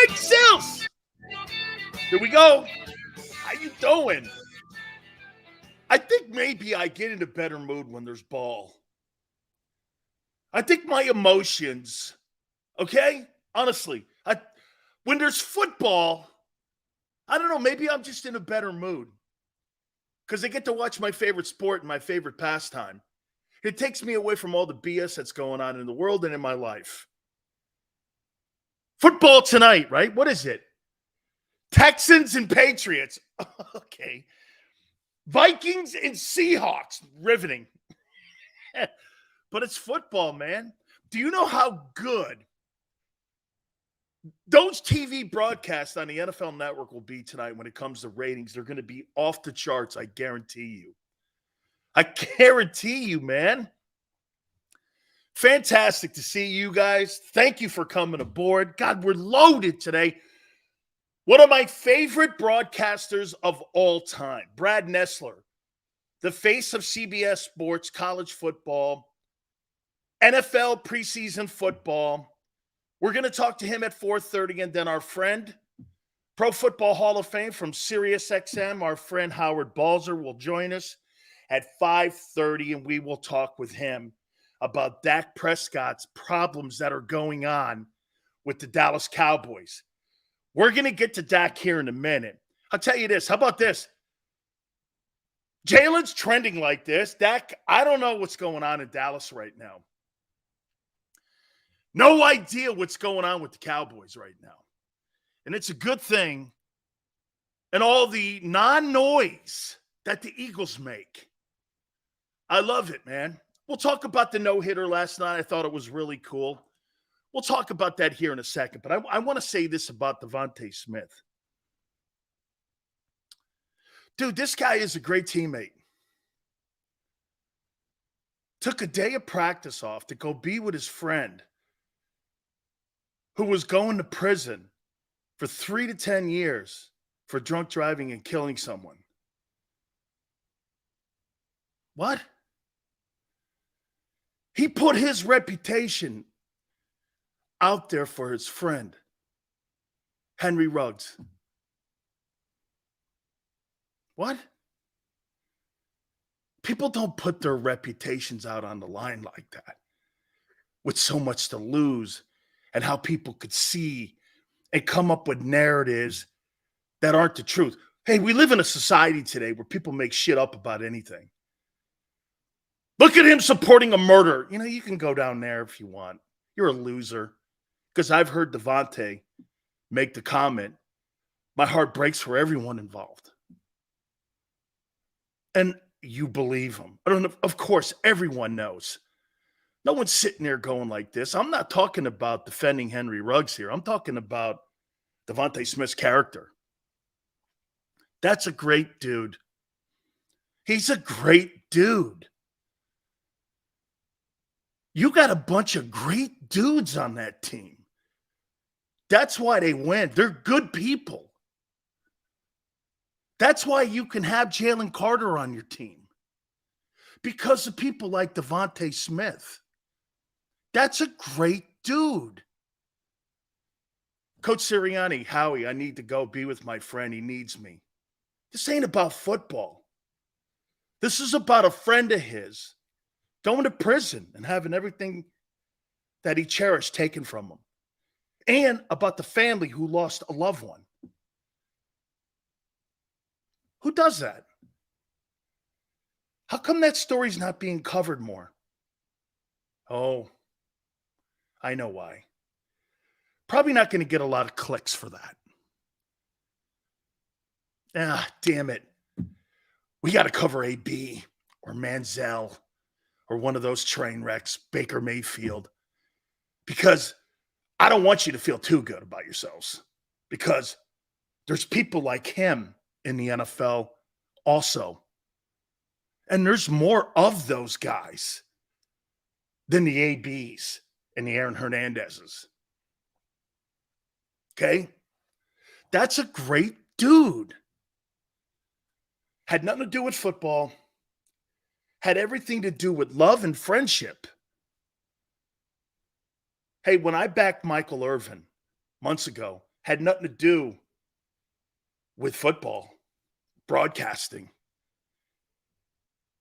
Big Sills! Here we go. How you doing? I think maybe I get in a better mood when there's ball. I think my emotions, okay? Honestly, when there's football, I don't know, maybe I'm just in a better mood. Because I get to watch my favorite sport and my favorite pastime. It takes me away from all the BS that's going on in the world and in my life. Football tonight, right? What is it? Texans and Patriots. Okay. Vikings and Seahawks. Riveting. But it's football, man. Do you know how good those TV broadcasts on the NFL Network will be tonight when it comes to ratings? They're going to be off the charts, I guarantee you. I guarantee you, man. Fantastic to see you guys. Thank you for coming aboard. God, we're loaded today. One of my favorite broadcasters of all time, Brad Nessler, the face of CBS Sports, college football, NFL preseason football. We're going to talk to him at 4:30, and then our friend, Pro Football Hall of Fame from SiriusXM, our friend Howard Balzer will join us at 5:30, and we will talk with him about Dak Prescott's problems that are going on with the Dallas Cowboys. We're going to get to Dak here in a minute. I'll tell you this. How about this? Jalen's trending like this. Dak, I don't know what's going on in Dallas right now. No idea what's going on with the Cowboys right now. And it's a good thing. And all the non-noise that the Eagles make. I love it, man. We'll talk about the no-hitter last night. I thought it was really cool. We'll talk about that here in a second. But I want to say this about Devontae Smith. Dude, this guy is a great teammate. Took a day of practice off to go be with his friend who was going to prison for 3 to 10 years for drunk driving and killing someone. What? He put his reputation out there for his friend, Henry Ruggs. What? People don't put their reputations out on the line like that with so much to lose and how people could see and come up with narratives that aren't the truth. Hey, we live in a society today where people make shit up about anything. Look at him supporting a murder. You know, you can go down there if you want. You're a loser. Because I've heard Devontae make the comment, my heart breaks for everyone involved. And you believe him. I don't know. Of course, everyone knows. No one's sitting there going like this. I'm not talking about defending Henry Ruggs here. I'm talking about Devontae Smith's character. That's a great dude. He's a great dude. You got a bunch of great dudes on that team. That's why they win. They're good people. That's why you can have Jalen Carter on your team. Because of people like Devontae Smith. That's a great dude. Coach Sirianni, Howie, I need to go be with my friend. He needs me. This ain't about football. This is about a friend of his going to prison and having everything that he cherished taken from him. And about the family who lost a loved one. Who does that? How come that story's not being covered more? Oh, I know why. Probably not going to get a lot of clicks for that. Ah, damn it. We got to cover AB or Manziel or one of those train wrecks, Baker Mayfield. Because I don't want you to feel too good about yourselves. Because there's people like him in the NFL also. And there's more of those guys than the ABs and the Aaron Hernandezes. Okay? That's a great dude. Had nothing to do with football. Had everything to do with love and friendship. Hey, when I backed Michael Irvin months ago, had nothing to do with football, broadcasting.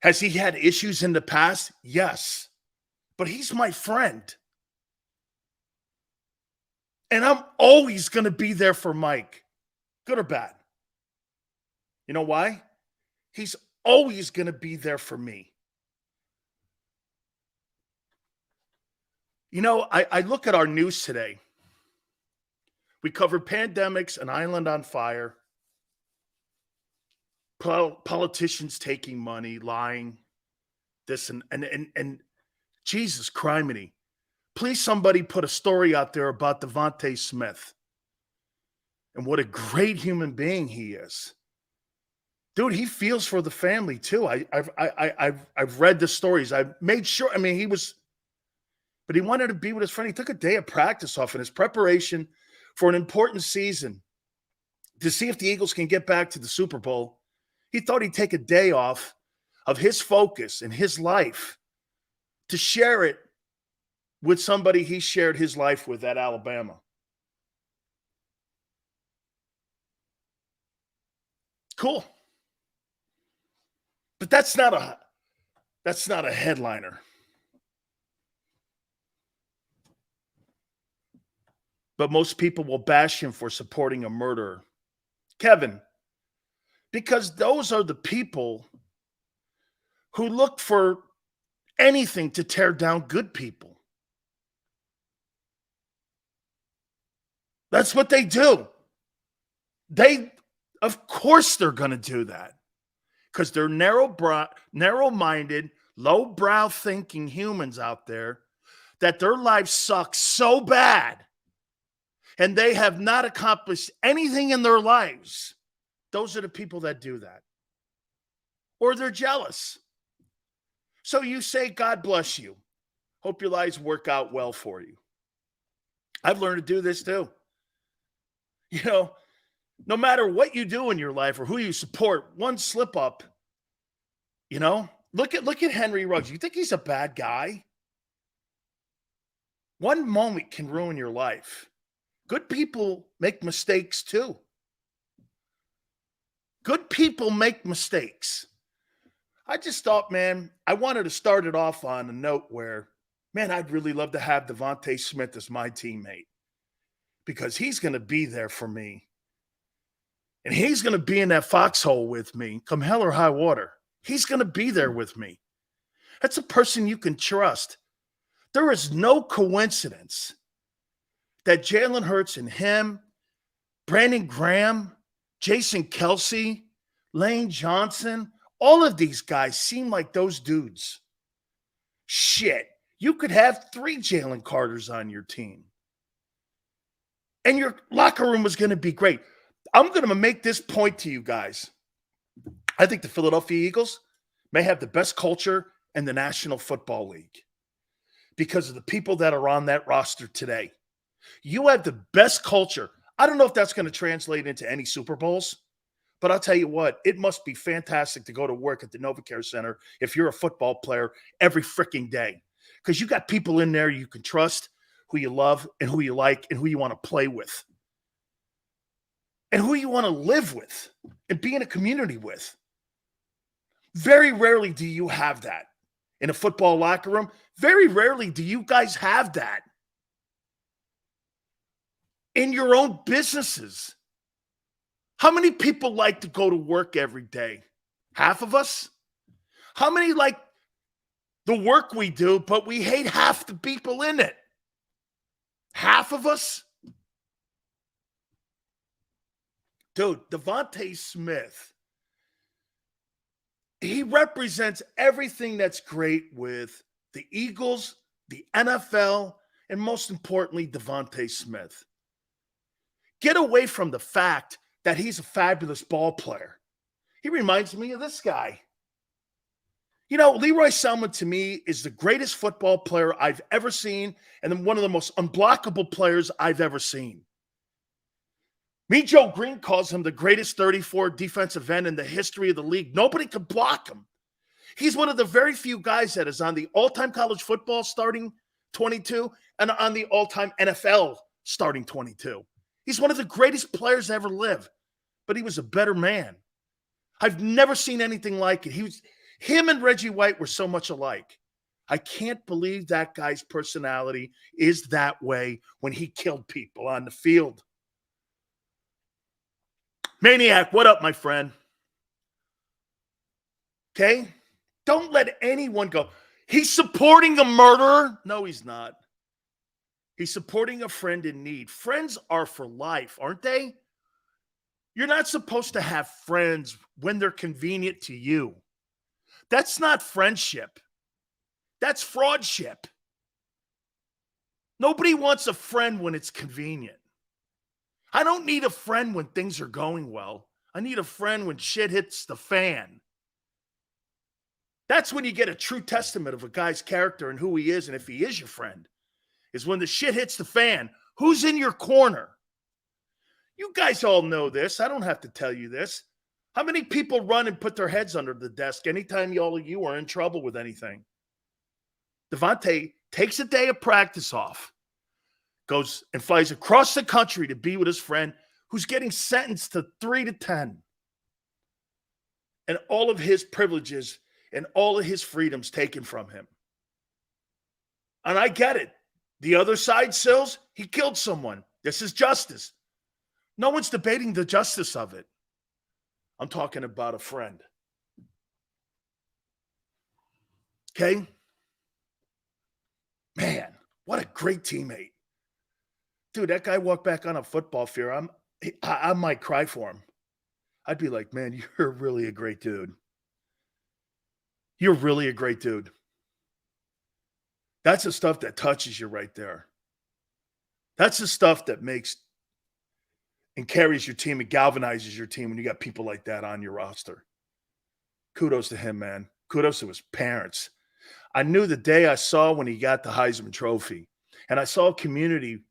Has he had issues in the past? Yes. But he's my friend. And I'm always going to be there for Mike, good or bad. You know why? He's always going to be there for me. You know, I look at our news today. We covered pandemics, an island on fire, politicians taking money, lying, this and Jesus criminy. Please, somebody put a story out there about Devontae Smith and what a great human being he is. Dude, he feels for the family too. I've read the stories. I made sure. I mean, but he wanted to be with his friend. He took a day of practice off in his preparation for an important season to see if the Eagles can get back to the Super Bowl. He thought he'd take a day off of his focus and his life to share it with somebody he shared his life with at Alabama. Cool. But that's not a headliner. But most people will bash him for supporting a murderer. Kevin, because those are the people who look for anything to tear down good people. That's what they do. Of course they're going to do that because they're narrow-minded, low-brow thinking humans out there that their lives suck so bad and they have not accomplished anything in their lives. Those are the people that do that. Or they're jealous. So you say, God bless you. Hope your lives work out well for you. I've learned to do this too. You know, no matter what you do in your life or who you support, one slip up, you know, look at Henry Ruggs. You think he's a bad guy? One moment can ruin your life. Good people make mistakes too. Good people make mistakes. I just thought, man, I wanted to start it off on a note where, man, I'd really love to have Devontae Smith as my teammate because he's going to be there for me. And he's going to be in that foxhole with me, come hell or high water. He's going to be there with me. That's a person you can trust. There is no coincidence that Jalen Hurts and him, Brandon Graham, Jason Kelsey, Lane Johnson, all of these guys seem like those dudes. Shit, you could have 3 Jalen Carters on your team. And your locker room was going to be great. I'm going to make this point to you guys. I think the Philadelphia Eagles may have the best culture in the National Football League because of the people that are on that roster today. You have the best culture. I don't know if that's going to translate into any Super Bowls, but I'll tell you what, it must be fantastic to go to work at the NovaCare Center if you're a football player every freaking day because you got people in there you can trust, who you love and who you like and who you want to play with and who you want to live with and be in a community with. Very rarely do you have that in a football locker room. Very rarely do you guys have that in your own businesses. How many people like to go to work every day? Half of us? How many like the work we do, but we hate half the people in it? Half of us? Dude, Devontae Smith, he represents everything that's great with the Eagles, the NFL, and most importantly, Devontae Smith. Get away from the fact that he's a fabulous ball player. He reminds me of this guy. You know, Leroy Selman to me is the greatest football player I've ever seen and one of the most unblockable players I've ever seen. Me, Joe Green calls him the greatest 34 defensive end in the history of the league. Nobody can block him. He's one of the very few guys that is on the all-time college football starting 22 and on the all-time NFL starting 22. He's one of the greatest players to ever live, but he was a better man. I've never seen anything like it. Him and Reggie White were so much alike. I can't believe that guy's personality is that way when he killed people on the field. Maniac, what up, my friend? Okay? Don't let anyone go. He's supporting a murderer. No, he's not. He's supporting a friend in need. Friends are for life, aren't they? You're not supposed to have friends when they're convenient to you. That's not friendship. That's fraudship. Nobody wants a friend when it's convenient. I don't need a friend when things are going well. I need a friend when shit hits the fan. That's when you get a true testament of a guy's character and who he is, and if he is your friend, is when the shit hits the fan. Who's in your corner? You guys all know this. I don't have to tell you this. How many people run and put their heads under the desk anytime all of you are in trouble with anything? Devontae takes a day of practice off, goes and flies across the country to be with his friend who's getting sentenced to 3 to 10. And all of his privileges and all of his freedoms taken from him. And I get it. The other side, Sills, he killed someone. This is justice. No one's debating the justice of it. I'm talking about a friend. Okay? Man, what a great teammate. Dude, that guy walked back on a football field. I might cry for him. I'd be like, man, you're really a great dude. You're really a great dude. That's the stuff that touches you right there. That's the stuff that makes and carries your team and galvanizes your team when you got people like that on your roster. Kudos to him, man. Kudos to his parents. I knew the day I saw when he got the Heisman Trophy, and I saw a community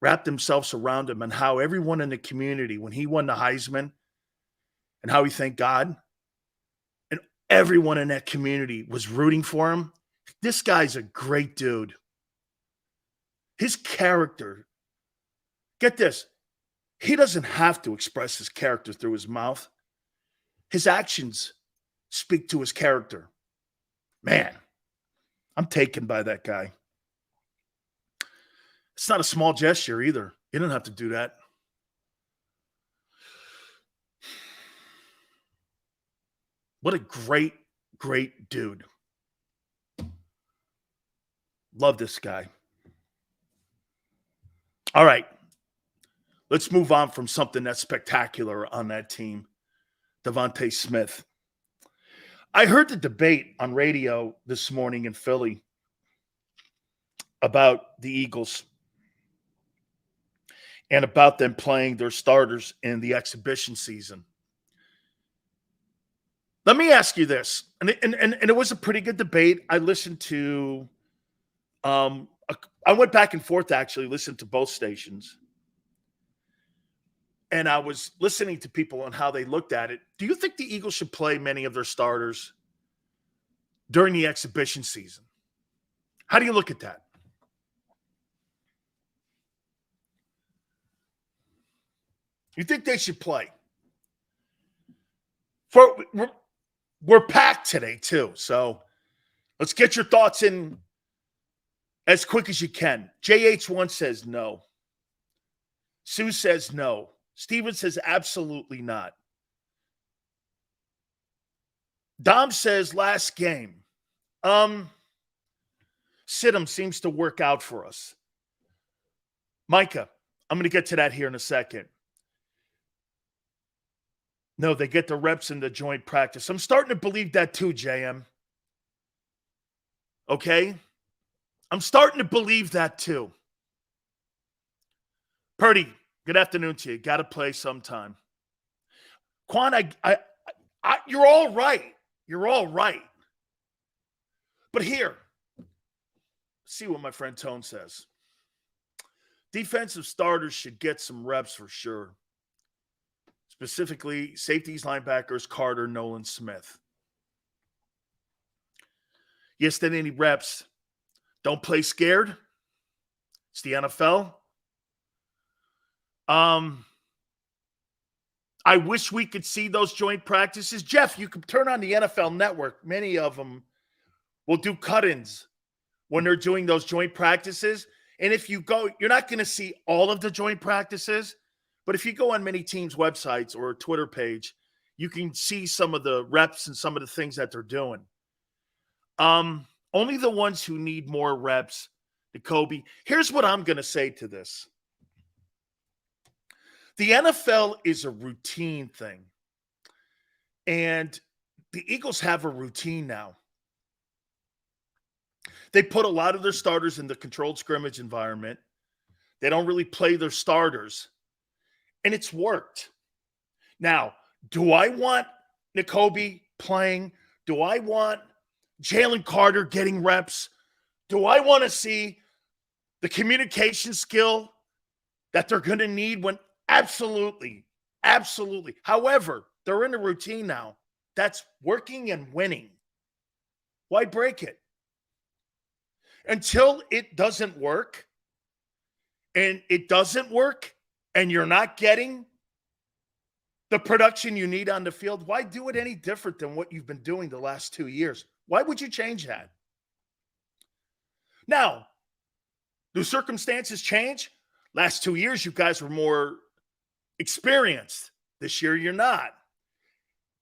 wrap themselves around him and how everyone in the community, when he won the Heisman, and how he thanked God, and everyone in that community was rooting for him. This guy's a great dude. His character, get this, he doesn't have to express his character through his mouth. His actions speak to his character. Man, I'm taken by that guy. It's not a small gesture either. You don't have to do that. What a great, great dude. Love this guy. All right. Let's move on from something that's spectacular on that team. Devontae Smith. I heard the debate on radio this morning in Philly about the Eagles and about them playing their starters in the exhibition season. Let me ask you this, and it was a pretty good debate. I listened to, I went back and forth actually, listened to both stations. And I was listening to people on how they looked at it. Do you think the Eagles should play many of their starters during the exhibition season? How do you look at that? You think they should play? We're packed today too, so let's get your thoughts in as quick as you can. JH1 says no. Sue says no. Steven says absolutely not. Dom says last game. Sidham seems to work out for us. Micah, I'm going to get to that here in a second. No, they get the reps in the joint practice. I'm starting to believe that too, JM. Okay? I'm starting to believe that too. Purdy, good afternoon to you. Got to play sometime. Quan, you're all right. You're all right. But here, see what my friend Tone says. Defensive starters should get some reps for sure. Specifically, safeties, linebackers, Carter, Nolan, Smith. Yes, they need reps. Don't play scared. It's the NFL. I wish we could see those joint practices. Jeff, you can turn on the NFL Network. Many of them will do cut-ins when they're doing those joint practices. And if you go, you're not going to see all of the joint practices, but if you go on many teams' websites or a Twitter page, you can see some of the reps and some of the things that they're doing. Only the ones who need more reps, Jacoby. Here's what I'm going to say to this. The NFL is a routine thing. And the Eagles have a routine now. They put a lot of their starters in the controlled scrimmage environment. They don't really play their starters. And it's worked. Now, do I want Jacoby playing? Do I want Jalen Carter getting reps? Do I want to see the communication skill that they're going to need when absolutely, absolutely. However, they're in a routine now that's working and winning. Why break it? Until it doesn't work, and you're not getting the production you need on the field, why do it any different than what you've been doing the last 2 years? Why would you change that? Now, do circumstances change? Last 2 years, you guys were more experienced. This year, you're not.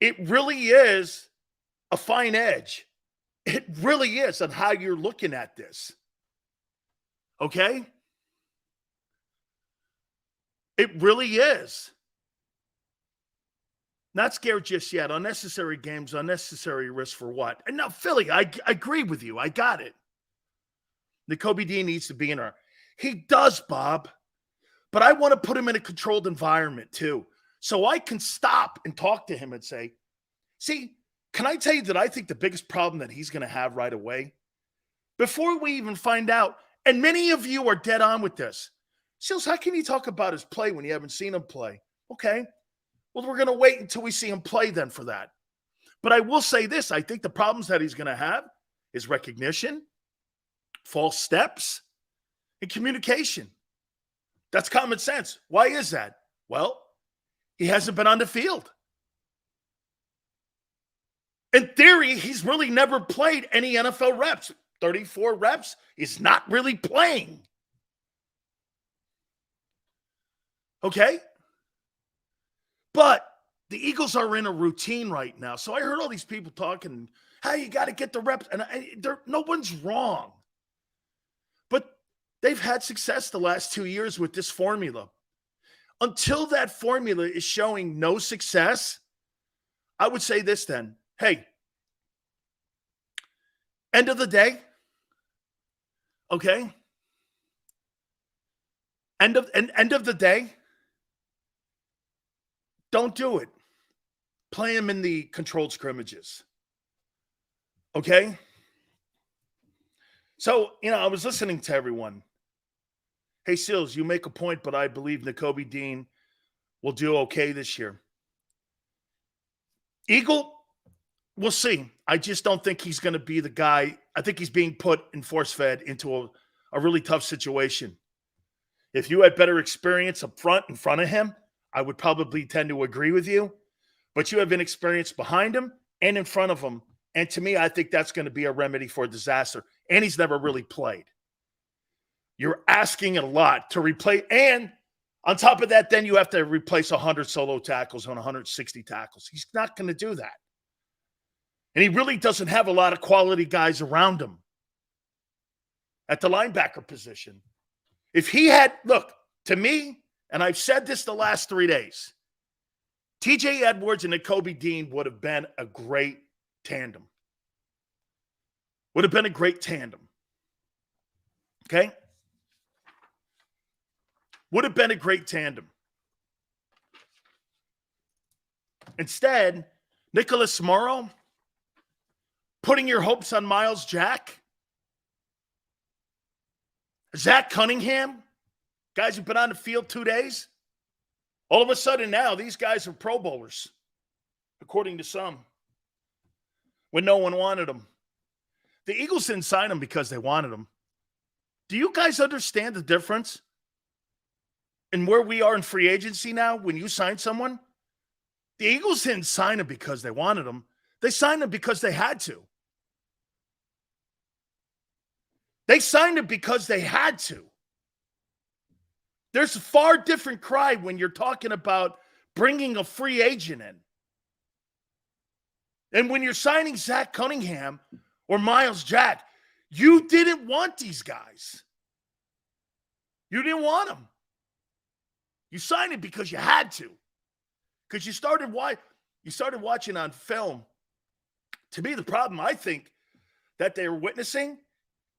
It really is a fine edge. It really is on how you're looking at this. Okay? It really is. Not scared just yet. Unnecessary games, unnecessary risk for what? And now, Philly, I agree with you. I got it. Jacoby Dean needs to be in our. He does, Bob. But I want to put him in a controlled environment too. So I can stop and talk to him and say, see, can I tell you that I think the biggest problem that he's going to have right away, before we even find out, and many of you are dead on with this, Seals, how can you talk about his play when you haven't seen him play? Okay, well, we're going to wait until we see him play then for that. But I will say this, I think the problems that he's going to have is recognition, false steps, and communication. That's common sense. Why is that? Well, he hasn't been on the field. In theory, he's really never played any NFL reps. 34 reps is not really playing. Okay? But the Eagles are in a routine right now. So I heard all these people talking, how you got to get the reps. And no one's wrong. But they've had success the last 2 years with this formula. Until that formula is showing no success, I would say this then. Hey, end of the day, okay? End of the day, don't do it. Play him in the controlled scrimmages, okay? So, I was listening to everyone. Hey, Seals, you make a point, but I believe Jacoby Dean will do okay this year. Eagle, we'll see. I just don't think he's going to be the guy. I think he's being put and force-fed into a really tough situation. If you had better experience up front in front of him, I would probably tend to agree with you. But you have inexperience behind him and in front of him. And to me, I think that's going to be a remedy for disaster. And he's never really played. You're asking a lot to replace. And on top of that, then you have to replace 100 solo tackles on 160 tackles. He's not going to do that. And he really doesn't have a lot of quality guys around him at the linebacker position. If he had, look, to me, and I've said this the last 3 days, TJ Edwards and Jacoby Dean would have been a great tandem. Would have been a great tandem. Okay? Would have been a great tandem. Instead, Nicholas Morrow, putting your hopes on Miles Jack, Zach Cunningham, guys who've been on the field 2 days. All of a sudden now, these guys are Pro Bowlers, according to some, when no one wanted them. The Eagles didn't sign them because they wanted them. Do you guys understand the difference? and where we are in free agency now, when you sign someone, the Eagles didn't sign him because they wanted him. They signed him because they had to. They signed him because they had to. There's a far different cry when you're talking about bringing a free agent in. And when you're signing Zach Cunningham or Myles Jack, you didn't want these guys. You didn't want them. You signed it because you had to. Because you started watching on film. To me, the problem I think that they're witnessing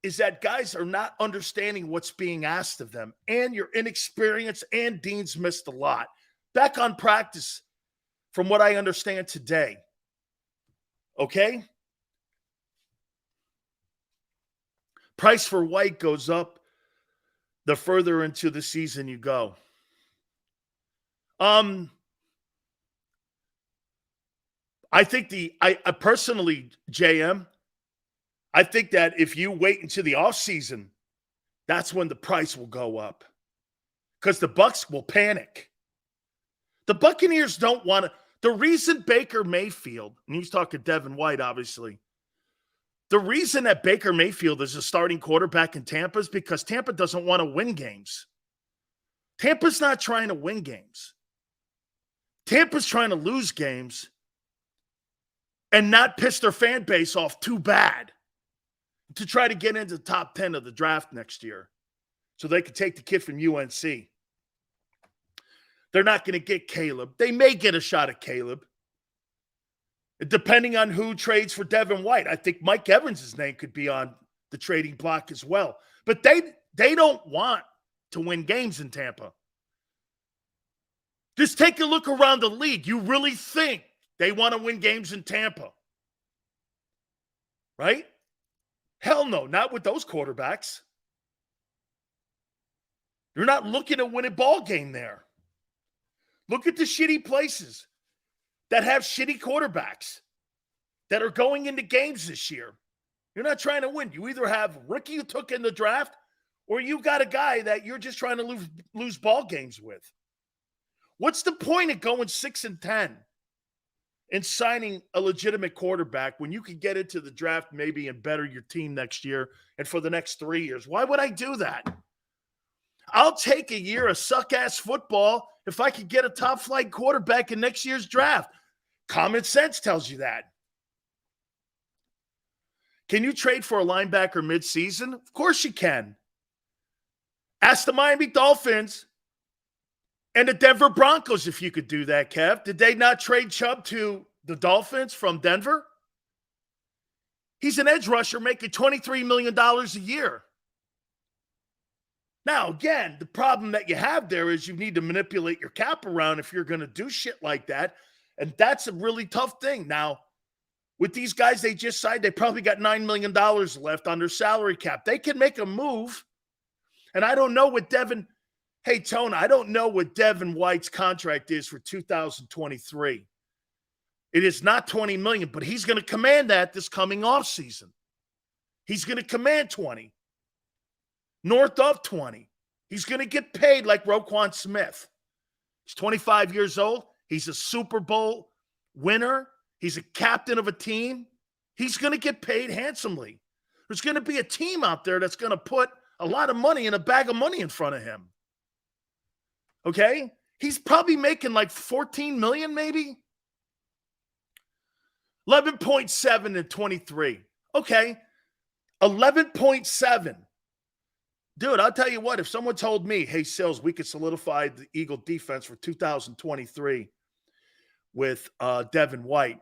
is that guys are not understanding what's being asked of them. And you're inexperienced, and Dean's missed a lot. Back on practice, from what I understand today. Okay? Price for White goes up the further into the season you go. I think I personally, JM, I think that if you wait until the offseason, that's when the price will go up. Because the Bucs will panic. The Buccaneers don't want to. The reason Baker Mayfield, and he's talking Devin White, obviously. The reason that Baker Mayfield is a starting quarterback in Tampa is because Tampa doesn't want to win games. Tampa's not trying to win games. Tampa's trying to lose games and not piss their fan base off too bad to try to get into the top 10 of the draft next year so they could take the kid from UNC. They're not going to get Caleb. They may get a shot at Caleb, depending on who trades for Devin White. I think Mike Evans' name could be on the trading block as well. But they don't want to win games in Tampa. Just take a look around the league. You really think they want to win games in Tampa? Right? Hell no, not with those quarterbacks. You're not looking to win a ball game there. Look at the shitty places that have shitty quarterbacks that are going into games this year. You're not trying to win. You either have rookie you took in the draft or you got a guy that you're just trying to lose ball games with. What's the point of going 6-10 and signing a legitimate quarterback when you could get into the draft maybe and better your team next year and for the next 3 years? Why would I do that? I'll take a year of suck-ass football if I could get a top-flight quarterback in next year's draft. Common sense tells you that. Can you trade for a linebacker midseason? Of course you can. Ask the Miami Dolphins and the Denver Broncos if you could do that, Kev. Did they not trade Chubb to the Dolphins from Denver? He's an edge rusher making $23 million a year. Now, again, the problem that you have there is you need to manipulate your cap around if you're going to do shit like that. And that's a really tough thing. Now, with these guys they just signed, they probably got $9 million left on their salary cap. They can make a move. And I don't know what Devin – hey, Tone, I don't know what Devin White's contract is for 2023. It is not $20 million, but he's going to command that this coming offseason. He's going to command 20. North of 20. He's going to get paid like Roquan Smith. He's 25 years old. He's a Super Bowl winner. He's a captain of a team. He's going to get paid handsomely. There's going to be a team out there that's going to put a lot of money in a bag of money in front of him. Okay? He's probably making like $14 million maybe. 11.7 and 23. Okay. 11.7. Dude, I'll tell you what, if someone told me, hey, Sills, we could solidify the Eagle defense for 2023 with Devin White,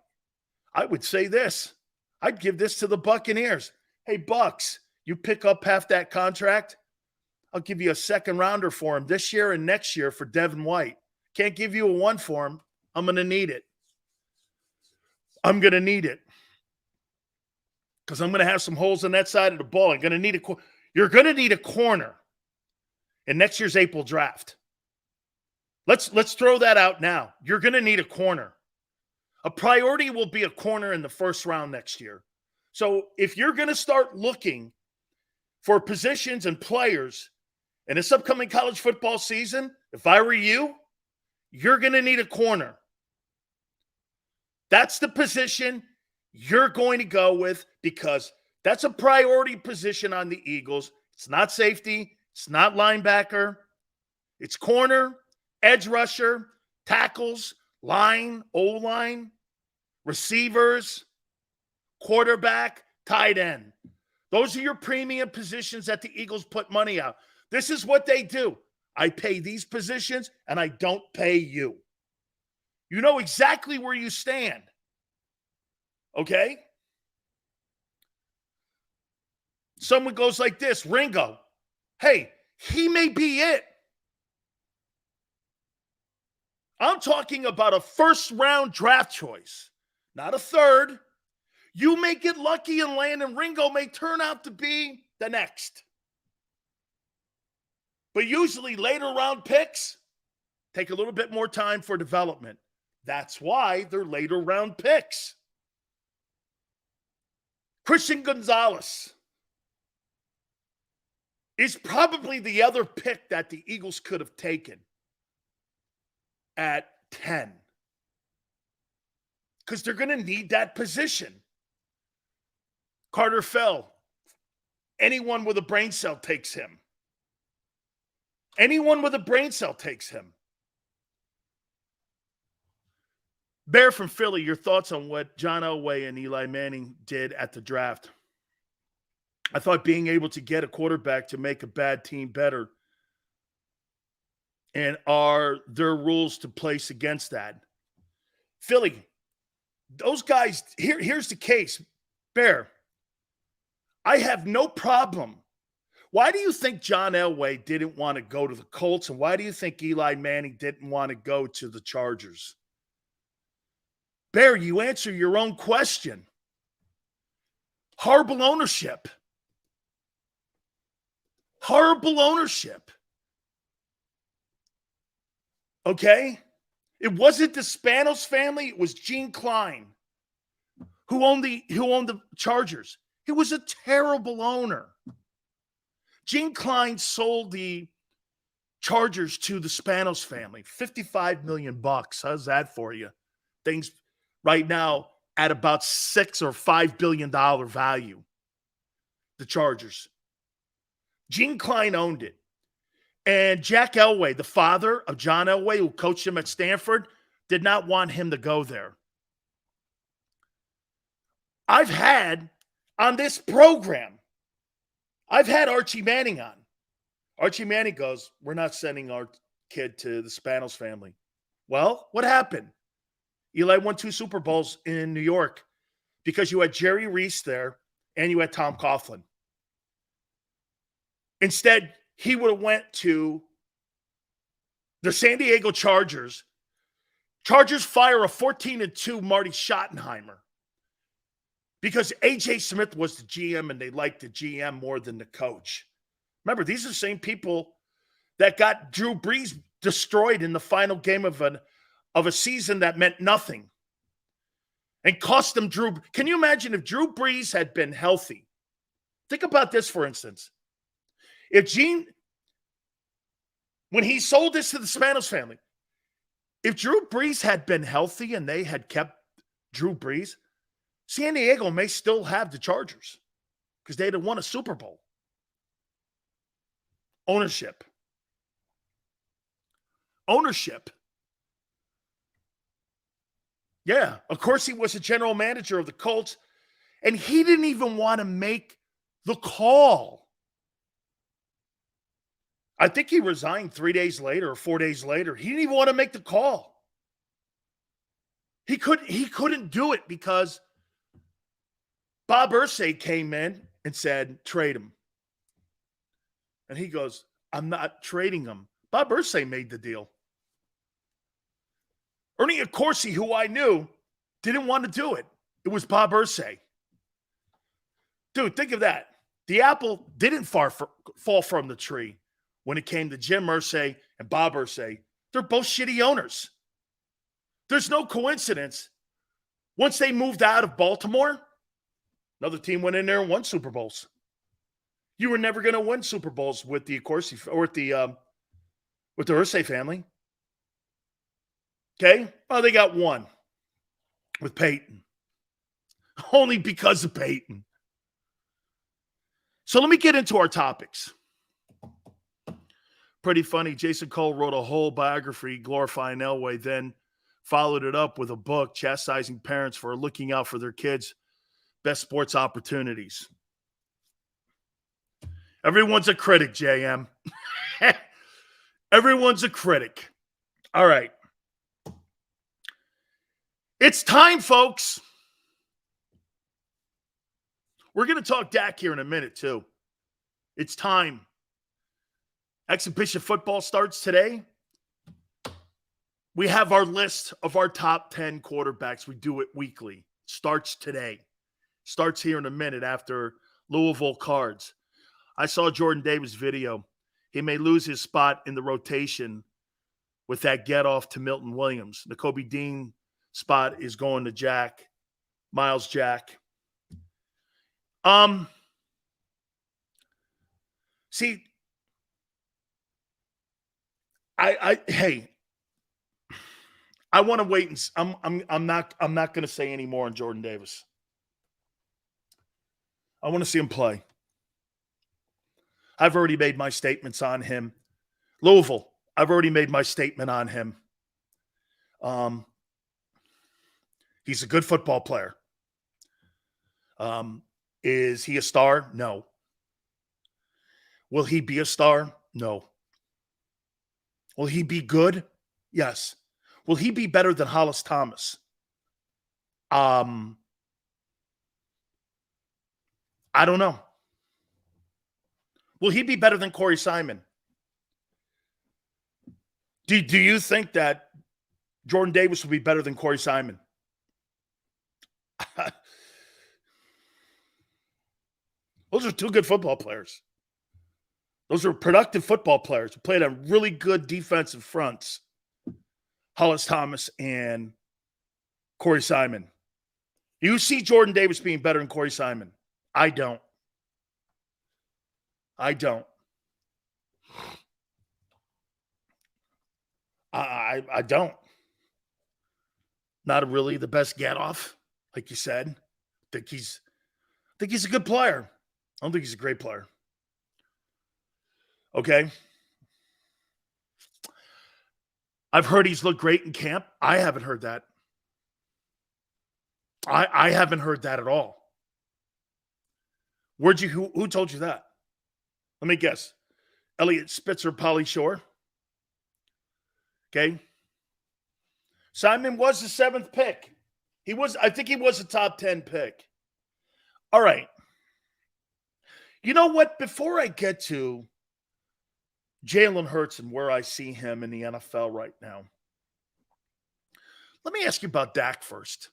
I would say this. I'd give this to the Buccaneers. Hey, Bucs, you pick up half that contract, I'll give you a second rounder for him this year and next year for Devin White. Can't give you a one for him. I'm going to need it. I'm going to need it. Because I'm going to have some holes on that side of the ball. You're going to need a corner in next year's April draft. Let's throw that out now. You're going to need a corner. A priority will be a corner in the first round next year. So if you're going to start looking for positions and players in this upcoming college football season, If I were you, you're going to need a corner. That's the position you're going to go with because that's a priority position on the Eagles. It's not safety. It's not linebacker. It's corner, edge rusher, tackles, line, O-line, receivers, quarterback, tight end. Those are your premium positions that the Eagles put money out. This is what they do. I pay these positions and I don't pay you. You know exactly where you stand. Okay? Someone goes like this, Ringo. Hey, he may be it. I'm talking about a first-round draft choice, not a third. You may get lucky and land, and Ringo may turn out to be the next. But usually later round picks take a little bit more time for development. That's why they're later round picks. Christian Gonzalez is probably the other pick that the Eagles could have taken at 10. Because they're going to need that position. Carter Fell. Anyone with a brain cell takes him. Anyone with a brain cell takes him. Bear from Philly, your thoughts on what John Elway and Eli Manning did at the draft. I thought being able to get a quarterback to make a bad team better. And are there rules to place against that? Philly, those guys, here's the case. Bear, I have no problem. Why do you think John Elway didn't want to go to the Colts? And why do you think Eli Manning didn't want to go to the Chargers? Bear, you answer your own question. Horrible ownership. Horrible ownership. Okay? It wasn't the Spanos family. It was Gene Klein who owned the Chargers. He was a terrible owner. Gene Klein sold the Chargers to the Spanos family. $55 million. How's that for you? Things right now at about $6 or $5 billion value. The Chargers. Gene Klein owned it. And Jack Elway, the father of John Elway, who coached him at Stanford, did not want him to go there. I've had on this program, I've had Archie Manning on. Archie Manning goes, we're not sending our kid to the Spanos family. Well, what happened? Eli won 2 Super Bowls in New York because you had Jerry Reese there and you had Tom Coughlin. Instead, he would have went to the San Diego Chargers. Chargers fire a 14-2 Marty Schottenheimer because A.J. Smith was the GM and they liked the GM more than the coach. Remember, these are the same people that got Drew Brees destroyed in the final game of a season that meant nothing and cost them Drew. Can you imagine if Drew Brees had been healthy? Think about this, for instance. If Gene, when he sold this to the Spanos family, if Drew Brees had been healthy and they had kept Drew Brees, San Diego may still have the Chargers because they'd have won a Super Bowl. Ownership. Yeah, of course he was a general manager of the Colts, and he didn't even want to make the call. I think he resigned 3 days later or 4 days later. He didn't even want to make the call. He couldn't do it because Bob Irsay came in and said, trade him. And he goes, I'm not trading him. Bob Irsay made the deal. Ernie Accorsi, who I knew, didn't want to do it. It was Bob Irsay. Dude, think of that. The apple didn't fall from the tree when it came to Jim Irsay and Bob Irsay. They're both shitty owners. There's no coincidence. Once they moved out of Baltimore, another team went in there and won Super Bowls. You were never going to win Super Bowls with the Accorsi or with the with the Irsay family. Okay? Well, they got one with Peyton. Only because of Peyton. So let me get into our topics. Pretty funny. Jason Cole wrote a whole biography glorifying Elway, then followed it up with a book chastising parents for looking out for their kids' best sports opportunities. Everyone's a critic, JM. Everyone's a critic. All right. It's time, folks. We're going to talk Dak here in a minute, too. It's time. Exhibition football starts today. We have our list of our top 10 quarterbacks. We do it weekly. Starts today. Starts here in a minute after Louisville Cards. I saw Jordan Davis' video. He may lose his spot in the rotation with that get off to Milton Williams. The Kobe Dean spot is going to Jack, Miles Jack. See, hey, I want to wait and I'm not going to say any more on Jordan Davis. I want to see him play. I've already made my statements on him. Louisville, I've already made my statement on him. He's a good football player. Is he a star? No. Will he be a star? No. Will he be good? Yes. Will he be better than Hollis Thomas? I don't know. Will he be better than Corey Simon? Do you think that Jordan Davis will be better than Corey Simon? Those are two good football players. Those are productive football players who played on really good defensive fronts. Hollis Thomas and Corey Simon. You see Jordan Davis being better than Corey Simon. I don't. I don't. I don't. Not really the best get off, like you said. I think he's a good player. I don't think he's a great player. Okay. I've heard he's looked great in camp. I haven't heard that. I haven't heard that at all. Who told you that? Let me guess. Elliott Spitzer, Pauly Shore. Okay. Simon was the 7th pick. I think he was a top 10 pick. All right. You know what? Before I get to Jalen Hurts and where I see him in the NFL right now, let me ask you about Dak first.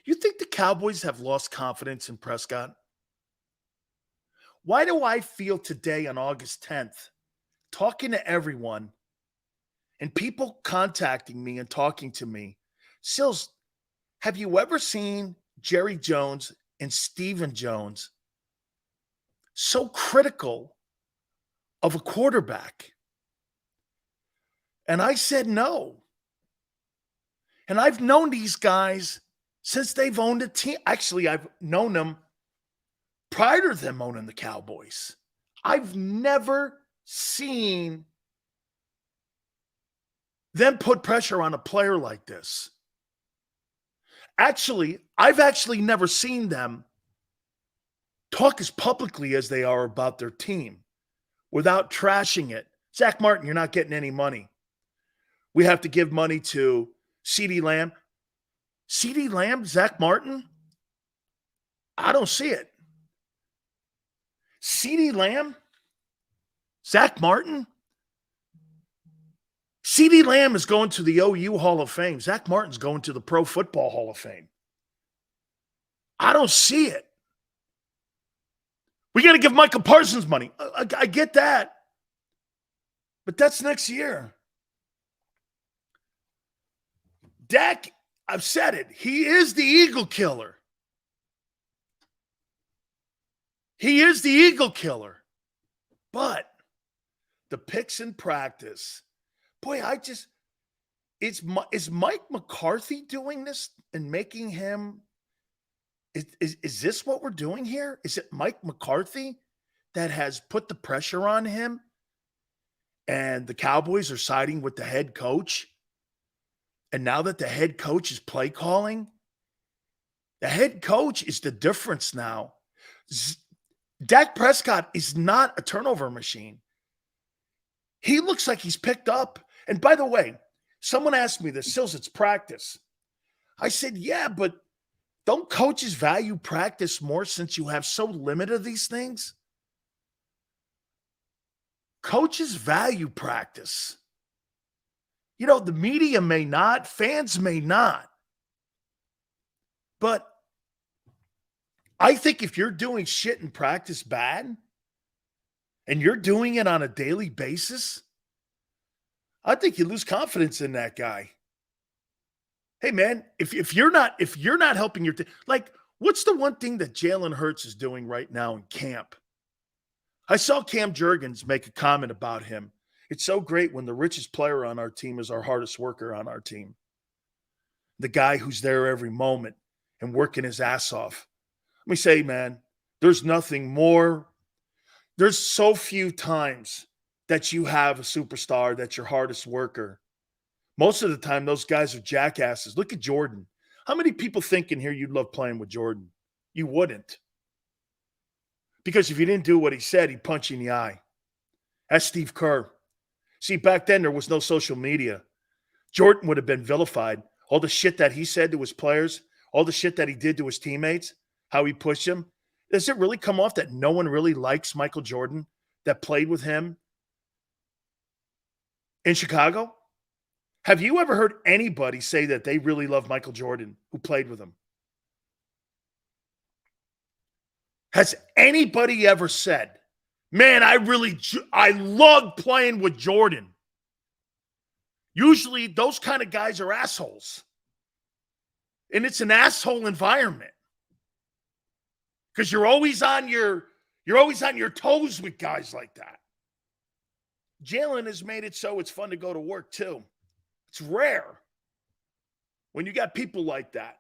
You think the Cowboys have lost confidence in Prescott? Why do I feel today on August 10th, talking to everyone and people contacting me and talking to me, Sills, have you ever seen Jerry Jones and Stephen Jones so critical of a quarterback? And I said no. And I've known these guys since they've owned a team. Actually, I've known them prior to them owning the Cowboys. I've never seen them put pressure on a player like this. Actually, I've actually never seen them talk as publicly as they are about their team without trashing it. Zach Martin, you're not getting any money. We have to give money to CeeDee Lamb. CeeDee Lamb, Zach Martin? I don't see it. CeeDee Lamb? Zach Martin? CeeDee Lamb is going to the OU Hall of Fame. Zach Martin's going to the Pro Football Hall of Fame. I don't see it. We got to give Michael Parsons money. I get that. But that's next year. Dak, I've said it. He is the Eagle killer. He is the Eagle killer. But the picks in practice, boy, is Mike McCarthy doing this and making him, is this what we're doing here? Is it Mike McCarthy that has put the pressure on him and the Cowboys are siding with the head coach? And now that the head coach is play calling, the head coach is the difference now. Dak Prescott is not a turnover machine. He looks like he's picked up. And by the way, someone asked me this, Sills, it's practice. I said, yeah, but don't coaches value practice more since you have so limited of these things? Coaches value practice. You know, the media may not, fans may not. But I think if you're doing shit in practice bad and you're doing it on a daily basis, I think you lose confidence in that guy. Hey, man, if you're not helping your team, like, what's the one thing that Jalen Hurts is doing right now in camp? I saw Cam Jurgens make a comment about him. It's so great when the richest player on our team is our hardest worker on our team. The guy who's there every moment and working his ass off. Let me say, man, there's nothing more. There's so few times that you have a superstar that's your hardest worker. Most of the time, those guys are jackasses. Look at Jordan. How many people think in here you'd love playing with Jordan? You wouldn't. Because if you didn't do what he said, he'd punch you in the eye. That's Steve Kerr. See, back then, there was no social media. Jordan would have been vilified. All the shit that he said to his players, all the shit that he did to his teammates, how he pushed him. Does it really come off that no one really likes Michael Jordan that played with him in Chicago? Have you ever heard anybody say that they really love Michael Jordan who played with him? Has anybody ever said, man, I love playing with Jordan? Usually those kind of guys are assholes. And it's an asshole environment. Because you're always on your toes with guys like that. Jalen has made it so it's fun to go to work too. It's rare when you got people like that.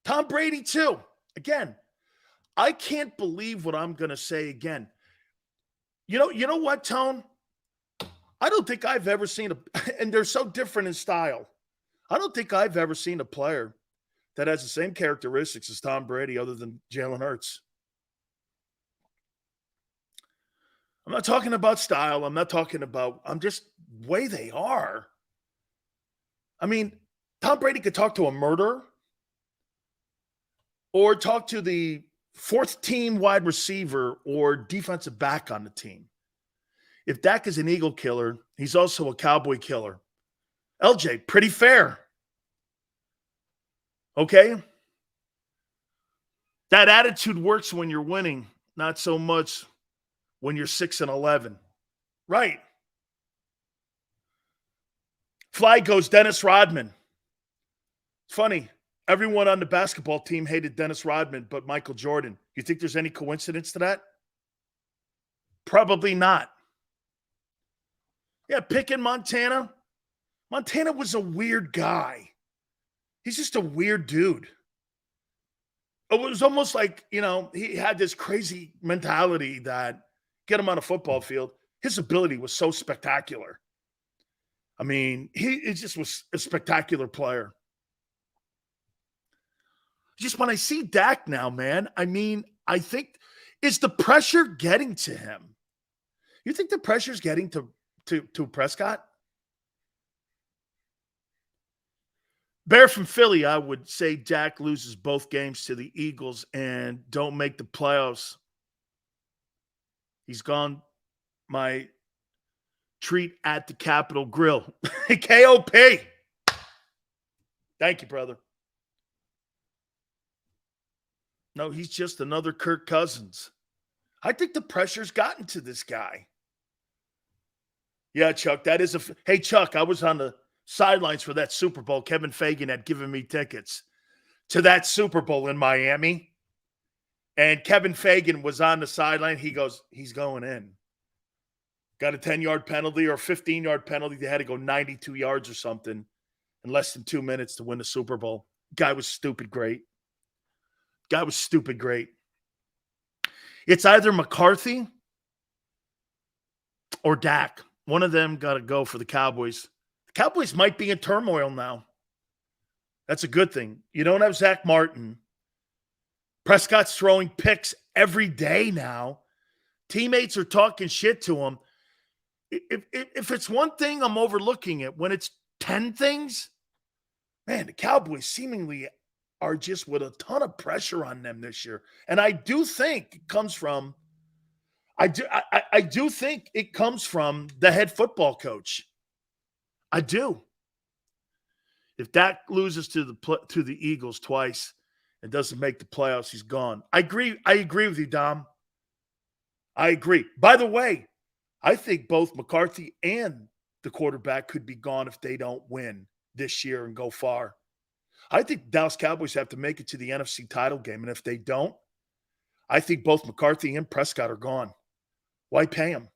Tom Brady too. Again, I can't believe what I'm going to say again. You know what, Tone? I don't think I've ever seen and they're so different in style. I don't think I've ever seen a player that has the same characteristics as Tom Brady other than Jalen Hurts. I'm not talking about style. I'm just the way they are. I mean, Tom Brady could talk to a murderer or talk to the fourth team wide receiver or defensive back on the team. If Dak is an Eagle killer, he's also a Cowboy killer. LJ, pretty fair. Okay? That attitude works when you're winning, not so much when you're 6-11. Right. Fly goes Dennis Rodman. It's funny. Everyone on the basketball team hated Dennis Rodman, but Michael Jordan. You think there's any coincidence to that? Probably not. Yeah, picking Montana. Montana was a weird guy. He's just a weird dude. It was almost like, he had this crazy mentality that get him on a football field. His ability was so spectacular. I mean, he just was a spectacular player. Just when I see Dak now, man, I mean, I think, is the pressure getting to him? You think the pressure's getting to Prescott? Bear from Philly, I would say Dak loses both games to the Eagles and don't make the playoffs. He's gone my treat at the Capitol Grill. KOP. Thank you, brother. No, he's just another Kirk Cousins. I think the pressure's gotten to this guy. Yeah, Chuck, that is hey, Chuck, I was on the sidelines for that Super Bowl. Kevin Fagan had given me tickets to that Super Bowl in Miami. And Kevin Fagan was on the sideline. He goes, he's going in. Got a 10-yard penalty or a 15-yard penalty. They had to go 92 yards or something in less than 2 minutes to win the Super Bowl. Guy was stupid great. It's either McCarthy or Dak. One of them got to go for the Cowboys. The Cowboys might be in turmoil now. That's a good thing. You don't have Zach Martin. Prescott's throwing picks every day now. Teammates are talking shit to him. If it's one thing I'm overlooking it, when it's 10 things, man, the Cowboys seemingly are just with a ton of pressure on them this year. And I do think it comes from I do think it comes from the head football coach. I do. If Dak loses to the Eagles twice and doesn't make the playoffs, he's gone. I agree with you, Dom. I agree. By the way, I think both McCarthy and the quarterback could be gone if they don't win this year and go far. I think the Dallas Cowboys have to make it to the NFC title game, and if they don't, I think both McCarthy and Prescott are gone. Why pay them?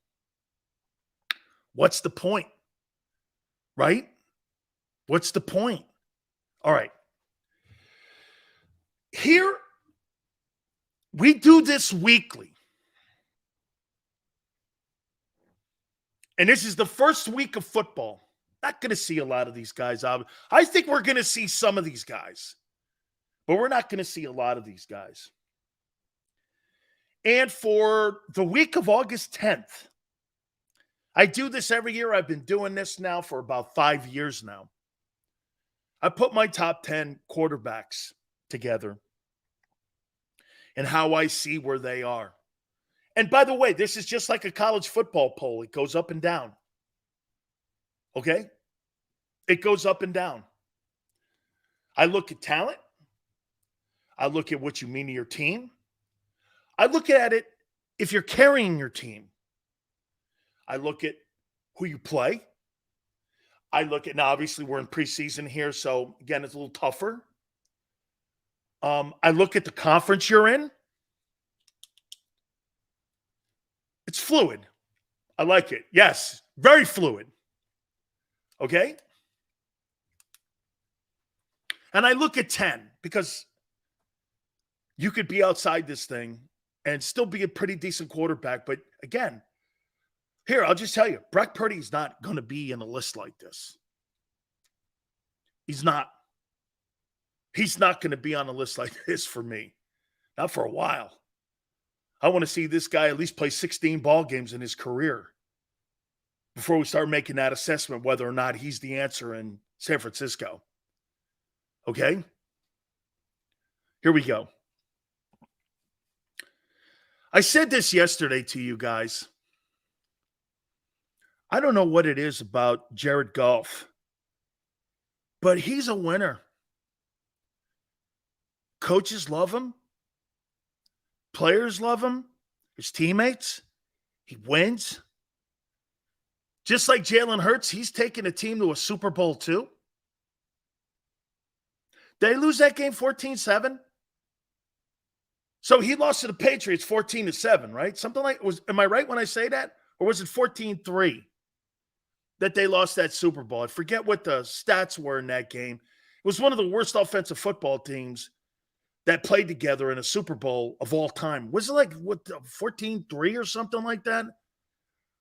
What's the point? Right? What's the point? All right. Here, we do this weekly. And this is the first week of football. Not going to see a lot of these guys. I think we're going to see some of these guys. But we're not going to see a lot of these guys. And for the week of August 10th, I do this every year. I've been doing this now for about 5 years now. I put my top 10 quarterbacks together and how I see where they are. And by the way, this is just like a college football poll. It goes up and down. Okay? It goes up and down. I look at talent. I look at what you mean to your team. I look at it if you're carrying your team. I look at who you play. I look at, now obviously we're in preseason here, so again, it's a little tougher. I look at the conference you're in. It's fluid. I like it. Yes, very fluid. Okay? And I look at 10 because you could be outside this thing and still be a pretty decent quarterback. But again, here, I'll just tell you, Brock Purdy is not going to be in a list like this. He's not. He's not going to be on a list like this for me. Not for a while. I want to see this guy at least play 16 ball games in his career before we start making that assessment whether or not he's the answer in San Francisco. Okay? Here we go. I said this yesterday to you guys. I don't know what it is about Jared Goff, but he's a winner. Coaches love him. Players love him. His teammates. He wins. Just like Jalen Hurts, he's taken a team to a Super Bowl too. Did they lose that game 14-7? So he lost to the Patriots 14-7, right? Something like, am I right when I say that? Or was it 14-3 that they lost that Super Bowl? I forget what the stats were in that game. It was one of the worst offensive football teams that played together in a Super Bowl of all time. Was it like 14-3 or something like that?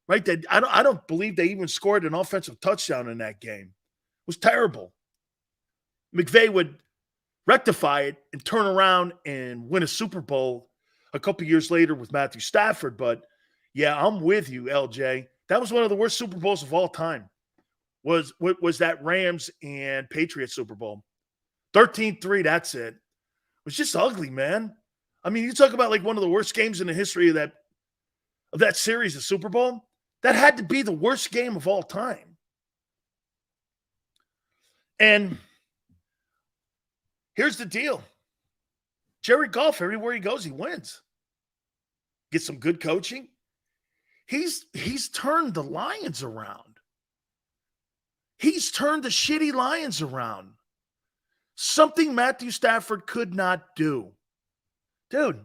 Right? I don't believe they even scored an offensive touchdown in that game. It was terrible. McVay would rectify it and turn around and win a Super Bowl a couple years later with Matthew Stafford. But yeah, I'm with you, LJ. That was one of the worst Super Bowls of all time. Was that Rams and Patriots Super Bowl. 13-3, that's it. It was just ugly, man. I mean, you talk about like one of the worst games in the history of that series, the Super Bowl. That had to be the worst game of all time. And here's the deal. Jared Goff, everywhere he goes, he wins. Gets some good coaching. He's turned the Lions around. He's turned the shitty Lions around. Something Matthew Stafford could not do. Dude,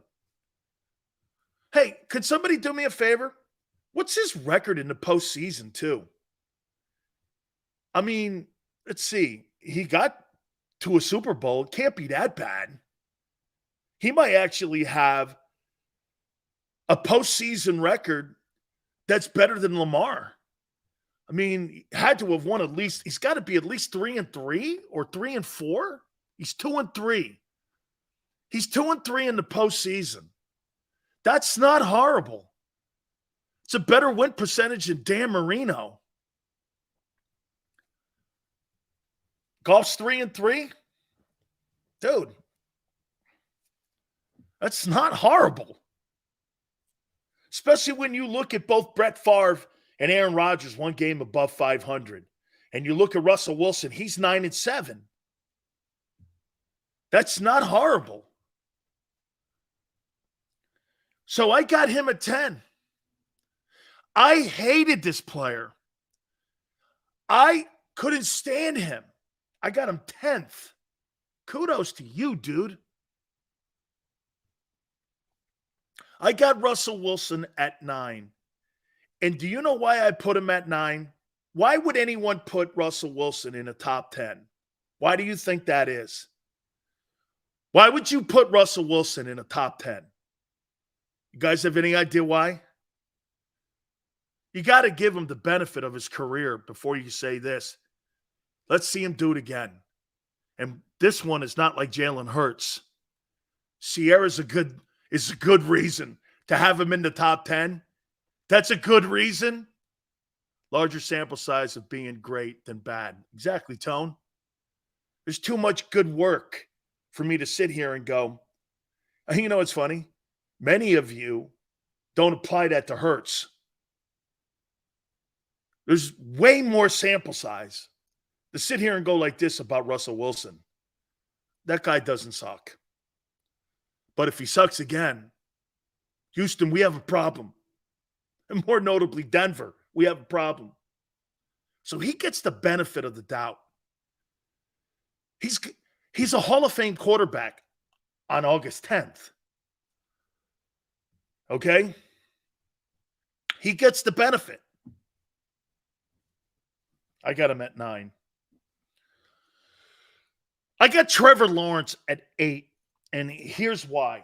Hey, could somebody do me a favor? What's his record in the postseason, too? I mean, let's see. He got to a Super Bowl. It can't be that bad. He might actually have a postseason record that's better than Lamar. I mean, he had to have won at least, he's got to be at least 3-3 or 3-4. He's 2-3. He's 2-3 in the postseason. That's not horrible. It's a better win percentage than Dan Marino. Golf's 3-3. Dude, that's not horrible. Especially when you look at both Brett Favre and Aaron Rodgers, one game above 500. And you look at Russell Wilson, he's 9-7. That's not horrible. So I got him at 10. I hated this player. I couldn't stand him. I got him 10th. Kudos to you, dude. I got Russell Wilson at 9. And do you know why I put him at 9? Why would anyone put Russell Wilson in a top 10? Why do you think that is? Why would you put Russell Wilson in a top 10? You guys have any idea why? You got to give him the benefit of his career before you say this. Let's see him do it again. And this one is not like Jalen Hurts. Sierra's a good reason to have him in the top 10. That's a good reason. Larger sample size of being great than bad. Exactly, Tone. There's too much good work for me to sit here and go, you know what's funny? Many of you don't apply that to Hurts. There's way more sample size to sit here and go like this about Russell Wilson. That guy doesn't suck. But if he sucks again, Houston, we have a problem. And more notably, Denver, we have a problem. So he gets the benefit of the doubt. He's a Hall of Fame quarterback on August 10th. Okay? He gets the benefit. I got him at 9. I got Trevor Lawrence at 8, and here's why.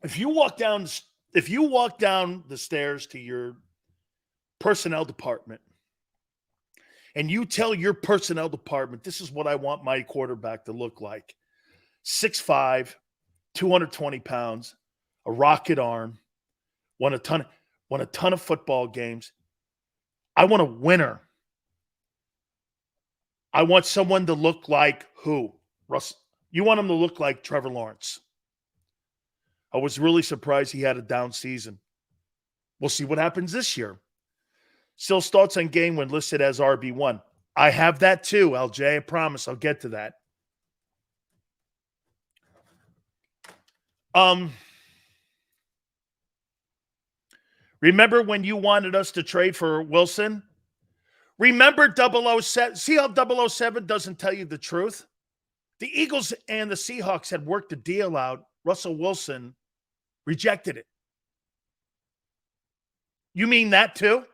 If you walk down the stairs to your personnel department and you tell your personnel department, this is what I want my quarterback to look like. 6'5", 220 pounds, a rocket arm, won a ton of football games. I want a winner. I want someone to look like who? Russ. You want him to look like Trevor Lawrence. I was really surprised he had a down season. We'll see what happens this year. Still starts on game when listed as RB1. I have that too, LJ. I promise I'll get to that. Remember when you wanted us to trade for Wilson? Remember 007? See how 007 doesn't tell you the truth? The Eagles and the Seahawks had worked a deal out. Russell Wilson rejected it. You mean that too?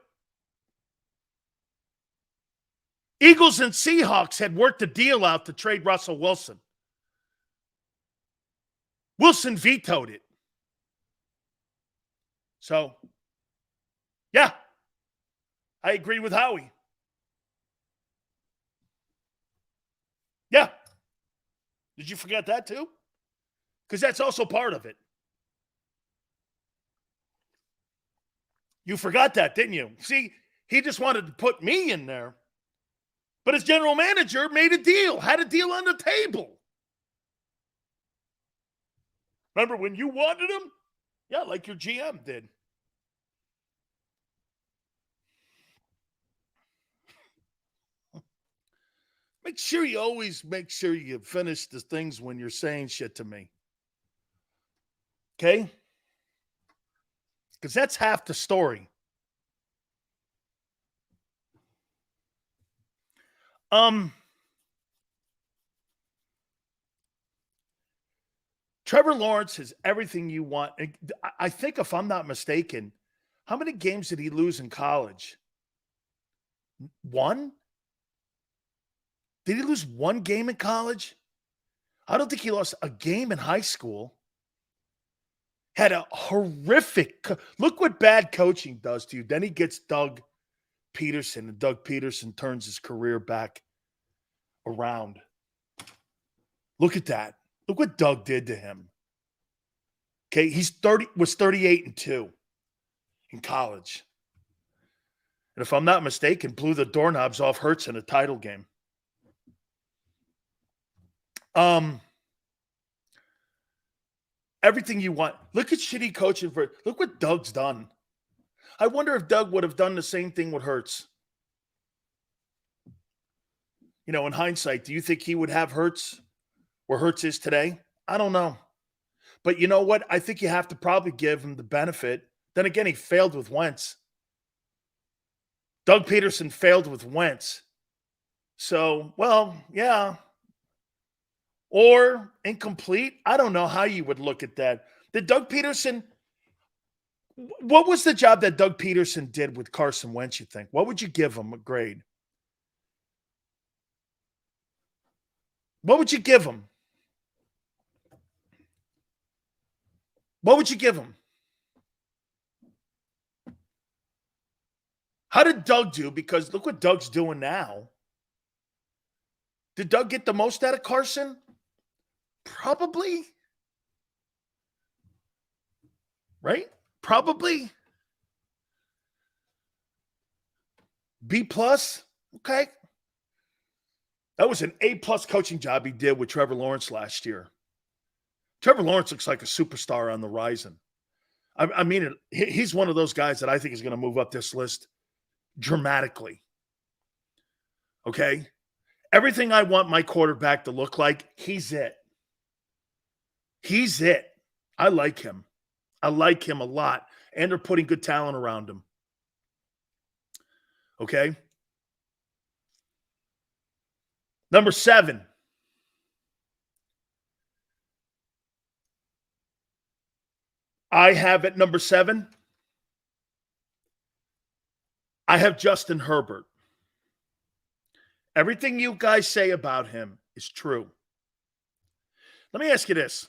Eagles and Seahawks had worked a deal out to trade Russell Wilson. Wilson vetoed it. So, yeah, I agree with Howie. Yeah. Did you forget that too? Because that's also part of it. You forgot that, didn't you? See, he just wanted to put me in there. But his general manager made a deal, had a deal on the table. Remember when you wanted him? Yeah, like your GM did. Make sure you finish the things when you're saying shit to me. Okay? Because that's half the story. Trevor Lawrence is everything you want. I think, if I'm not mistaken, how many games did he lose in college? One? Did he lose one game in college? I don't think he lost a game in high school. Had a horrific – look what bad coaching does to you. Then he gets Doug Peterson, and Doug Peterson turns his career back around. Look at that. Look what Doug did to him. Okay, was 38-2 in college. And if I'm not mistaken, blew the doorknobs off Hurts in a title game. Everything you want. Look at shitty coaching for – look what Doug's done. I wonder if Doug would have done the same thing with Hurts. You know, in hindsight, do you think he would have Hurts where Hurts is today? I don't know. But you know what? I think you have to probably give him the benefit. Then again, he failed with Wentz. Doug Peterson failed with Wentz. So, well, yeah. Or incomplete. I don't know how you would look at that. Did Doug Peterson – what was the job that Doug Peterson did with Carson Wentz, you think? What would you give him a grade? What would you give him? What would you give him? How did Doug do? Because look what Doug's doing now. Did Doug get the most out of Carson? Probably. Right? Probably. B+. Okay. That was an A+ coaching job he did with Trevor Lawrence last year. Trevor Lawrence looks like a superstar on the horizon. I mean, he's one of those guys that I think is going to move up this list dramatically. Okay? Everything I want my quarterback to look like, he's it. He's it. I like him. I like him a lot. And they're putting good talent around him. Okay? Number 7. I have at number 7, I have Justin Herbert. Everything you guys say about him is true. Let me ask you this.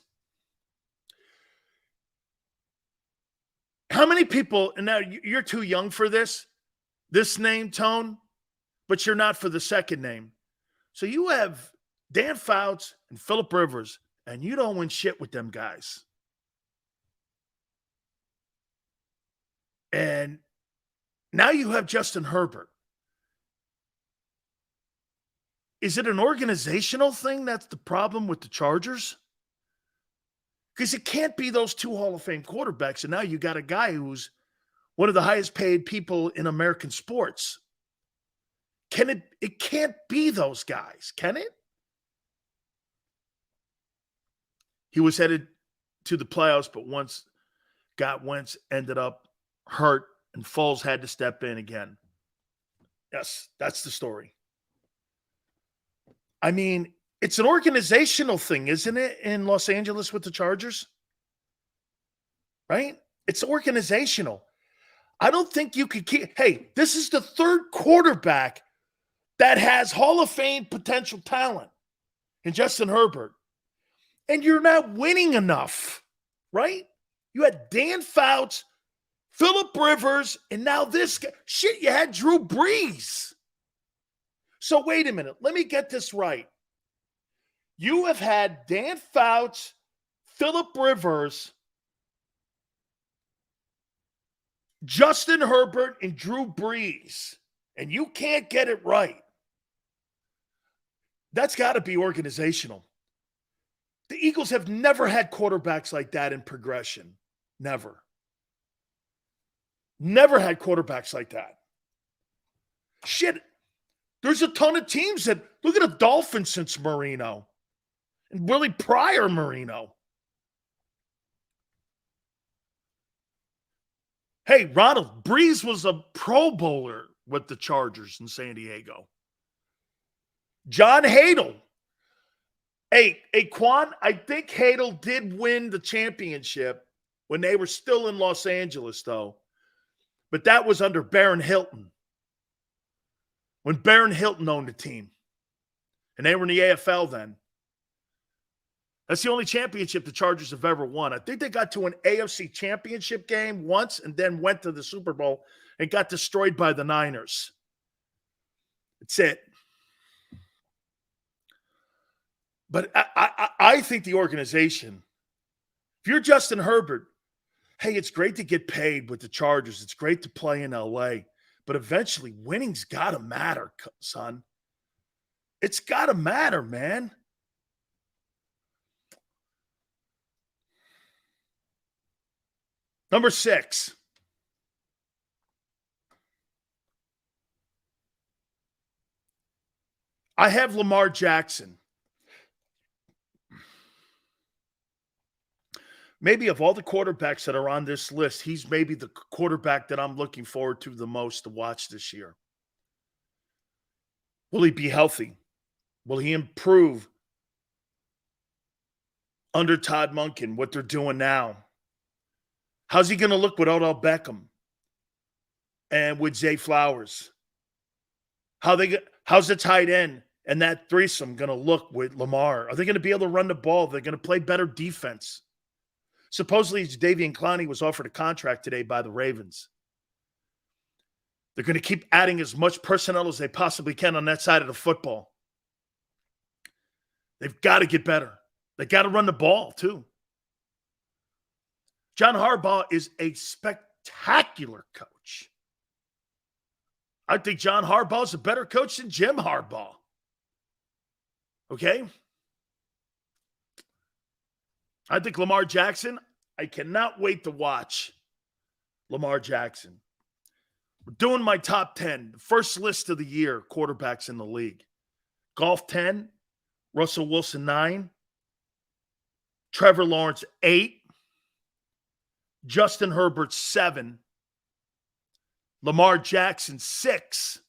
How many people, and now you're too young for this name, Tone, but you're not for the second name. So you have Dan Fouts and Phillip Rivers, and you don't win shit with them guys. And now you have Justin Herbert. Is it an organizational thing that's the problem with the Chargers? Because it can't be those two Hall of Fame quarterbacks, and now you got a guy who's one of the highest paid people in American sports. It can't be those guys, can it? He was headed to the playoffs, but once Wentz ended up hurt, and Foles had to step in again. Yes, that's the story. I mean, it's an organizational thing, isn't it, in Los Angeles with the Chargers? Right? It's organizational. I don't think you could keep – hey, this is the third quarterback that has Hall of Fame potential talent in Justin Herbert. And you're not winning enough, right? You had Dan Fouts, Phillip Rivers, and now this guy. Shit, you had Drew Brees. So wait a minute. Let me get this right. You have had Dan Fouts, Phillip Rivers, Justin Herbert, and Drew Brees, and you can't get it right. That's got to be organizational. The Eagles have never had quarterbacks like that in progression. Never. Never had quarterbacks like that. Shit. There's a ton of teams that – look at the Dolphins since Marino. And really prior Marino. Hey, Ronald, Brees was a Pro Bowler with the Chargers in San Diego. John Hadle Quan, I think Hadel did win the championship when they were still in Los Angeles, though. But that was under Baron Hilton. When Baron Hilton owned the team. And they were in the AFL then. That's the only championship the Chargers have ever won. I think they got to an AFC championship game once and then went to the Super Bowl and got destroyed by the Niners. That's it. But I think the organization, if you're Justin Herbert, hey, it's great to get paid with the Chargers. It's great to play in LA. But eventually, winning's got to matter, son. It's got to matter, man. Number 6. I have Lamar Jackson. Maybe of all the quarterbacks that are on this list, he's maybe the quarterback that I'm looking forward to the most to watch this year. Will he be healthy? Will he improve under Todd Monken, what they're doing now? How's he going to look with Odell Beckham and with Zay Flowers? How's the tight end and that threesome going to look with Lamar? Are they going to be able to run the ball? They're going to play better defense. Supposedly, Jadeveon Clowney was offered a contract today by the Ravens. They're going to keep adding as much personnel as they possibly can on that side of the football. They've got to get better. They got to run the ball, too. John Harbaugh is a spectacular coach. I think John Harbaugh is a better coach than Jim Harbaugh. Okay? I think Lamar Jackson, I cannot wait to watch Lamar Jackson. We're doing my top 10, the first list of the year, quarterbacks in the league. Goff 10, Russell Wilson 9, Trevor Lawrence 8, Justin Herbert 7, Lamar Jackson 6.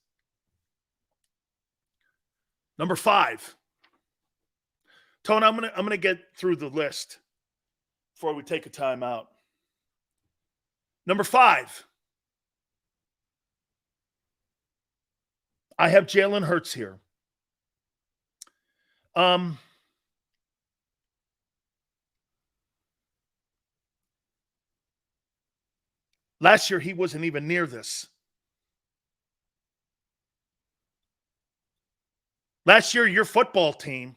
Number 5. Tone, I'm gonna get through the list before we take a timeout. Number 5. I have Jalen Hurts here. Last year, he wasn't even near this. Last year, your football team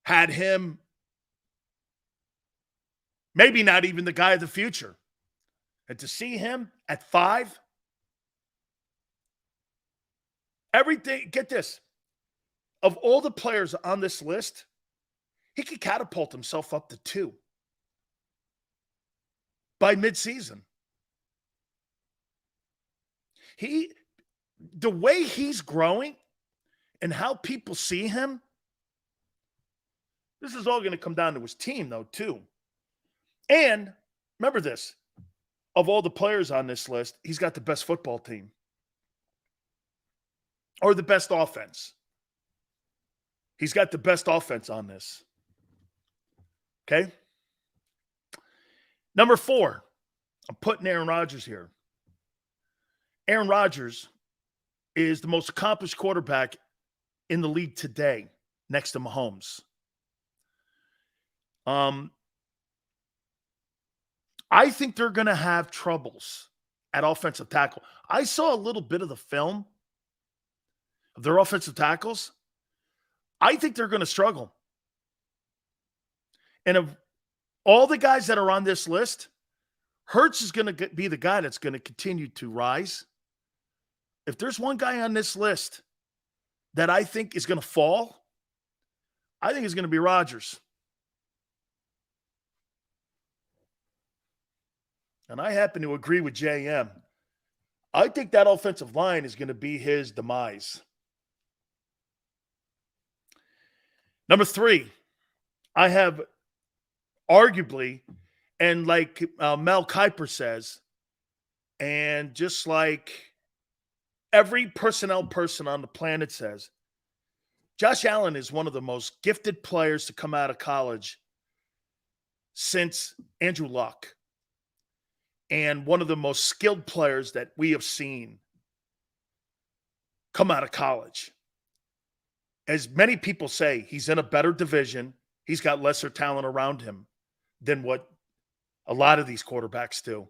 had him maybe not even the guy of the future. And to see him at 5, everything, get this, of all the players on this list, he could catapult himself up to 2 by midseason. The way he's growing and how people see him, this is all going to come down to his team, though, too. And remember this, of all the players on this list, he's got the best football team or the best offense. He's got the best offense on this. Okay? Number 4, I'm putting Aaron Rodgers here. Aaron Rodgers is the most accomplished quarterback in the league today, next to Mahomes. I think they're going to have troubles at offensive tackle. I saw a little bit of the film of their offensive tackles. I think they're going to struggle. And of all the guys that are on this list, Hurts is going to be the guy that's going to continue to rise. If there's one guy on this list that I think is going to fall, I think it's going to be Rodgers. And I happen to agree with JM. I think that offensive line is going to be his demise. Number 3, I have arguably, and like Mel Kiper says, and just like every personnel person on the planet says, Josh Allen is one of the most gifted players to come out of college since Andrew Luck, and one of the most skilled players that we have seen come out of college. As many people say, he's in a better division. He's got lesser talent around him than what a lot of these quarterbacks do.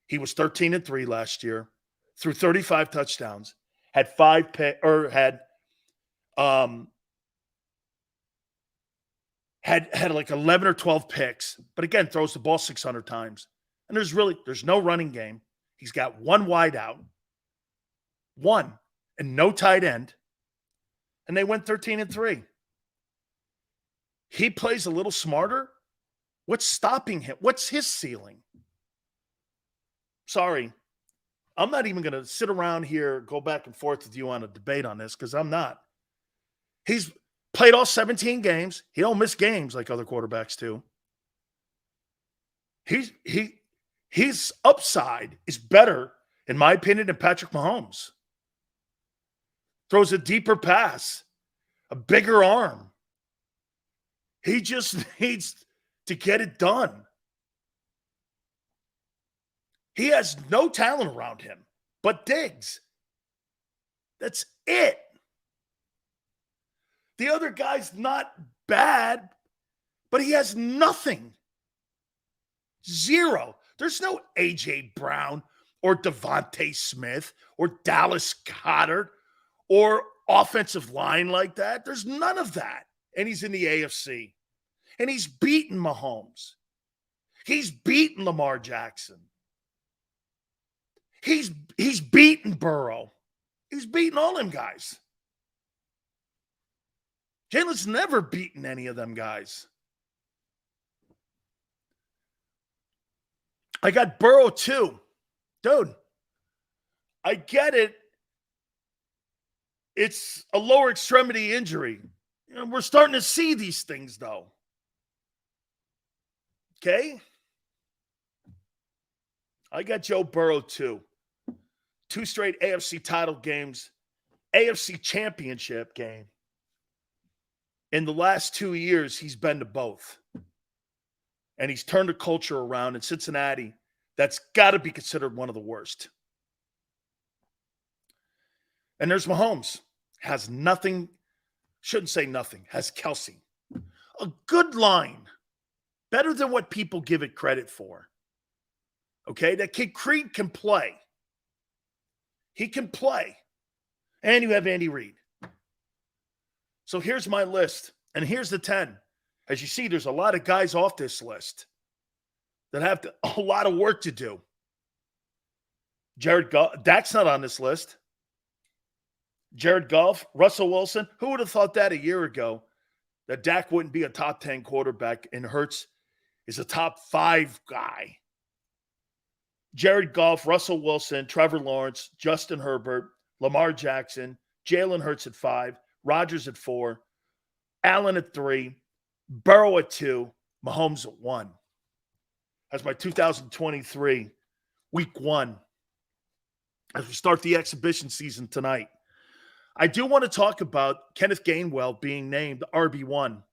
He was 13-3 last year, threw 35 touchdowns, had had like 11 or 12 picks, but again, throws the ball 600 times. And there's no running game. He's got one wide out, and no tight end. And they went 13-3. He plays a little smarter. What's stopping him? What's his ceiling? Sorry. I'm not even going to sit around here, go back and forth with you on a debate on this, because I'm not. He's played all 17 games. He don't miss games like other quarterbacks do. His upside is better, in my opinion, than Patrick Mahomes. Throws a deeper pass, a bigger arm. He just needs to get it done. He has no talent around him but Diggs. That's it. The other guy's not bad, but he has nothing. Zero. There's no A.J. Brown or Devontae Smith or Dallas Goedert or offensive line like that. There's none of that. And he's in the AFC. And he's beaten Mahomes. He's beaten Lamar Jackson. He's beaten Burrow. He's beaten all them guys. Jalen's never beaten any of them guys. I got Burrow too. Dude, I get it. It's a lower extremity injury. And we're starting to see these things, though. Okay? I got Joe Burrow too. 2 straight AFC title games, AFC championship game. In the last 2 years, he's been to both. And he's turned the culture around in Cincinnati. That's got to be considered one of the worst. And there's Mahomes. Has nothing, shouldn't say nothing, has Kelsey. A good line. Better than what people give it credit for. Okay? That kid Creed can play. He can play. And you have Andy Reid. So here's my list. And here's the 10. As you see, there's a lot of guys off this list that have a lot of work to do. Dak's not on this list. Jared Goff, Russell Wilson. Who would have thought that a year ago, that Dak wouldn't be a top 10 quarterback and Hurts is a top 5 guy? Jared Goff, Russell Wilson, Trevor Lawrence, Justin Herbert, Lamar Jackson, Jalen Hurts at 5, Rodgers at 4, Allen at 3, Burrow at 2, Mahomes at 1. That's my 2023 week 1 as we start the exhibition season tonight. I do want to talk about Kenneth Gainwell being named RB1.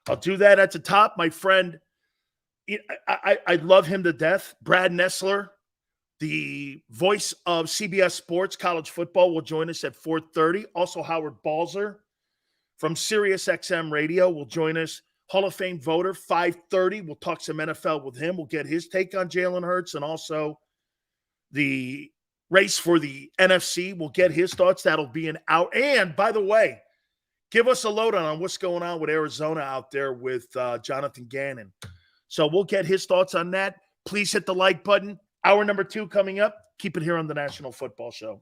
I'll do that at the top. My friend, I love him to death. Brad Nessler, the voice of CBS Sports College Football, will join us at 4:30. Also, Howard Balzer from SiriusXM Radio will join us. Hall of Fame voter, 5:30. We'll talk some NFL with him. We'll get his take on Jalen Hurts and also the race for the NFC. We'll get his thoughts. That'll be an hour. And, by the way, give us a lowdown on what's going on with Arizona out there with Jonathan Gannon. So we'll get his thoughts on that. Please hit the like button. Hour number 2 coming up. Keep it here on the National Football Show.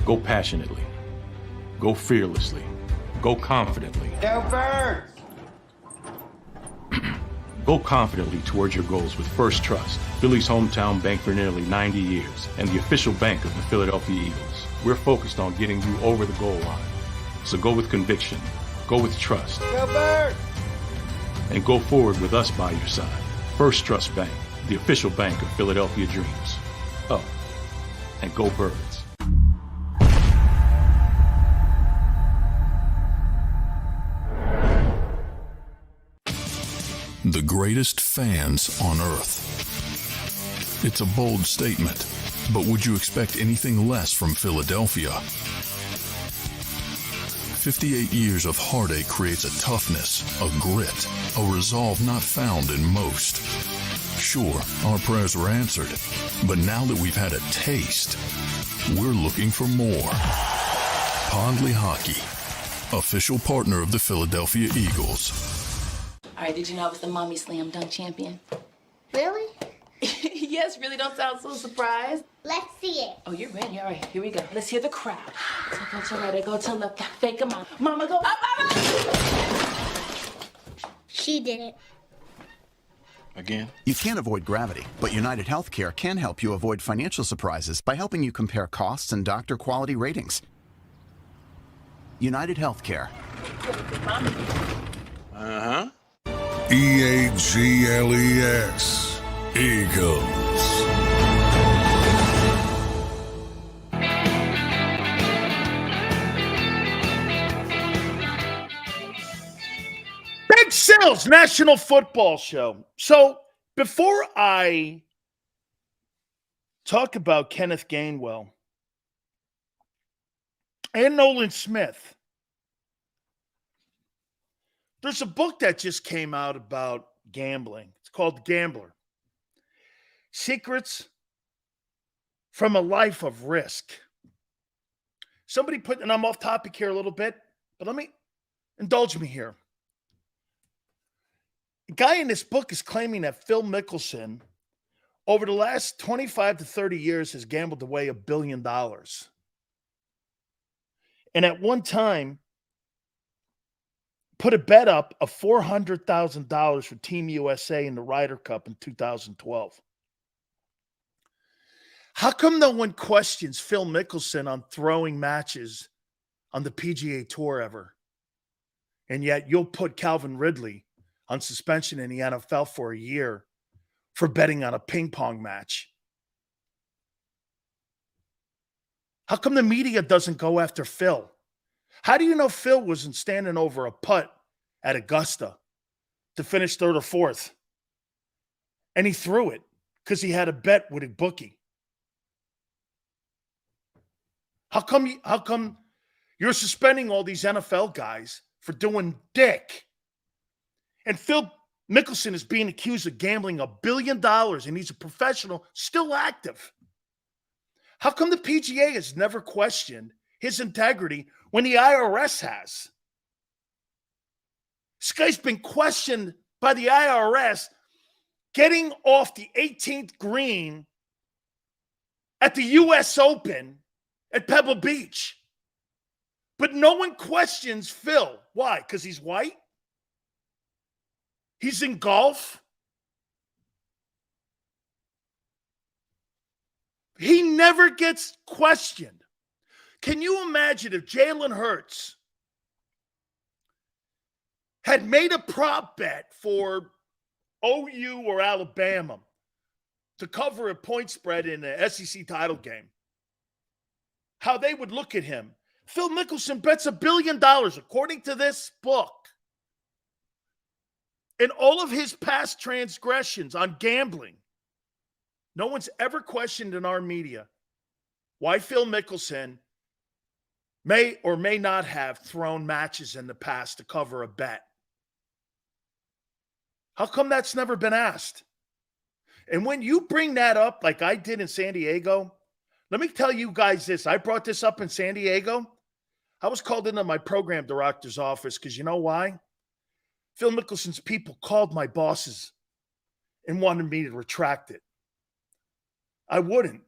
Go passionately. Go fearlessly. Go confidently. Go Birds! Go confidently towards your goals with First Trust, Philly's hometown bank for nearly 90 years, and the official bank of the Philadelphia Eagles. We're focused on getting you over the goal line. So go with conviction, go with trust, Go Birds! and go forward with us by your side. First Trust Bank, the official bank of Philadelphia dreams. Oh, and go Birds. The greatest fans on earth. It's a bold statement, but would you expect anything less from Philadelphia? 58 years of heartache creates a toughness, a grit, a resolve not found in most. Sure, our prayers were answered, but now that we've had a taste, we're looking for more. Pondley Hockey, official partner of the Philadelphia Eagles. All right, did you know I was the Mommy Slam Dunk Champion? Really? Yes, really don't sound so surprised. Let's see it. Oh, you're ready. All right, here we go. Let's hear the crowd. So go to right, I go to left, fake a mom. Mama, go up, mama! She did it. Again? You can't avoid gravity, but United Healthcare can help you avoid financial surprises by helping you compare costs and doctor quality ratings. United Healthcare. Uh-huh. EAGLES, Eagles. Ben Sil's National Football Show. So before I talk about Kenneth Gainwell and Nolan Smith, there's a book that just came out about gambling. It's called The Gambler. Secrets from a Life of Risk. Somebody put, and I'm off topic here a little bit, but indulge me here. The guy in this book is claiming that Phil Mickelson, over the last 25 to 30 years, has gambled away $1 billion. And at one time, put a bet up of $400,000 for Team USA in the Ryder Cup in 2012. How come no one questions Phil Mickelson on throwing matches on the PGA Tour ever? And yet you'll put Calvin Ridley on suspension in the NFL for a year for betting on a ping pong match. How come the media doesn't go after Phil? How do you know Phil wasn't standing over a putt at Augusta to finish third or fourth? And he threw it because he had a bet with a bookie. How come you're suspending all these NFL guys for doing dick? And Phil Mickelson is being accused of gambling $1 billion, and he's a professional, still active. How come the PGA has never questioned his integrity when the IRS has? This guy's been questioned by the IRS getting off the 18th green at the U.S. Open at Pebble Beach. But no one questions Phil. Why? Because he's white? He's in golf? He never gets questioned. Can you imagine if Jalen Hurts had made a prop bet for OU or Alabama to cover a point spread in the SEC title game? How they would look at him. Phil Mickelson bets $1 billion, according to this book. In all of his past transgressions on gambling, no one's ever questioned in our media why Phil Mickelson may or may not have thrown matches in the past to cover a bet. How come that's never been asked? And when you bring that up, like I did in San Diego, let me tell you guys this. I brought this up in San Diego. I was called into my program director's office because you know why? Phil Mickelson's people called my bosses and wanted me to retract it. I wouldn't.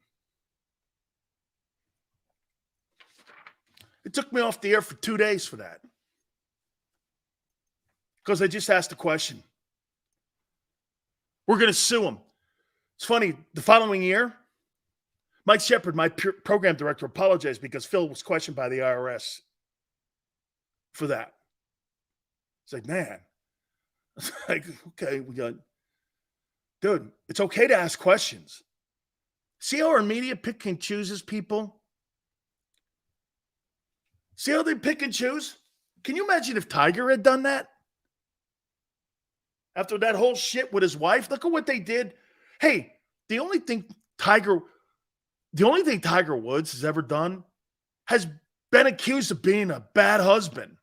took me off the air for 2 days for that. Because I just asked a question. We're going to sue him. It's funny, the following year, Mike Shepard, my program director, apologized because Phil was questioned by the IRS for that. It's like, man. It's like, okay, dude, it's okay to ask questions. See how our media pick and chooses people? See how they pick and choose? Can you imagine if Tiger had done that? After that whole shit with his wife, look at what they did. Hey, the only thing Tiger Woods has ever done has been accused of being a bad husband.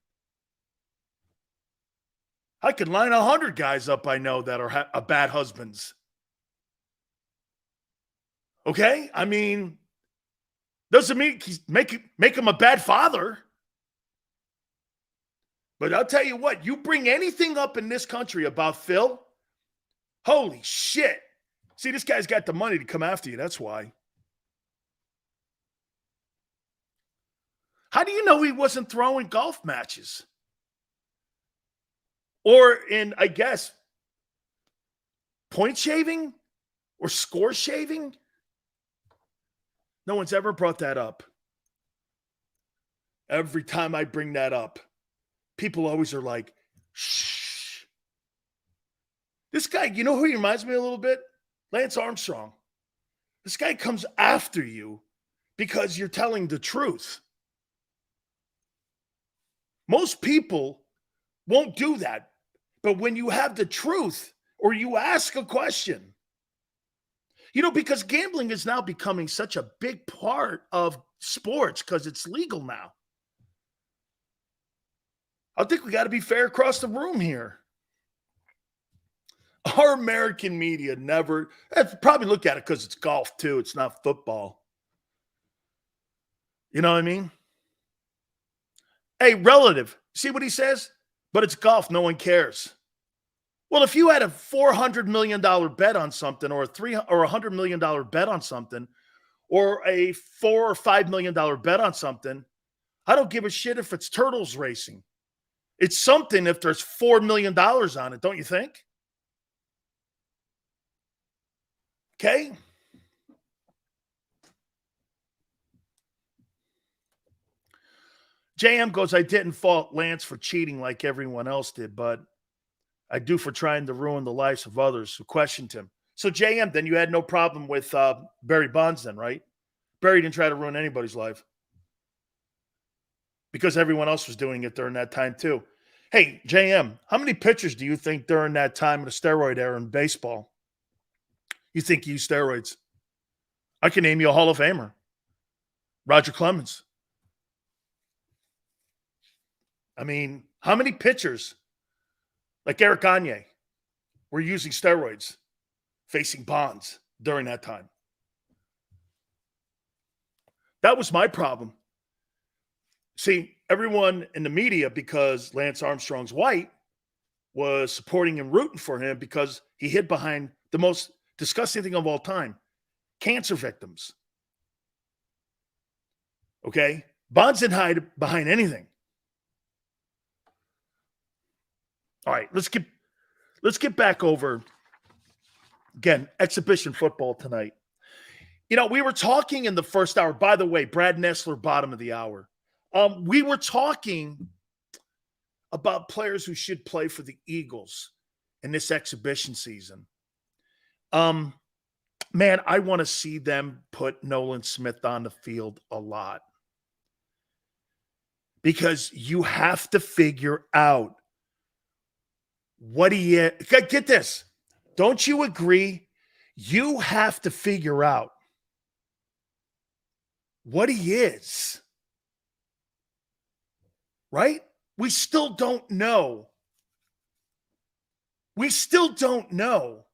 I could line 100 guys up I know that are bad husbands. Okay? I mean, doesn't mean make him a bad father. But I'll tell you what, you bring anything up in this country about Phil, holy shit. See, this guy's got the money to come after you. That's why. How do you know he wasn't throwing golf matches? Or in, I guess, point shaving or score shaving? No one's ever brought that up. Every time I bring that up, people always are like, shh. This guy, you know who he reminds me a little bit? Lance Armstrong. This guy comes after you because you're telling the truth. Most people won't do that. But when you have the truth or you ask a question, because gambling is now becoming such a big part of sports because it's legal now. I think we got to be fair across the room here. Our American media never, probably look at it because it's golf too. It's not football. You know what I mean? Hey, relative, see what he says? But it's golf. No one cares. Well, if you had a $400 million bet on something or a $100 million bet on something or a $4 or $5 million bet on something, I don't give a shit if it's turtles racing. It's something if there's $4 million on it, don't you think? Okay? JM goes, I didn't fault Lance for cheating like everyone else did, but I do for trying to ruin the lives of others who questioned him. So JM, then you had no problem with Barry Bonds then, right? Barry didn't try to ruin anybody's life because everyone else was doing it during that time too. Hey, JM, how many pitchers do you think during that time of the steroid era in baseball you think used steroids? I can name you a Hall of Famer. Roger Clemens. I mean, how many pitchers like Eric Gagne were using steroids facing Bonds during that time? That was my problem. See, everyone in the media, because Lance Armstrong's white, was supporting and rooting for him because he hid behind the most disgusting thing of all time, cancer victims. Okay? Bonds didn't hide behind anything. All right, let's get back over, again, exhibition football tonight. We were talking in the first hour. By the way, Brad Nessler, bottom of the hour. We were talking about players who should play for the Eagles in this exhibition season. Man, I want to see them put Nolan Smith on the field a lot. Because you have to figure out what he is. Get this. Don't you agree? You have to figure out what he is. Right? We still don't know. We still don't know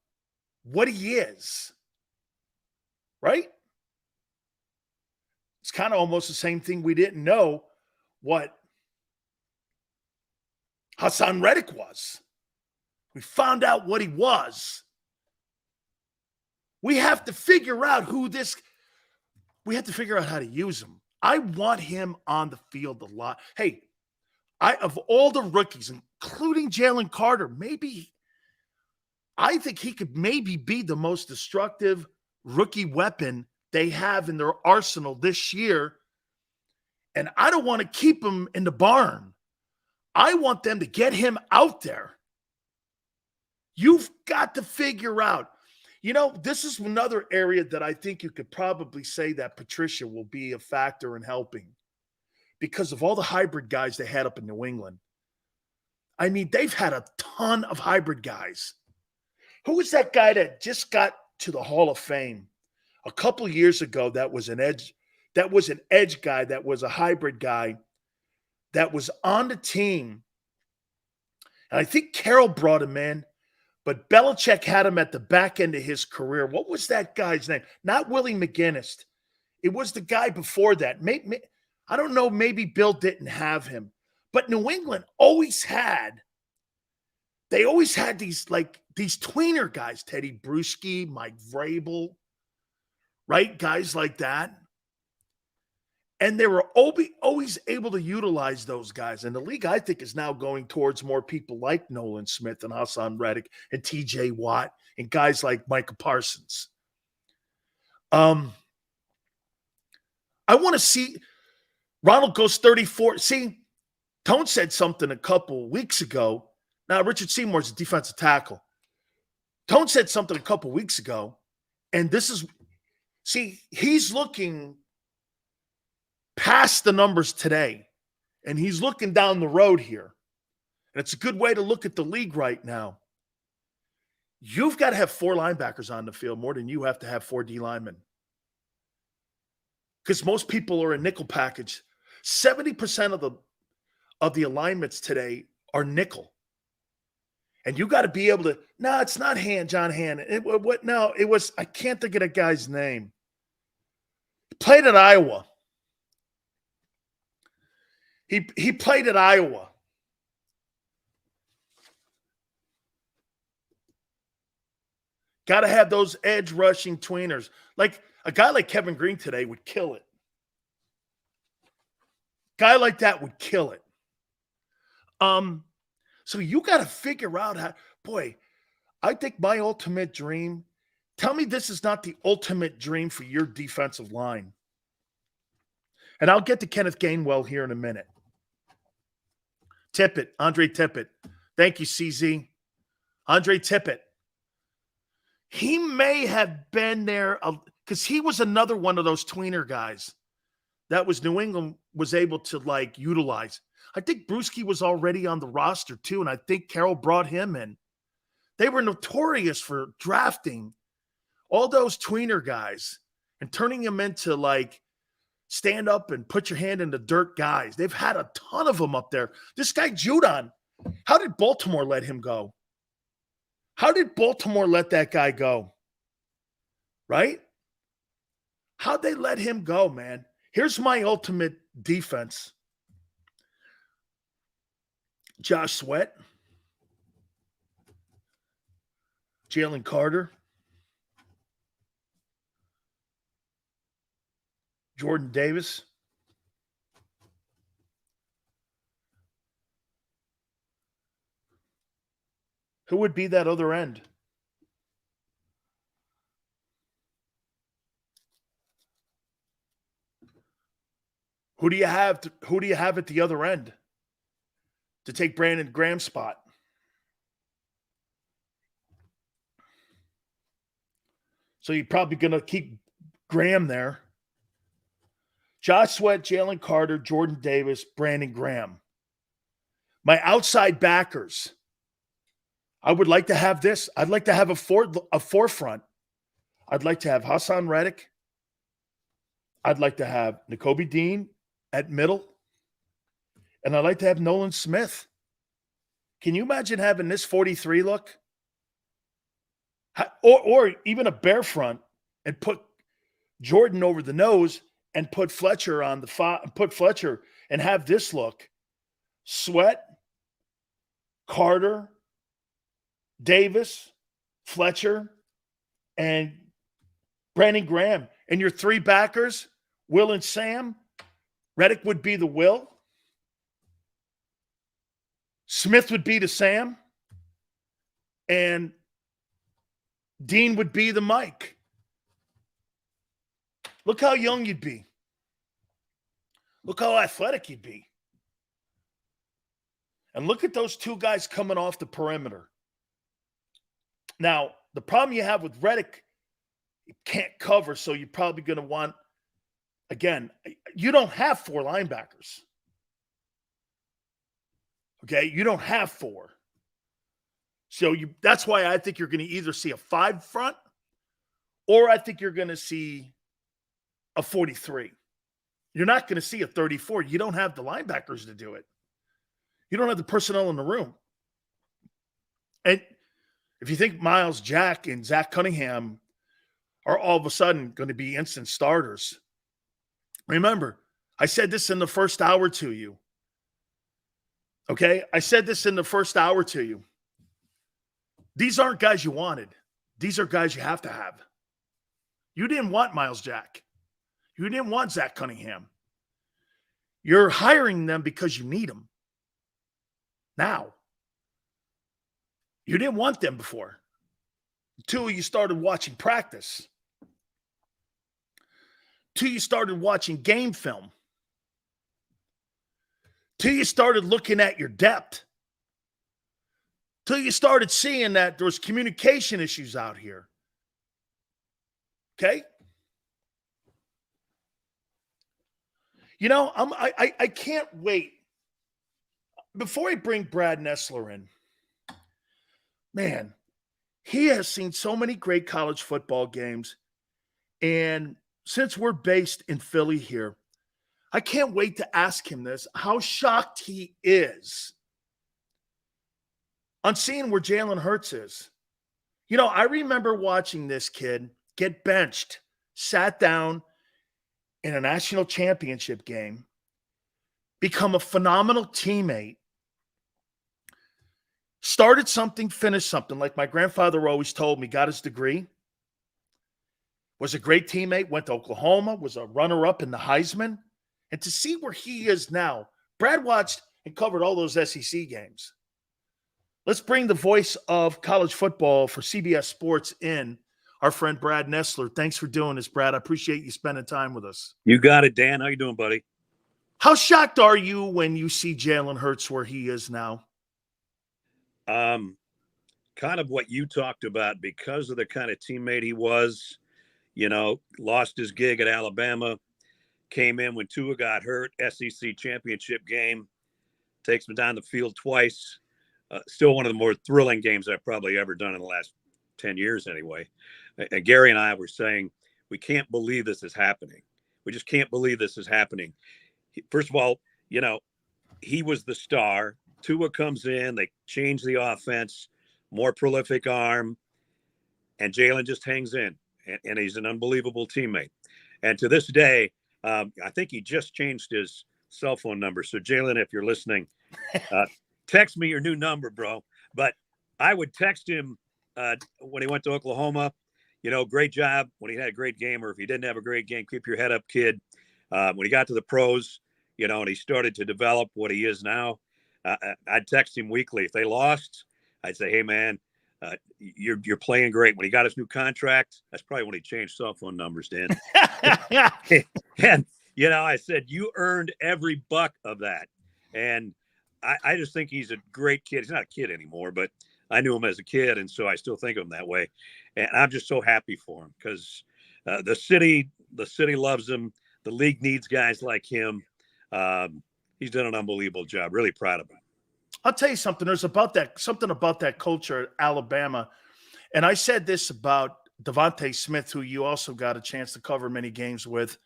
what he is. Right? It's kind of almost the same thing we didn't know what Hassan Reddick was. We found out what he was. We have to figure out we have to figure out how to use him. I want him on the field a lot. Hey, of all the rookies, including Jalen Carter, I think he could maybe be the most destructive rookie weapon they have in their arsenal this year. And I don't want to keep him in the barn. I want them to get him out there. You've got to figure out. This is another area that I think you could probably say that Patricia will be a factor in helping because of all the hybrid guys they had up in New England. I mean, they've had a ton of hybrid guys. Who was that guy that just got to the Hall of Fame a couple of years ago that was an edge guy, that was a hybrid guy that was on the team? And I think Carroll brought him in, but Belichick had him at the back end of his career. What was that guy's name? Not Willie McGinnis. It was the guy before that. I don't know, maybe Bill didn't have him. But New England always had these tweener guys, Teddy Bruschi, Mike Vrabel, right? Guys like that. And they were always able to utilize those guys. And the league, I think, is now going towards more people like Nolan Smith and Hassan Reddick and TJ Watt and guys like Micah Parsons. I want to see Ronald goes 34. See, Tone said something a couple weeks ago. Now, Richard Seymour's a defensive tackle. Tone said something a couple weeks ago, and he's looking past the numbers today, and he's looking down the road here. And it's a good way to look at the league right now. You've got to have 4 linebackers on the field more than you have to have 4 D linemen. Because most people are a nickel package. 70% of the alignments today are nickel. And you got to be able to, no, it's not John Hannon. It was, I can't think of the guy's name. He played at Iowa. He played at Iowa. Got to have those edge rushing tweeners. Like a guy like Kevin Green today would kill it. Guy like that would kill it. So you got to figure out I think my ultimate dream, tell me this is not the ultimate dream for your defensive line. And I'll get to Kenneth Gainwell here in a minute. Andre Tippett. Thank you, CZ. Andre Tippett. He may have been there because he was another one of those tweener guys that was New England was able to utilize. I think Bruschi was already on the roster too, and I think Carroll brought him in. They were notorious for drafting all those tweener guys and turning them into stand up and put your hand in the dirt guys. They've had a ton of them up there. This guy Judon, how did Baltimore let him go? How did Baltimore let that guy go? Right? How'd they let him go, man? Here's my ultimate defense. Josh Sweat. Jalen Carter. Jordan Davis. Who would be that other end? Who do you have at the other end to take Brandon Graham's spot? So you're probably going to keep Graham there. Josh Sweat, Jalen Carter, Jordan Davis, Brandon Graham. My outside backers. I would like to have this. I'd like to have a forefront. I'd like to have Hassan Reddick. I'd like to have Nakobe Dean at middle. And I'd like to have Nolan Smith. Can you imagine having this 43 look? Or even a bear front and put Jordan over the nose and put Fletcher on put Fletcher and have this look. Sweat, Carter, Davis, Fletcher, and Brandon Graham. And your 3 backers, Will and Sam, Reddick would be the Will. Smith would be the Sam. And Dean would be the Mike. Look how young you'd be. Look how athletic you'd be. And look at those two guys coming off the perimeter. Now, the problem you have with Reddick, you can't cover, so you're probably going to want, again, you don't have 4 linebackers. Okay? You don't have 4. So that's why I think you're going to either see a 5 front or I think you're going to see a 43. You're not going to see a 34. You don't have the linebackers to do it. You don't have the personnel in the room. And if you think Miles Jack and Zach Cunningham are all of a sudden going to be instant starters, remember, I said this in the first hour to you. Okay? I said this in the first hour to you. These aren't guys you wanted. These are guys you have to have. You didn't want Miles Jack. You didn't want Zach Cunningham. You're hiring them because you need them. Now, you didn't want them before until you started watching practice, till you started watching game film, till you started looking at your depth, till you started seeing that there's communication issues out here. Okay? You know, I can't wait. Before I bring Brad Nessler in, man, he has seen so many great college football games. And since we're based in Philly here, I can't wait to ask him this, how shocked he is on seeing where Jalen Hurts is. You know, I remember watching this kid get benched, sat down in a national championship game, become a phenomenal teammate, started something, finished something, like my grandfather always told me, got his degree, was a great teammate, went to Oklahoma, was a runner-up in the Heisman. And to see where he is now, Brad watched and covered all those SEC games. Let's bring the voice of college football for CBS Sports in, our friend Brad Nessler. Thanks for doing this, Brad. I appreciate you spending time with us. You got it, Dan. How you doing, buddy? How shocked are you when you see Jalen Hurts where he is now? Kind of what you talked about, because of the kind of teammate he was, you know, lost his gig at Alabama, came in when Tua got hurt, SEC championship game, takes him down the field twice. Still one of the more thrilling games I've probably ever done in the last 10 years anyway. And Gary and I were saying, we can't believe this is happening. We just can't believe this is happening. First of all, you know, he was the star. Tua comes in, they change the offense, more prolific arm, and Jalen just hangs in, and he's an unbelievable teammate. And to this day, I think he just changed his cell phone number. So, Jalen, if you're listening, text me your new number, bro. But I would text him when he went to Oklahoma, you know, great job. When he had a great game, or if he didn't have a great game, keep your head up, kid. When he got to the pros, you know, and he started to develop what he is now, I'd text him weekly. If they lost, I'd say, hey, man, you're playing great. When he got his new contract, that's probably when he changed cell phone numbers, Dan. And, you know, I said, you earned every buck of that. And I just think he's a great kid. He's not a kid anymore, but I knew him as a kid, and so I still think of him that way. And I'm just so happy for him, because the city loves him. The league needs guys like him. He's done an unbelievable job. Really proud of him. I'll tell you something. There's something about that culture at Alabama. And I said this about Devontae Smith, who you also got a chance to cover many games with.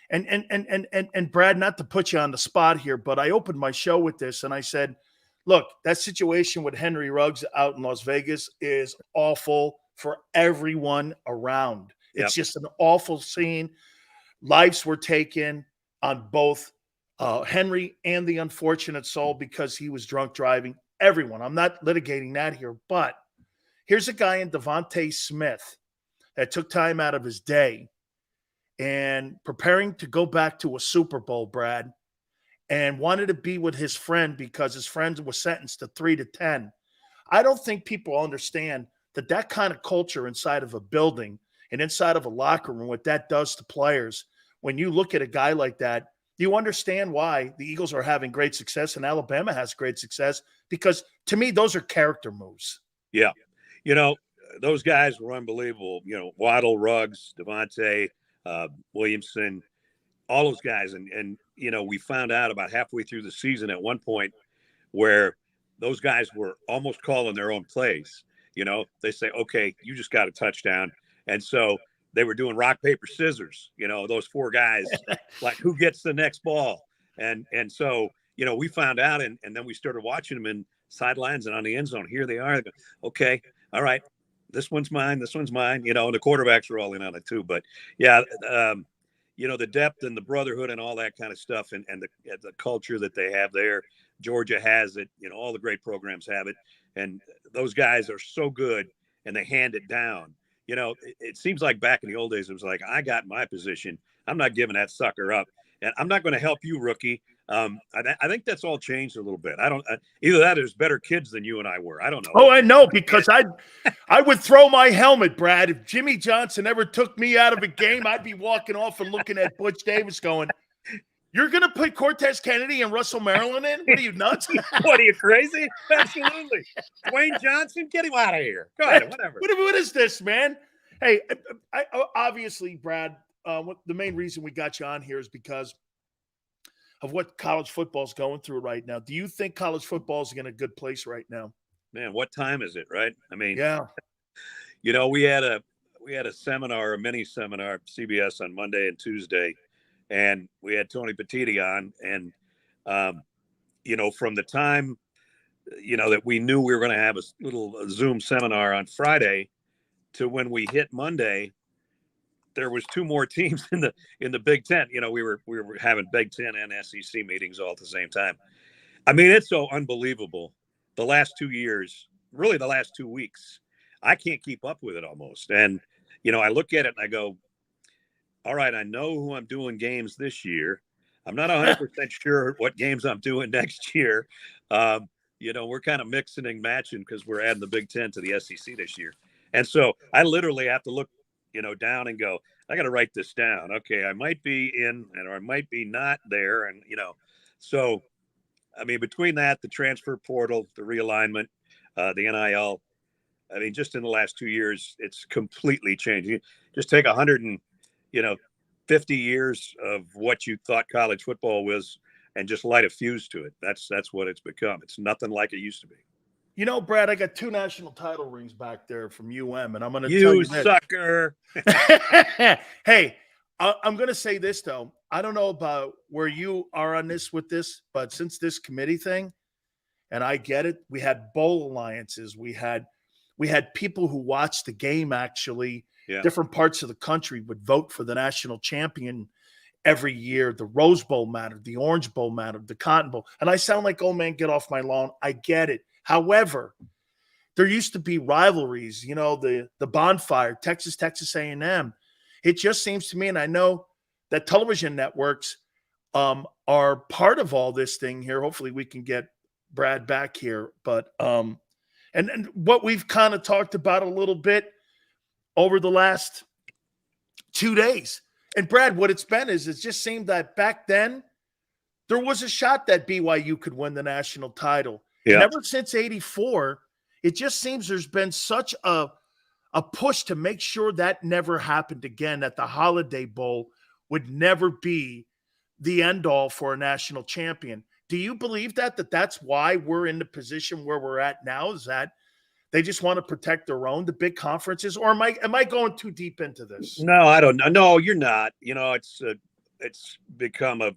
And Brad, not to put you on the spot here, but I opened my show with this, and I said, look, that situation with Henry Ruggs out in Las Vegas is awful for everyone around. It's just an awful scene. Lives were taken on both Henry and the unfortunate soul because he was drunk driving. Everyone. I'm not litigating that here, but here's a guy in Devontae Smith that took time out of his day and preparing to go back to a Super Bowl, Brad. and wanted to be with his friend because his friend was sentenced to 3 to 10. I don't think people understand that kind of culture inside of a building and inside of a locker room, what that does to players. When you look at a guy like that, you understand why the Eagles are having great success and Alabama has great success, because to me, those are character moves. Yeah. Those guys were unbelievable. Waddle, Ruggs, Devontae, Williamson, all those guys. And we found out about halfway through the season at one point where those guys were almost calling their own plays. They say, okay, you just got a touchdown. And so they were doing rock, paper, scissors, those four guys, like who gets the next ball. And so, we found out and then we started watching them in sidelines and on the end zone. Here they are. They go, okay, all right, this one's mine. This one's mine. And the quarterbacks are all in on it too. But yeah, the depth and the brotherhood and all that kind of stuff and the culture that they have there. Georgia has it. All the great programs have it. And those guys are so good and they hand it down. It seems like back in the old days, it was like, I got my position. I'm not giving that sucker up. And I'm not going to help you, rookie. I think that's all changed a little bit. I don't either that or there's better kids than you and I were. I don't know. Oh, I know, because I would throw my helmet, Brad. If Jimmy Johnson ever took me out of a game, I'd be walking off and looking at Butch Davis going, you're going to put Cortez Kennedy and Russell Maryland in? What are you, nuts? What are you, crazy? Absolutely. Dwayne Johnson, get him out of here. Go ahead, whatever. What is this, man? Hey, I obviously, Brad, the main reason we got you on here is because of what college football is going through right now. Do you think college football is in a good place right now? Man, what time is it, right? I mean, yeah. We had a seminar, a mini seminar, CBS on Monday and Tuesday, and we had Tony Petitti on. And, from the time, that we knew we were going to have a little Zoom seminar on Friday to when we hit Monday, there was two more teams in the Big Ten. We were having Big Ten and SEC meetings all at the same time. I mean, it's so unbelievable. The last 2 years, really the last 2 weeks, I can't keep up with it almost. And, I look at it and I go, all right, I know who I'm doing games this year. I'm not 100% sure what games I'm doing next year. We're kind of mixing and matching because we're adding the Big Ten to the SEC this year. And so I literally have to look, down and go, I got to write this down. Okay, I might be in or I might be not there. And, so, I mean, between that, the transfer portal, the realignment, the NIL, I mean, just in the last 2 years, it's completely changed. You just take 50 years of what you thought college football was and just light a fuse to it. That's what it's become. It's nothing like it used to be. Brad, I got 2 national title rings back there from UM, and I'm going to tell you this. Sucker. Hey, I'm going to say this, though. I don't know about where you are on this with this, but since this committee thing, and I get it, we had bowl alliances. We had people who watched the game, actually. Yeah. Different parts of the country would vote for the national champion every year. The Rose Bowl mattered. The Orange Bowl mattered. The Cotton Bowl. And I sound like, oh, man, get off my lawn. I get it. However, there used to be rivalries, the bonfire, Texas A&M. It just seems to me, and I know that television networks are part of all this thing here. Hopefully we can get Brad back here. But and what we've kind of talked about a little bit over the last 2 days. And Brad, what it's been is it just seemed that back then there was a shot that BYU could win the national title. Yeah. And ever since '84, it just seems there's been such a push to make sure that never happened again, that the Holiday Bowl would never be the end all for a national champion. Do you believe that's why we're in the position where we're at now? Is that they just want to protect their own, the big conferences? Or am I going too deep into this? No, I don't know. No, you're not. It's become a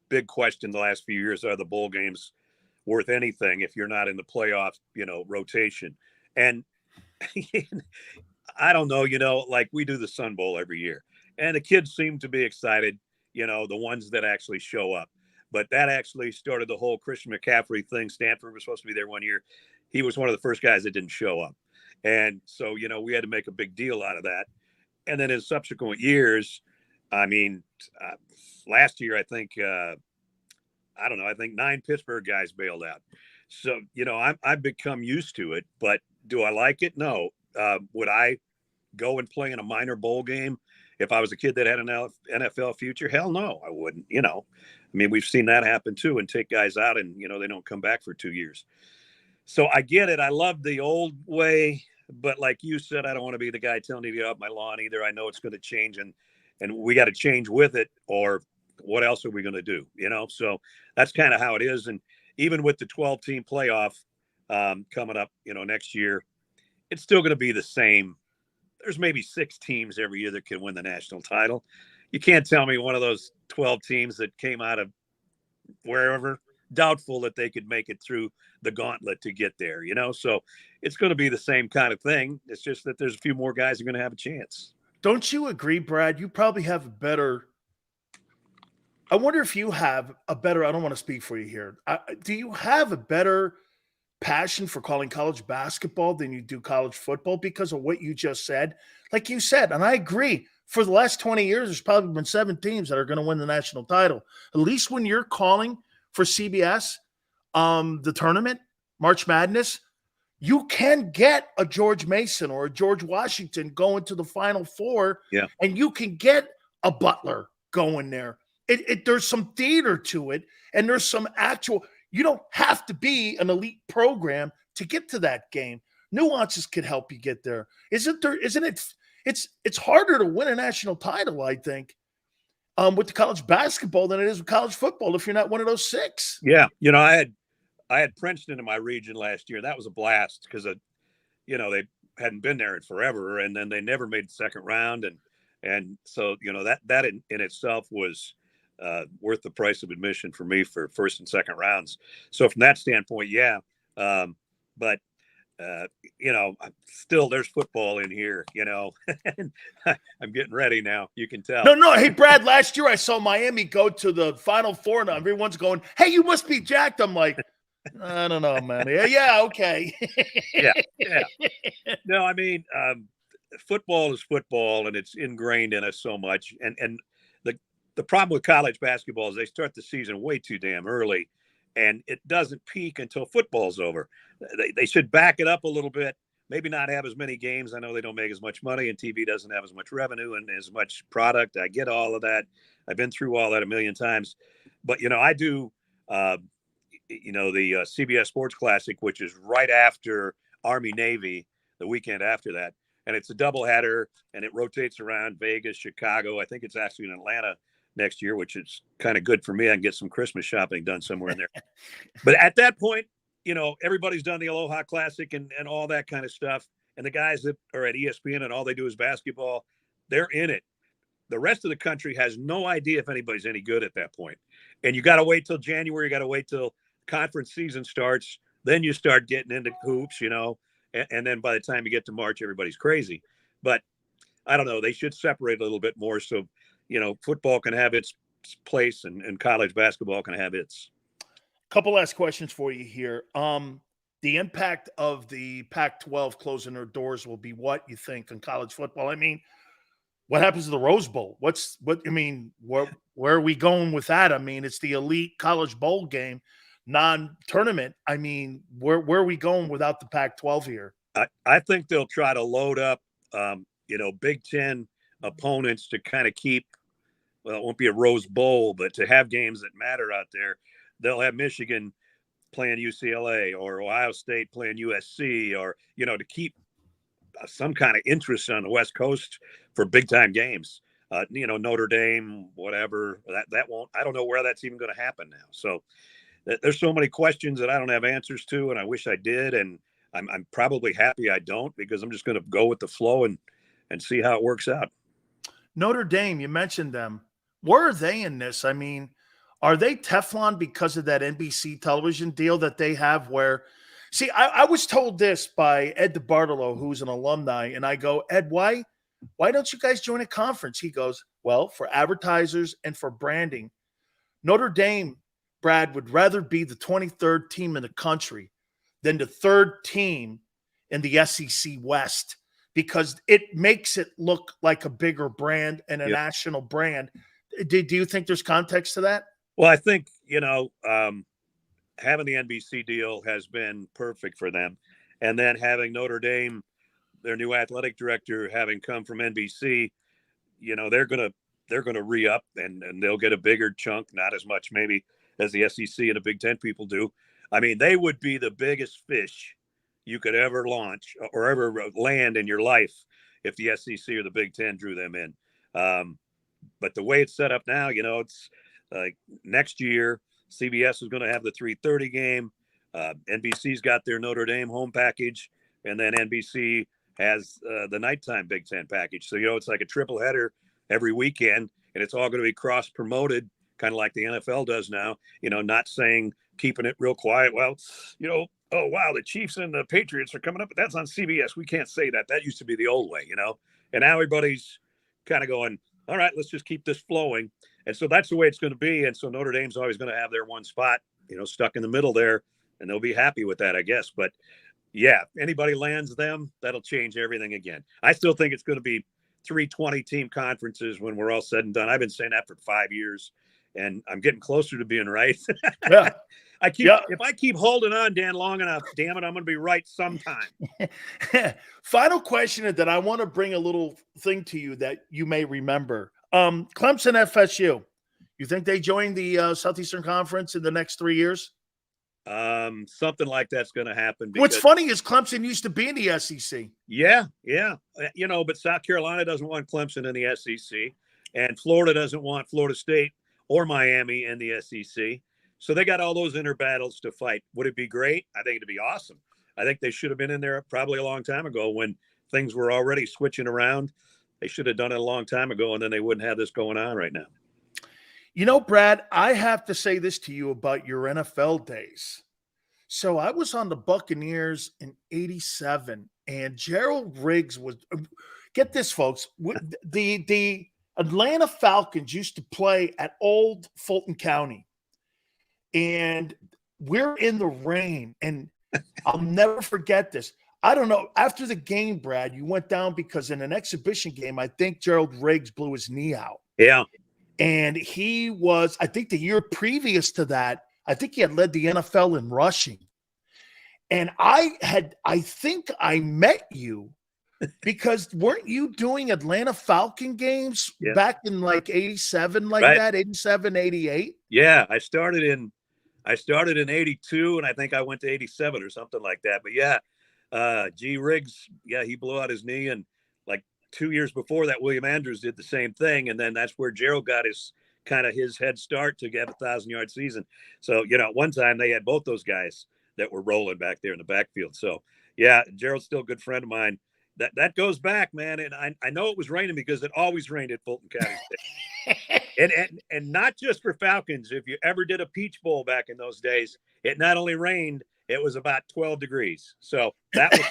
big question the last few years. Are the bowl games worth anything if you're not in the playoff, rotation? And I don't know, like we do the Sun Bowl every year, and the kids seem to be excited, the ones that actually show up. But that actually started the whole Christian McCaffrey thing. Stanford was supposed to be there one year. He was one of the first guys that didn't show up. And so, we had to make a big deal out of that. And then in subsequent years, I mean, last year, I think I don't know, I think 9 Pittsburgh guys bailed out. So, I've become used to it, but do I like it? No. Would I go and play in a minor bowl game if I was a kid that had an NFL future? Hell no, I wouldn't. I mean, we've seen that happen too, and take guys out and, they don't come back for 2 years. So I get it. I love the old way, but like you said, I don't want to be the guy telling you to get off my lawn either. I know it's going to change, and we got to change with it, or what else are we going to do? So that's kind of how it is. And even with the 12-team playoff coming up, next year, it's still going to be the same. There's maybe 6 teams every year that can win the national title. You can't tell me one of those 12 teams that came out of wherever, doubtful that they could make it through the gauntlet to get there, So it's going to be the same kind of thing. It's just that there's a few more guys who are going to have a chance. Don't you agree, Brad? You probably have a better – I wonder if you have a better – I don't want to speak for you here. Do you have a better passion for calling college basketball than you do college football because of what you just said? Like you said, and I agree, for the last 20 years, there's probably been 7 teams that are going to win the national title. At least when you're calling for CBS, the tournament, March Madness, you can get a George Mason or a George Washington going to the Final Four, and you can get a Butler going there. There's some theater to it, and there's some actual – you don't have to be an elite program to get to that game. Nuances could help you get there. Isn't it? It's harder to win a national title, I think, with the college basketball than it is with college football if you're not one of those 6. Yeah. I had Princeton in my region last year. That was a blast because, they hadn't been there in forever, and then they never made the second round. And so, that in itself was worth the price of admission for me for first and second rounds. So from that standpoint, yeah. But still there's football in here, I'm getting ready now. You can tell. No. Hey, Brad, last year I saw Miami go to the Final Four and everyone's going, hey, you must be jacked. I'm like, I don't know, man. Yeah. Okay. yeah. No, I mean, football is football, and it's ingrained in us so much. And the problem with college basketball is they start the season way too damn early, and it doesn't peak until football's over. They should back it up a little bit, maybe not have as many games. I know they don't make as much money, and TV doesn't have as much revenue and as much product. I get all of that. I've been through all that a million times. But, I do, the CBS Sports Classic, which is right after Army-Navy, the weekend after that. And it's a doubleheader, and it rotates around Vegas, Chicago. I think it's actually in Atlanta next year, which is kind of good for me. I can get some Christmas shopping done somewhere in there. But at that point, everybody's done the Aloha Classic and all that kind of stuff. And the guys that are at ESPN and all they do is basketball, they're in it. The rest of the country has no idea if anybody's any good at that point. And you got to wait till January. You got to wait till conference season starts. Then you start getting into hoops, and then by the time you get to March, everybody's crazy. But I don't know. They should separate a little bit more so, football can have its place and college basketball can have its. Couple last questions for you here. The impact of the Pac-12 closing their doors will be what you think on college football? I mean, what happens to the Rose Bowl? Where are we going with that? I mean, it's the elite college bowl game, non-tournament. I mean, where are we going without the Pac-12 here? I think they'll try to load up, Big Ten opponents to kind of keep, well, it won't be a Rose Bowl, but to have games that matter out there. They'll have Michigan playing UCLA or Ohio State playing USC, or, to keep some kind of interest on the West Coast for big time games. Notre Dame, whatever, that won't, I don't know where that's even going to happen now. So there's so many questions that I don't have answers to, and I wish I did. And I'm probably happy I don't, because I'm just going to go with the flow and see how it works out. Notre Dame, you mentioned them. Where are they in this? I mean, are they Teflon because of that NBC television deal that they have where – see, I was told this by Ed DeBartolo, who's an alumni, and I go, Ed, why don't you guys join a conference? He goes, well, for advertisers and for branding. Notre Dame, Brad, would rather be the 23rd team in the country than the 3rd team in the SEC West, because it makes it look like a bigger brand and a national brand. Do you think there's context to that? Well, I think, having the NBC deal has been perfect for them. And then having Notre Dame, their new athletic director, having come from NBC, they're gonna re-up and they'll get a bigger chunk, not as much maybe as the SEC and the Big Ten people do. I mean, they would be the biggest fish you could ever launch or ever land in your life if the SEC or the Big Ten drew them in. But the way it's set up now, it's like next year, CBS is going to have the 3:30 game. NBC's got their Notre Dame home package, and then NBC has the nighttime Big Ten package. So, it's like a triple header every weekend, and it's all going to be cross-promoted, kind of like the NFL does now, not saying keeping it real quiet. Well, oh, wow, the Chiefs and the Patriots are coming up, but that's on CBS. We can't say that. That used to be the old way, and now everybody's kind of going, all right, let's just keep this flowing. And so that's the way it's going to be. And so Notre Dame's always going to have their one spot, stuck in the middle there, and they'll be happy with that, I guess. But yeah, anybody lands them, that'll change everything again. I still think it's going to be 320 team conferences when we're all said and done. I've been saying that for 5 years, and I'm getting closer to being right. Yeah. If I keep holding on, Dan, long enough, damn it, I'm going to be right sometime. Final question that I want to bring a little thing to you that you may remember. Clemson FSU. You think they join the Southeastern Conference in the next 3 years? Something like that's going to happen. What's funny is Clemson used to be in the SEC. Yeah. But South Carolina doesn't want Clemson in the SEC, and Florida doesn't want Florida State or Miami in the SEC. So they got all those inner battles to fight. Would it be great? I think it'd be awesome. I think they should have been in there probably a long time ago when things were already switching around. They should have done it a long time ago, and then they wouldn't have this going on right now. Brad, I have to say this to you about your NFL days. So I was on the Buccaneers in '87, and Gerald Riggs was – get this, folks. The Atlanta Falcons used to play at Old Fulton County, and we're in the rain, and I'll never forget this. I don't know. After the game, Brad, you went down because in an exhibition game, I think Gerald Riggs blew his knee out. Yeah. And he was, I think the year previous to that, I think he had led the NFL in rushing. And I think I met you because weren't you doing Atlanta Falcon games back in like 87, like right. that, 87, 88? Yeah, I started in 82, and I think I went to 87 or something like that. But yeah, G. Riggs, he blew out his knee, and like 2 years before that, William Andrews did the same thing, and then that's where Gerald got his head start to get a 1,000-yard season. So one time they had both those guys that were rolling back there in the backfield. So yeah, Gerald's still a good friend of mine. That goes back, man, and I know it was raining because it always rained at Fulton County. and not just for Falcons. If you ever did a Peach Bowl back in those days, it not only rained, it was about 12 degrees. So that was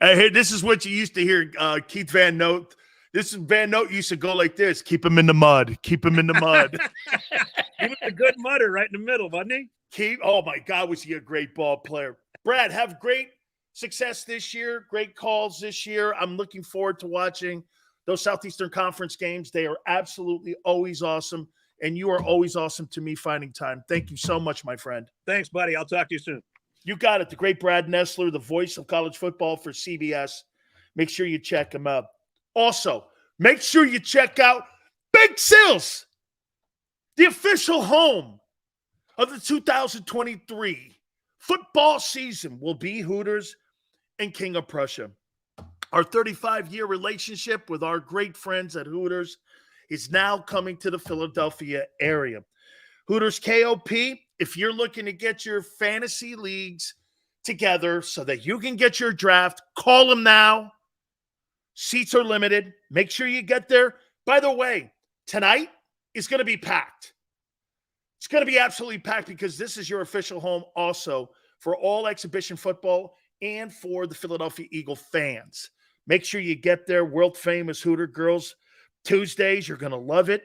hey, this is what you used to hear Keith Van Note. Van Note used to go like this: keep him in the mud, keep him in the mud. He was a good mudder right in the middle, wasn't he? Oh my God, was he a great ball player. Brad, have great success this year, great calls this year. I'm looking forward to watching those Southeastern Conference games. They are absolutely always awesome, and you are always awesome to me finding time. Thank you so much, my friend. Thanks, buddy. I'll talk to you soon. You got it. The great Brad Nessler, the voice of college football for CBS. Make sure you check him out. Also, make sure you check out Big Sills, the official home of the 2023 football season will be Hooters and King of Prussia. Our 35-year relationship with our great friends at Hooters is now coming to the Philadelphia area. Hooters KOP, if you're looking to get your fantasy leagues together so that you can get your draft, call them now. Seats are limited. Make sure you get there. By the way, tonight is going to be packed. It's going to be absolutely packed because this is your official home also for all exhibition football and for the Philadelphia Eagle fans. Make sure you get there. World famous Hooter Girls Tuesdays. You're going to love it.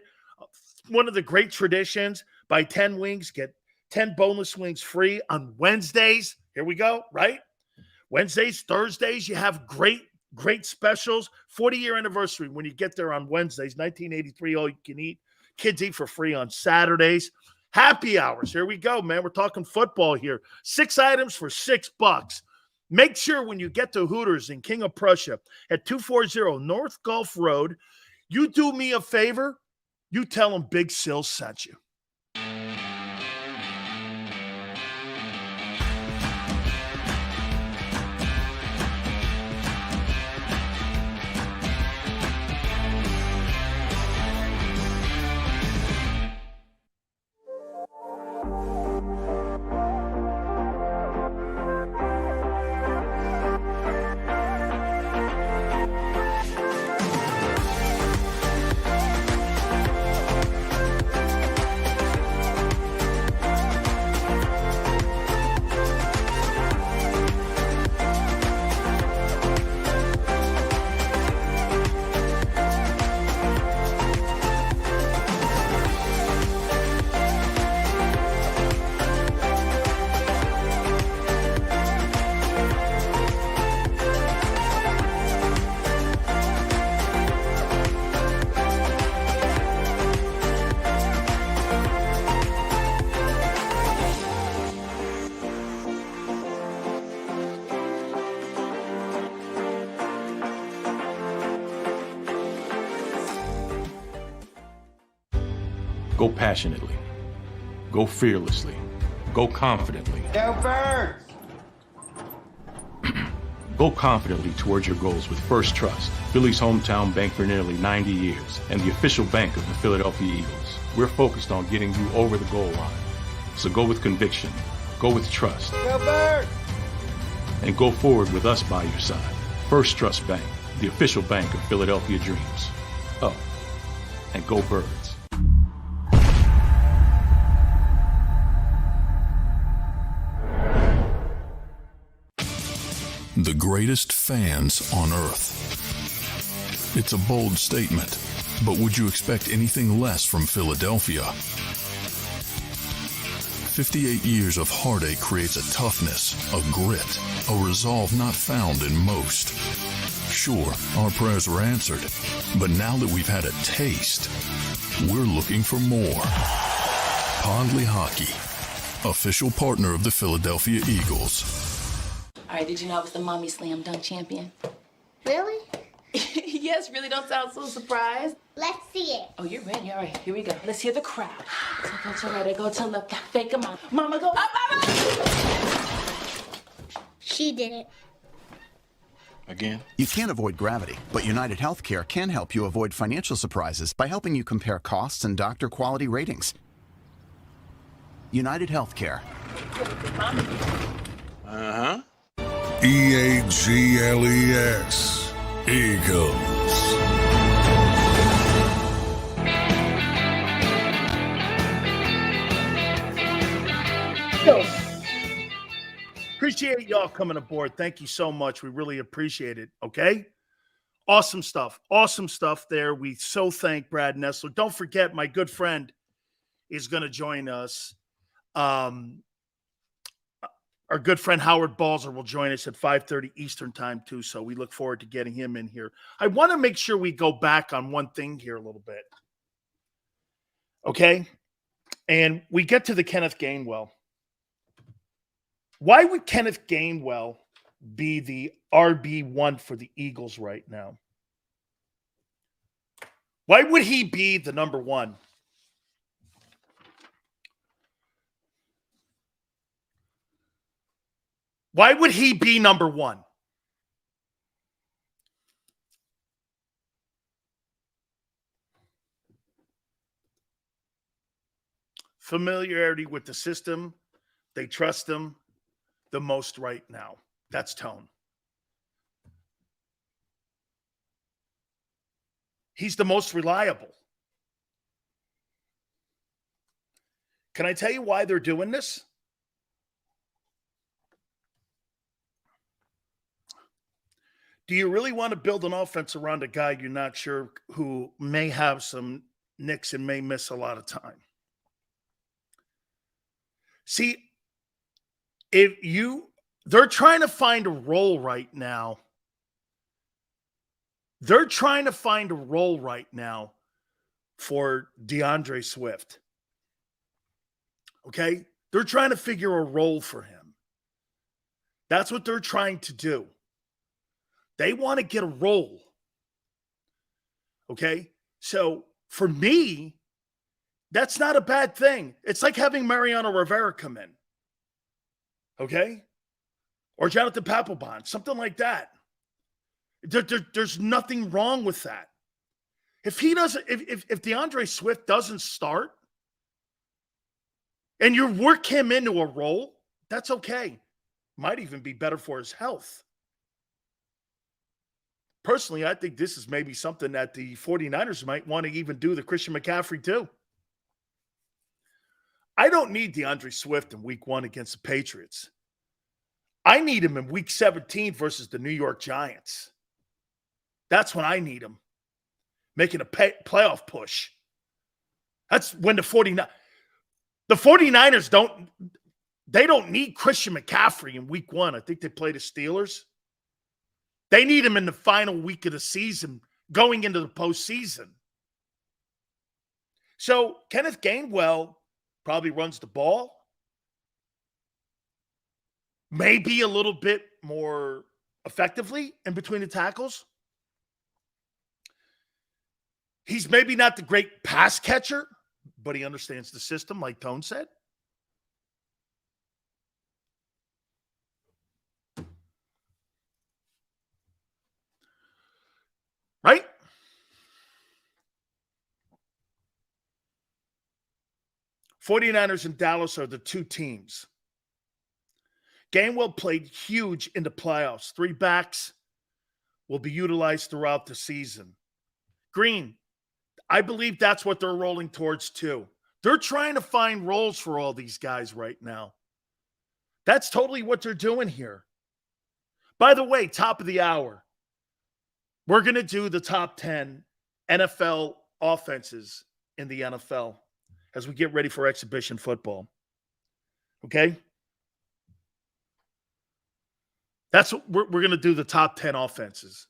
One of the great traditions, buy 10 wings, get 10 boneless wings free on Wednesdays. Here we go, right? Wednesdays, Thursdays, you have great specials. 40-year anniversary when you get there on Wednesdays, 1983, all you can eat. Kids eat for free on Saturdays. Happy hours. Here we go, man. We're talking football here. 6 items for $6. Make sure when you get to Hooters in King of Prussia at 240 North Gulf Road, you do me a favor. You tell them Big Sil sent you. Go passionately. Go fearlessly. Go confidently. Go Birds! Go confidently towards your goals with First Trust, Philly's hometown bank for nearly 90 years, and the official bank of the Philadelphia Eagles. We're focused on getting you over the goal line. So go with conviction, go with trust, Go Birds! and go forward with us by your side. First Trust Bank, the official bank of Philadelphia dreams. Oh, and go Birds. The greatest fans on earth. It's a bold statement, but would you expect anything less from Philadelphia? 58 years of heartache creates a toughness, a grit, a resolve not found in most. Sure, our prayers were answered, but now that we've had a taste, we're looking for more. Pondley Hockey, official partner of the Philadelphia Eagles. All right, did you know I was the mommy slam dunk champion? Really? Yes, really don't sound so surprised. Let's see it. Oh, you're ready. All right, here we go. Let's hear the crowd. So go to right, I go to left, fake a mom. Mama, go up, mama! She did it. Again? You can't avoid gravity, but United Healthcare can help you avoid financial surprises by helping you compare costs and doctor quality ratings. United Healthcare. Uh-huh. EAGLES. Eagles. Appreciate y'all coming aboard. Thank you so much. We really appreciate it. Okay. Awesome stuff. Awesome stuff there. We so thank Brad Nessler. Don't forget, my good friend is going to join us. Our good friend Howard Balzer will join us at 5:30 Eastern time too. So we look forward to getting him in here. I want to make sure we go back on one thing here a little bit. Okay. And we get to the Kenneth Gainwell. Why would Kenneth Gainwell be the RB1 for the Eagles right now? Why would he be the number one? Why would he be number one? Familiarity with the system. They trust him the most right now. That's tone. He's the most reliable. Can I tell you why they're doing this? Do you really want to build an offense around a guy you're not sure who may have some nicks and may miss a lot of time? See, they're trying to find a role right now. They're trying to find a role right now for DeAndre Swift. Okay? They're trying to figure a role for him. That's what they're trying to do. They want to get a role. Okay? So for me, that's not a bad thing. It's like having Mariano Rivera come in. Okay? Or Jonathan Papelbon, something like that. There's nothing wrong with that. If DeAndre Swift doesn't start and you work him into a role, that's okay. Might even be better for his health. Personally, I think this is maybe something that the 49ers might want to even do to Christian McCaffrey too. I don't need DeAndre Swift in week 1 against the Patriots. I need him in week 17 versus the New York Giants. That's when I need him. Making a playoff push. That's when the 49ers don't need Christian McCaffrey in week 1. I think they play the Steelers. They need him in the final week of the season, going into the postseason. So Kenneth Gainwell probably runs the ball. Maybe a little bit more effectively in between the tackles. He's maybe not the great pass catcher, but he understands the system, like Tone said. Right? '49ers and Dallas are the two teams. Gainwell played huge in the playoffs. 3 backs will be utilized throughout the season. Green, I believe that's what they're rolling towards too. They're trying to find roles for all these guys right now. That's totally what they're doing here. By the way, top of the hour, we're going to do the top 10 NFL offenses in the NFL as we get ready for exhibition football. Okay? That's what we're going to do, the top 10 offenses.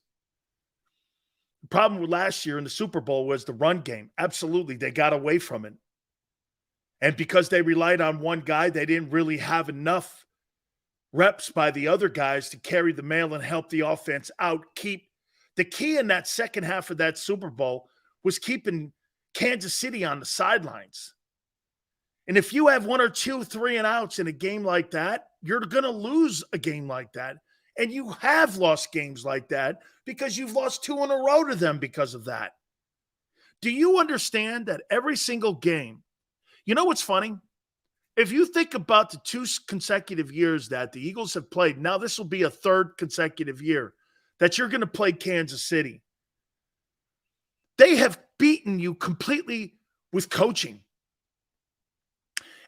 The problem with last year in the Super Bowl was the run game. Absolutely, they got away from it. And because they relied on one guy, they didn't really have enough reps by the other guys to carry the mail and help the offense out. The key in that second half of that Super Bowl was keeping Kansas City on the sidelines. And if you have 1 or 2 3-and-outs in a game like that, you're going to lose a game like that. And you have lost games like that because you've lost 2 in a row to them because of that. Do you understand that every single game, you know what's funny? If you think about the 2 consecutive years that the Eagles have played, now this will be a 3rd consecutive year that you're going to play Kansas City. They have beaten you completely with coaching.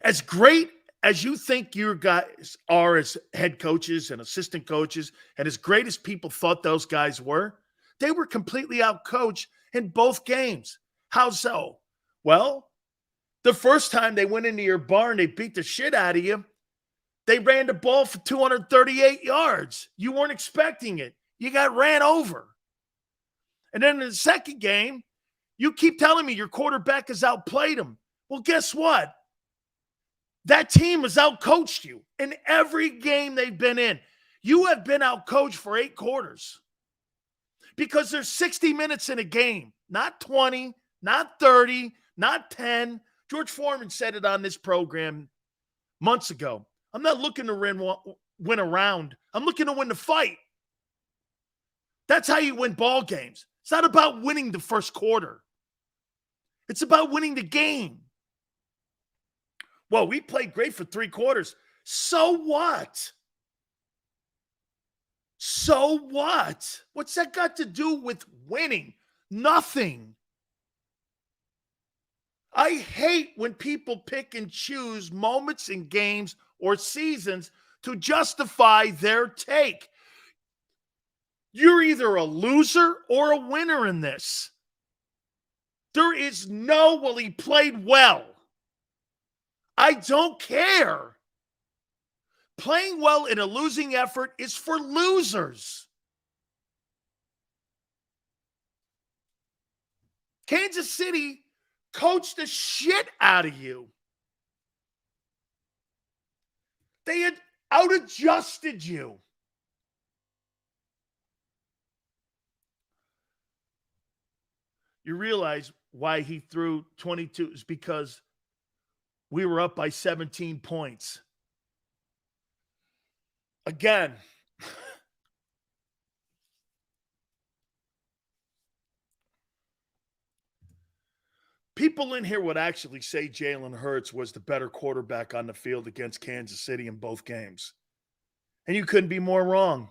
As great as you think your guys are as head coaches and assistant coaches, and as great as people thought those guys were, they were completely outcoached in both games. How so? Well, the first time they went into your barn, they beat the shit out of you. They ran the ball for 238 yards. You weren't expecting it. You got ran over. And then in the second game, you keep telling me your quarterback has outplayed him. Well, guess what? That team has outcoached you in every game they've been in. You have been outcoached for 8 quarters because there's 60 minutes in a game, not 20, not 30, not 10. George Foreman said it on this program months ago. I'm not looking to win a round. I'm looking to win the fight. That's how you win ball games. It's not about winning the first quarter. It's about winning the game. Well, we played great for 3 quarters. So what? So what? What's that got to do with winning? Nothing. I hate when people pick and choose moments in games or seasons to justify their take. You're either a loser or a winner in this. There is no, well, he played well. I don't care. Playing well in a losing effort is for losers. Kansas City coached the shit out of you. They had out-adjusted you. You realize why he threw 22 is because we were up by 17 points. Again, people in here would actually say Jalen Hurts was the better quarterback on the field against Kansas City in both games. And you couldn't be more wrong.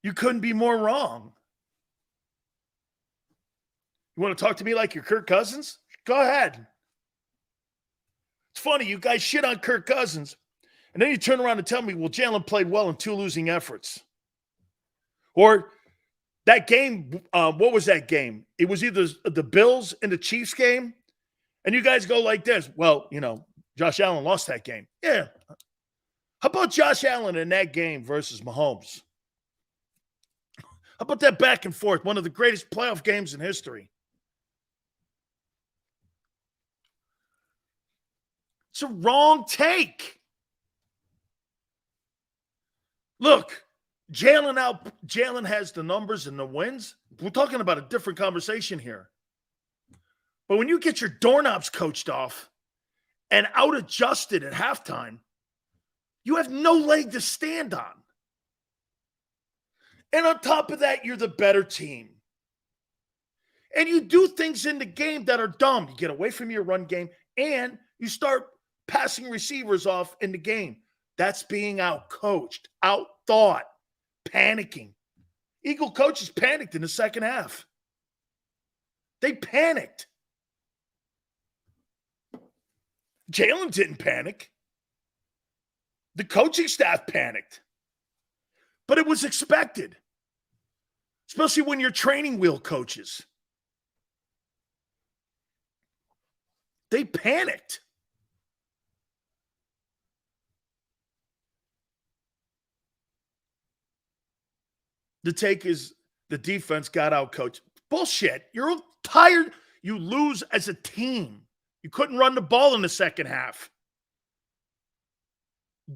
You couldn't be more wrong. You want to talk to me like you're Kirk Cousins? Go ahead. It's funny, you guys shit on Kirk Cousins, and then you turn around and tell me, well, Jalen played well in 2 losing efforts. Or that game, what was that game? It was either the Bills and the Chiefs game, and you guys go like this. Well, Josh Allen lost that game. Yeah. How about Josh Allen in that game versus Mahomes? How about that back and forth? One of the greatest playoff games in history. It's a wrong take. Look, Jalen has the numbers and the wins. We're talking about a different conversation here. But when you get your doorknobs coached off and out-adjusted at halftime, you have no leg to stand on. And on top of that, you're the better team. And you do things in the game that are dumb. You get away from your run game, and you start passing receivers off in the game. That's being out-coached, out-thought, panicking. Eagle coaches panicked in the second half. They panicked. Jalen didn't panic. The coaching staff panicked. But it was expected, especially when you're training wheel coaches. They panicked. The take is the defense got out coached. Bullshit. You're tired. You lose as a team. You couldn't run the ball in the second half.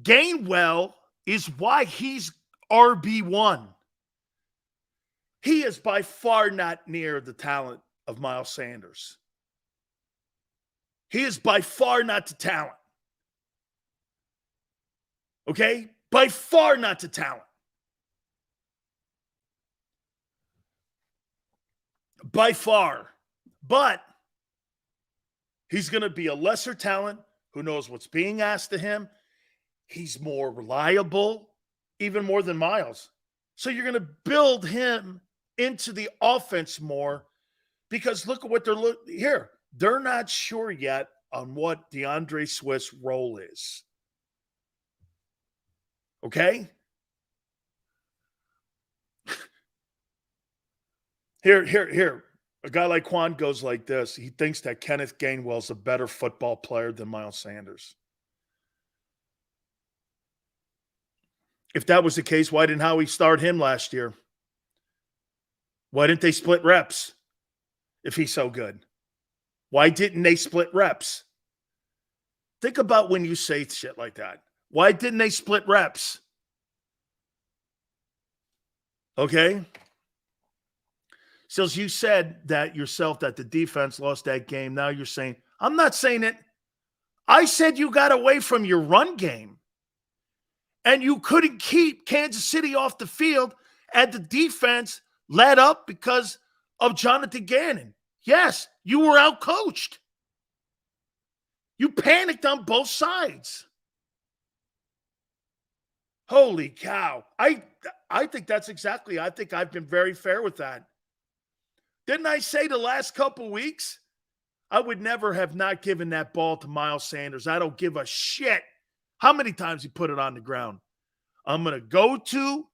Gainwell is why he's RB1. He is by far not near the talent of Miles Sanders. He is by far not the talent. Okay? By far not the talent. By far. But he's going to be a lesser talent who knows what's being asked of him. He's more reliable, even more than Miles. So you're going to build him into the offense more because look at what they're looking here. They're not sure yet on what DeAndre Swift's role is. Okay? Here. A guy like Quan goes like this. He thinks that Kenneth Gainwell's a better football player than Miles Sanders. If that was the case, why didn't Howie start him last year? Why didn't they split reps if he's so good? Why didn't they split reps? Think about when you say shit like that. Why didn't they split reps? Okay? So as you said that yourself, that the defense lost that game. Now you're saying, I'm not saying it. I said you got away from your run game. And you couldn't keep Kansas City off the field, and the defense let up because of Jonathan Gannon. Yes, you were out-coached. You panicked on both sides. Holy cow. I think that's exactly, I think I've been very fair with that. Didn't I say the last couple weeks, I would never have not given that ball to Miles Sanders. I don't give a shit how many times he put it on the ground. I'm going to go to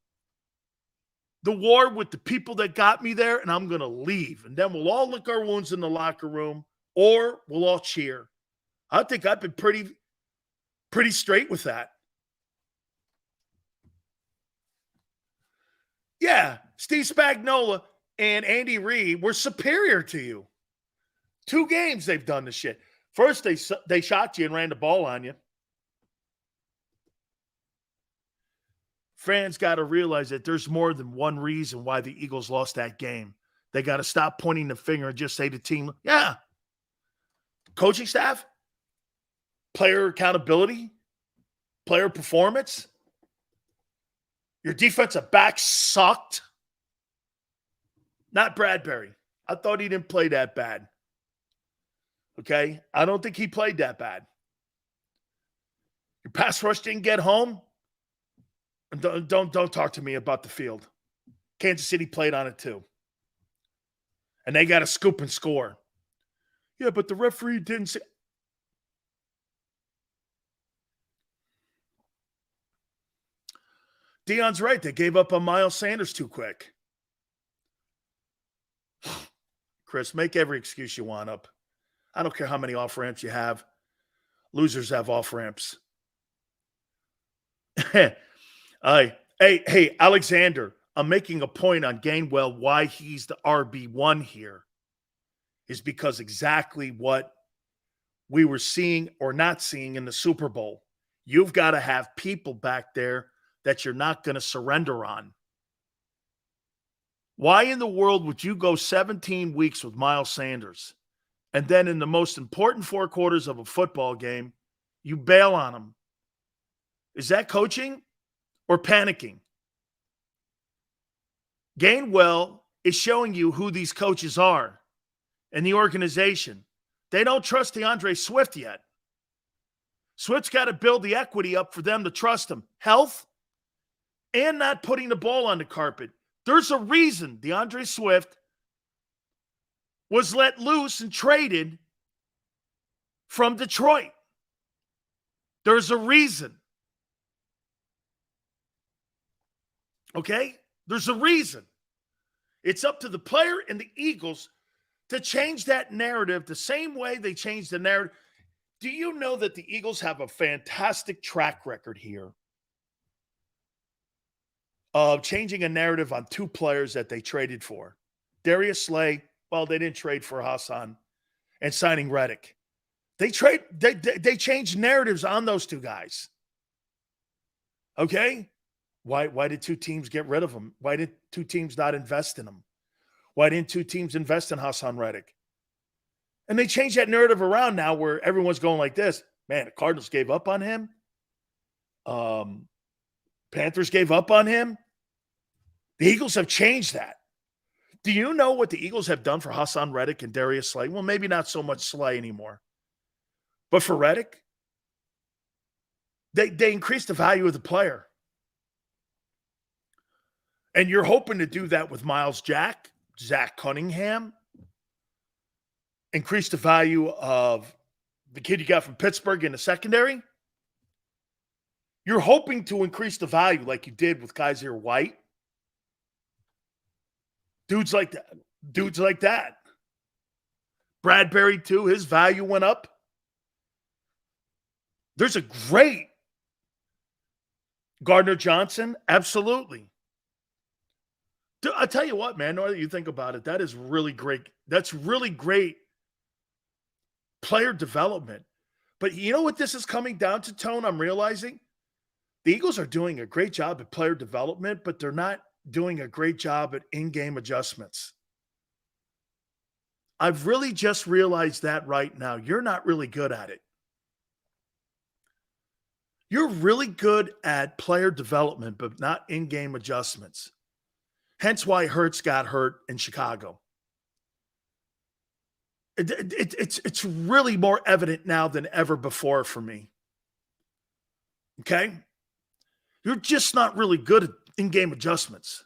the war with the people that got me there, and I'm going to leave. And then we'll all lick our wounds in the locker room, or we'll all cheer. I think I've been pretty straight with that. Yeah, Steve Spagnuolo, and Andy Reid were superior to you. 2 games they've done this shit. First, they shot you and ran the ball on you. Fans got to realize that there's more than one reason why the Eagles lost that game. They got to stop pointing the finger and just say to the team, yeah. Coaching staff, player accountability, player performance. Your defensive back sucked. Not Bradbury. I thought he didn't play that bad. Okay? I don't think he played that bad. Your pass rush didn't get home. Don't talk to me about the field. Kansas City played on it too. And they got to scoop and score. Yeah, but the referee didn't say. Deion's right. They gave up on Miles Sanders too quick. Chris, make every excuse you want up. I don't care how many off-ramps you have. Losers have off-ramps. Hey, Alexander, I'm making a point on Gainwell why he's the RB1 here is because exactly what we were seeing or not seeing in the Super Bowl. You've got to have people back there that you're not going to surrender on. Why in the world would you go 17 weeks with Miles Sanders and then in the most important 4 quarters of a football game, you bail on him? Is that coaching or panicking? Gainwell is showing you who these coaches are and the organization. They don't trust DeAndre Swift yet. Swift's got to build the equity up for them to trust him. Health and not putting the ball on the carpet. There's a reason DeAndre Swift was let loose and traded from Detroit. There's a reason. Okay? There's a reason. It's up to the player and the Eagles to change that narrative the same way they changed the narrative. Do you know that the Eagles have a fantastic track record here of changing a narrative on 2 players that they traded for? Darius Slay, well, they didn't trade for Hassan, and signing Reddick. They changed narratives on those 2 guys. Okay? Why did 2 teams get rid of them? Why did 2 teams not invest in them? Why didn't 2 teams invest in Hassan Reddick? And they changed that narrative around now where everyone's going like this. Man, the Cardinals gave up on him. Panthers gave up on him. The Eagles have changed that. Do you know what the Eagles have done for Hassan Reddick and Darius Slay? Well, maybe not so much Slay anymore. But for Reddick, they increased the value of the player. And you're hoping to do that with Miles Jack, Zach Cunningham, increase the value of the kid you got from Pittsburgh in the secondary. You're hoping to increase the value like you did with Kaiser White. Dudes like that. Bradbury, too, his value went up. There's a great Gardner Johnson, absolutely. I tell you what, man, the more that you think about it, that is really great. That's really great player development. But you know what this is coming down to, Tone? I'm realizing the Eagles are doing a great job at player development, but they're not doing a great job at in-game adjustments. I've really just realized that right now. You're not really good at it. You're really good at player development, but not in-game adjustments. Hence why Hurts got hurt in Chicago. It's really more evident now than ever before for me. Okay? You're just not really good at in-game adjustments.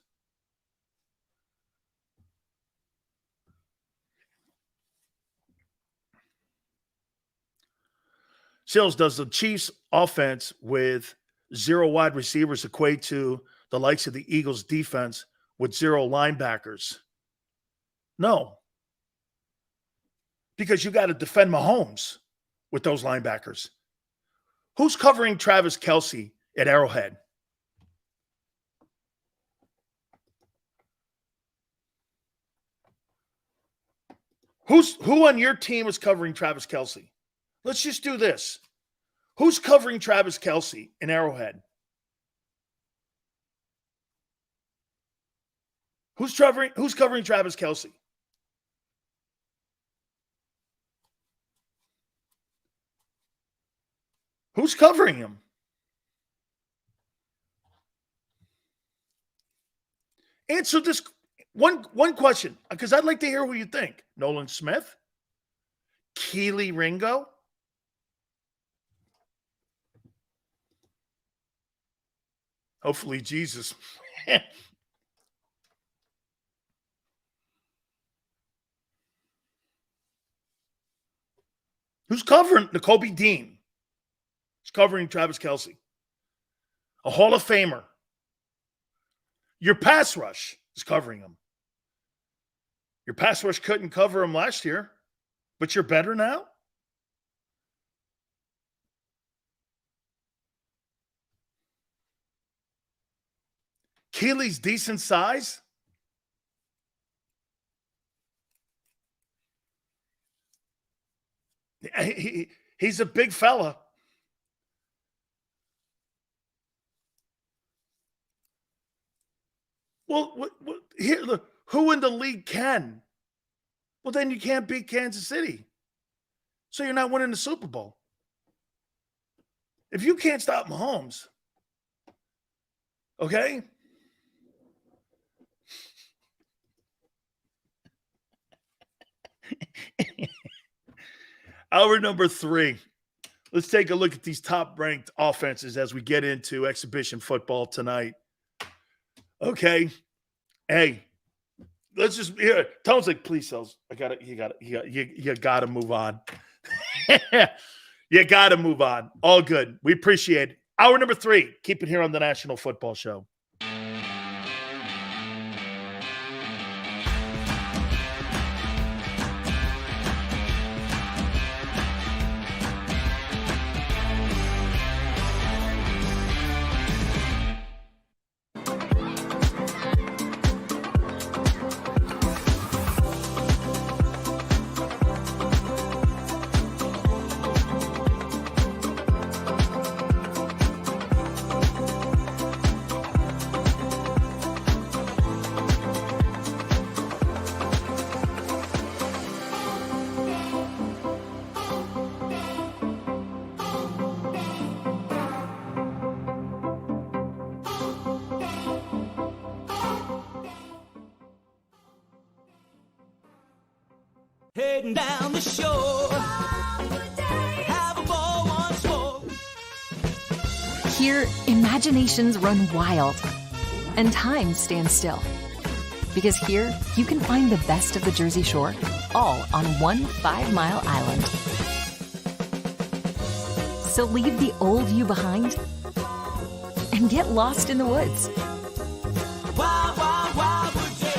Sills, does the Chiefs' offense with 0 wide receivers equate to the likes of the Eagles' defense with 0 linebackers? No. Because you got to defend Mahomes with those linebackers. Who's covering Travis Kelce at Arrowhead? Who on your team is covering Travis Kelce? Let's just do this. Who's covering Travis Kelce in Arrowhead? Who's covering Travis Kelce? Who's covering him? Answer this one question, because I'd like to hear who you think. Nolan Smith? Keely Ringo? Hopefully Jesus. Who's covering Nakobe Dean? He's covering Travis Kelce. A Hall of Famer. Your pass rush is covering him. Your pass rush couldn't cover him last year, but you're better now? Keely's decent size? He's a big fella. Well, here, look, who in the league can? Well, then you can't beat Kansas City. So you're not winning the Super Bowl. If you can't stop Mahomes, okay? Hour number 3. Let's take a look at these top-ranked offenses as we get into exhibition football tonight. Okay. Hey, let's just hear. Tone's like, please, Sells. You gotta move on. You gotta move on. All good. We appreciate it. Hour number 3. Keep it here on the National Football Show. Heading down the shore, have a ball once more. Here, imaginations run wild and time stands still. Because here, you can find the best of the Jersey Shore, all on one 5-mile island. So leave the old you behind and get lost in the woods. Wild, wild, wildwood days.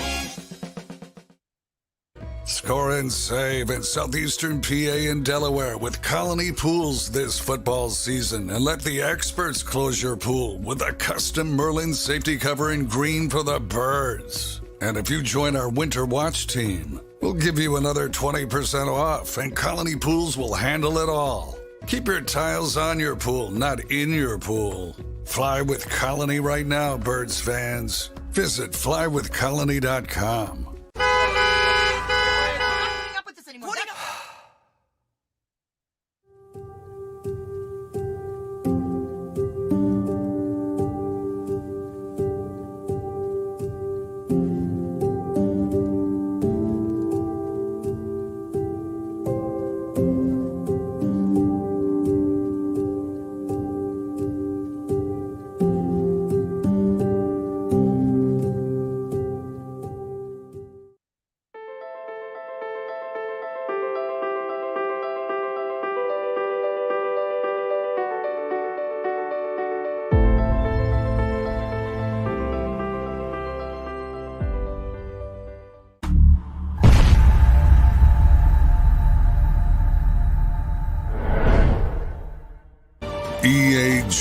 Score and save in southeastern PA and Delaware with Colony Pools this football season, and let the experts close your pool with a custom Merlin safety cover in green for the birds. And if you join our Winter Watch team, we'll give you another 20% off, and Colony Pools will handle it all. Keep your tiles on your pool, not in your pool. Fly with Colony right now, Birds fans. Visit flywithcolony.com.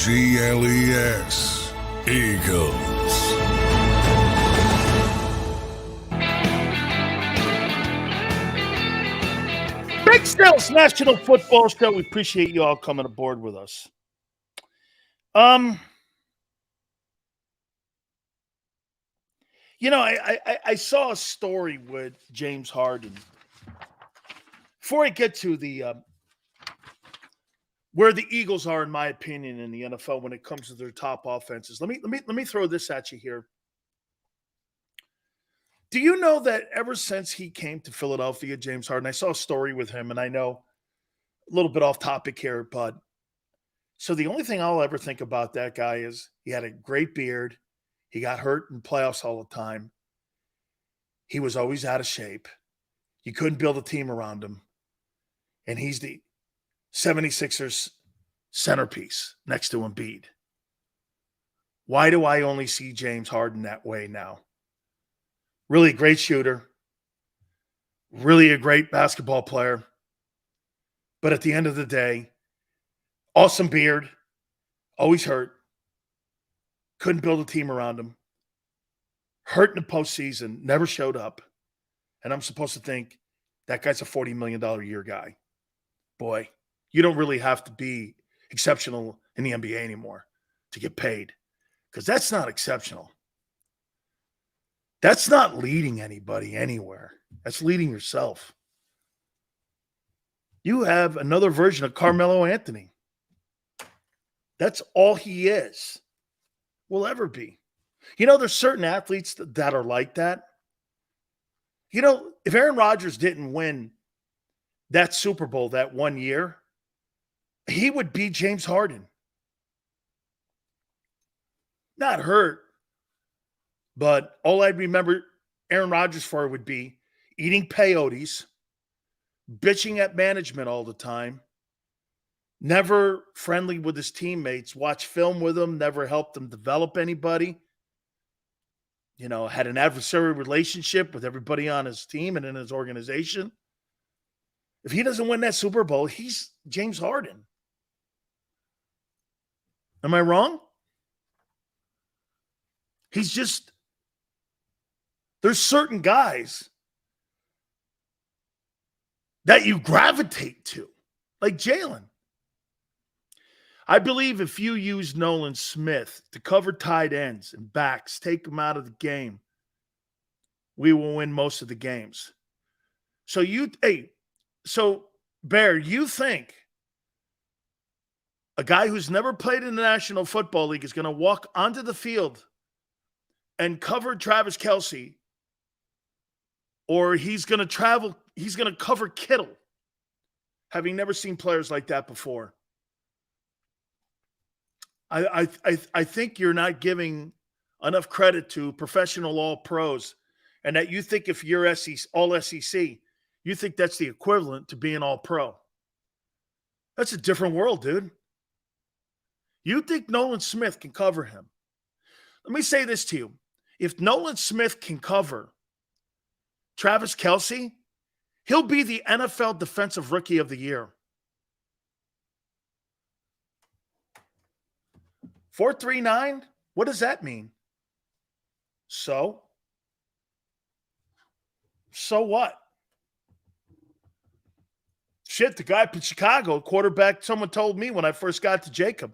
EAGLES, Eagles. Mike Snell's National Football Show. We appreciate you all coming aboard with us. You know, I saw a story with James Harden. Before I get to the where the Eagles are, in my opinion, in the NFL when it comes to their top offenses, let me throw this at you here. Do you know that ever since he came to Philadelphia, James Harden, I saw a story with him, and I know a little bit off topic here, but so the only thing I'll ever think about that guy is he had a great beard. He got hurt in playoffs all the time. He was always out of shape. You couldn't build a team around him. And he's the 76ers centerpiece next to Embiid. Why do I only see James Harden that way now? Really great shooter. Really a great basketball player. But at the end of the day, awesome beard. Always hurt. Couldn't build a team around him. Hurt in the postseason. Never showed up. And I'm supposed to think that guy's a $40 million a year guy. Boy, you don't really have to be exceptional in the NBA anymore to get paid. Because that's not exceptional. That's not leading anybody anywhere. That's leading yourself. You have another version of Carmelo Anthony. That's all he is. Will ever be. You know, there's certain athletes that are like that. You know, if Aaron Rodgers didn't win that Super Bowl that one year, he would be James Harden. Not hurt, but all I'd remember Aaron Rodgers for would be eating peyotes, bitching at management all the time, never friendly with his teammates, watch film with them, never helped them develop anybody. You know, had an adversarial relationship with everybody on his team and in his organization. If he doesn't win that Super Bowl, he's James Harden. Am I wrong? He's just, there's certain guys that you gravitate to, like Jalen. I believe if you use Nolan Smith to cover tight ends and backs, take them out of the game, we will win most of the games. So Bear, you think a guy who's never played in the National Football League is going to walk onto the field and cover Travis Kelce, or he's going to cover Kittle, having never seen players like that before? I think you're not giving enough credit to professional all-pros, and that you think if you're all SEC, you think that's the equivalent to being all-pro. That's a different world, dude. You think Nolan Smith can cover him. Let me say this to you. If Nolan Smith can cover Travis Kelce, he'll be the NFL Defensive Rookie of the Year. 4.39? What does that mean? So what? Shit, the guy from Chicago, quarterback, someone told me when I first got to JAKIB,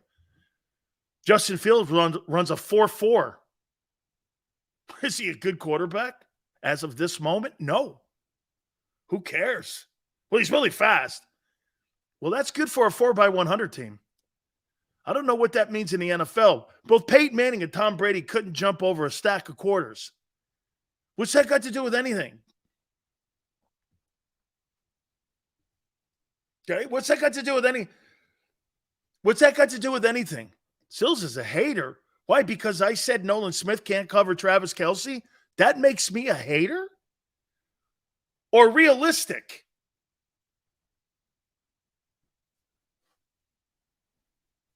Justin Fields runs a 4.4. Is he a good quarterback as of this moment? No. Who cares? Well, he's really fast. Well, that's good for a 4x100 team. I don't know what that means in the NFL. Both Peyton Manning and Tom Brady couldn't jump over a stack of quarters. What's that got to do with anything? Okay, what's that got to do with anything? Sills is a hater. Why? Because I said Nolan Smith can't cover Travis Kelce? That makes me a hater? Or realistic?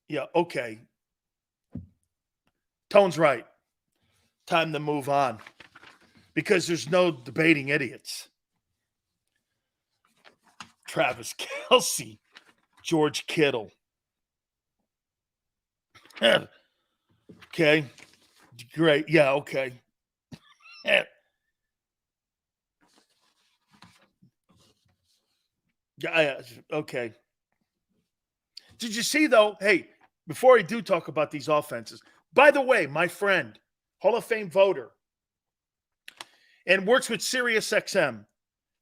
Yeah, okay. Tone's right. Time to move on. Because there's no debating idiots. Travis Kelce, George Kittle. Okay. Great. Yeah, okay. Yeah, okay. Did you see, though? Hey, before I do talk about these offenses, by the way, my friend, Hall of Fame voter, and works with SiriusXM,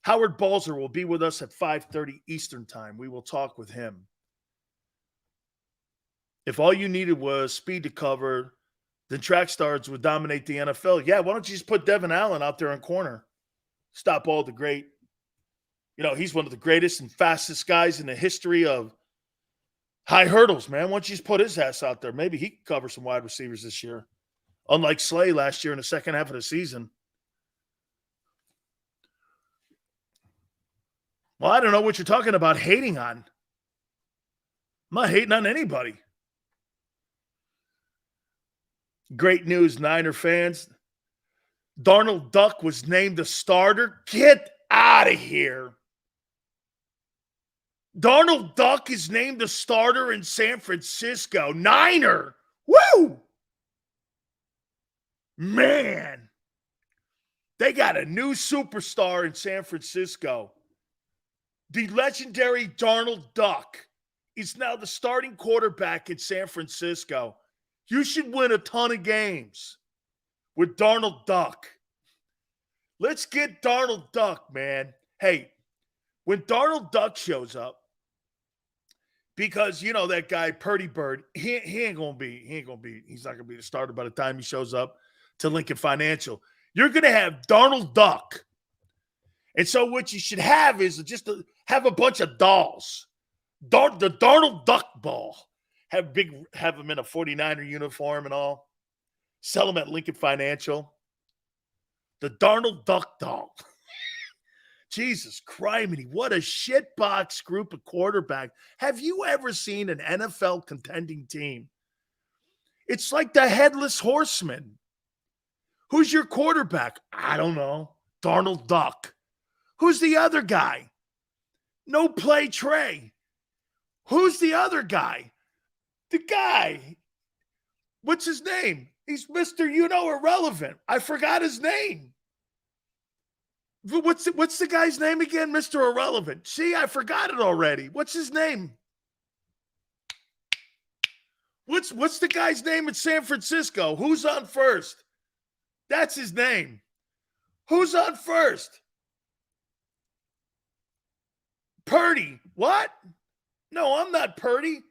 Howard Balzer will be with us at 5:30 Eastern time. We will talk with him. If all you needed was speed to cover, then track stars would dominate the NFL. Yeah, why don't you just put Devin Allen out there in corner? Stop all the great. He's one of the greatest and fastest guys in the history of high hurdles, man. Why don't you just put his ass out there? Maybe he can cover some wide receivers this year. Unlike Slay last year in the second half of the season. Well, I don't know what you're talking about hating on. I'm not hating on anybody. Great news, Niner fans. Darnold Duck was named the starter. Get out of here. Darnold Duck is named the starter in San Francisco. Niner. Woo! Man. They got a new superstar in San Francisco. The legendary Darnold Duck is now the starting quarterback in San Francisco. You should win a ton of games with Darnold Duck. Let's get Darnold Duck, man. Hey, when Darnold Duck shows up, because that guy Purdy Bird, he's not gonna be the starter by the time he shows up to Lincoln Financial. You're gonna have Darnold Duck. And so what you should have is just have a bunch of dolls. The Darnold Duck ball. Have them in a 49er uniform and all. Sell them at Lincoln Financial. The Darnold Duck doll. Jesus criminy, what a shitbox group of quarterbacks. Have you ever seen an NFL contending team? It's like the Headless Horseman. Who's your quarterback? I don't know. Darnold Duck. Who's the other guy? No play Trey. Who's the other guy? The guy. What's his name? He's Mr. Irrelevant. I forgot his name. What's the guy's name again? Mr. Irrelevant. See, I forgot it already. What's his name? What's the guy's name in San Francisco? Who's on first? That's his name. Who's on first? Purdy. What? No, I'm not Purdy.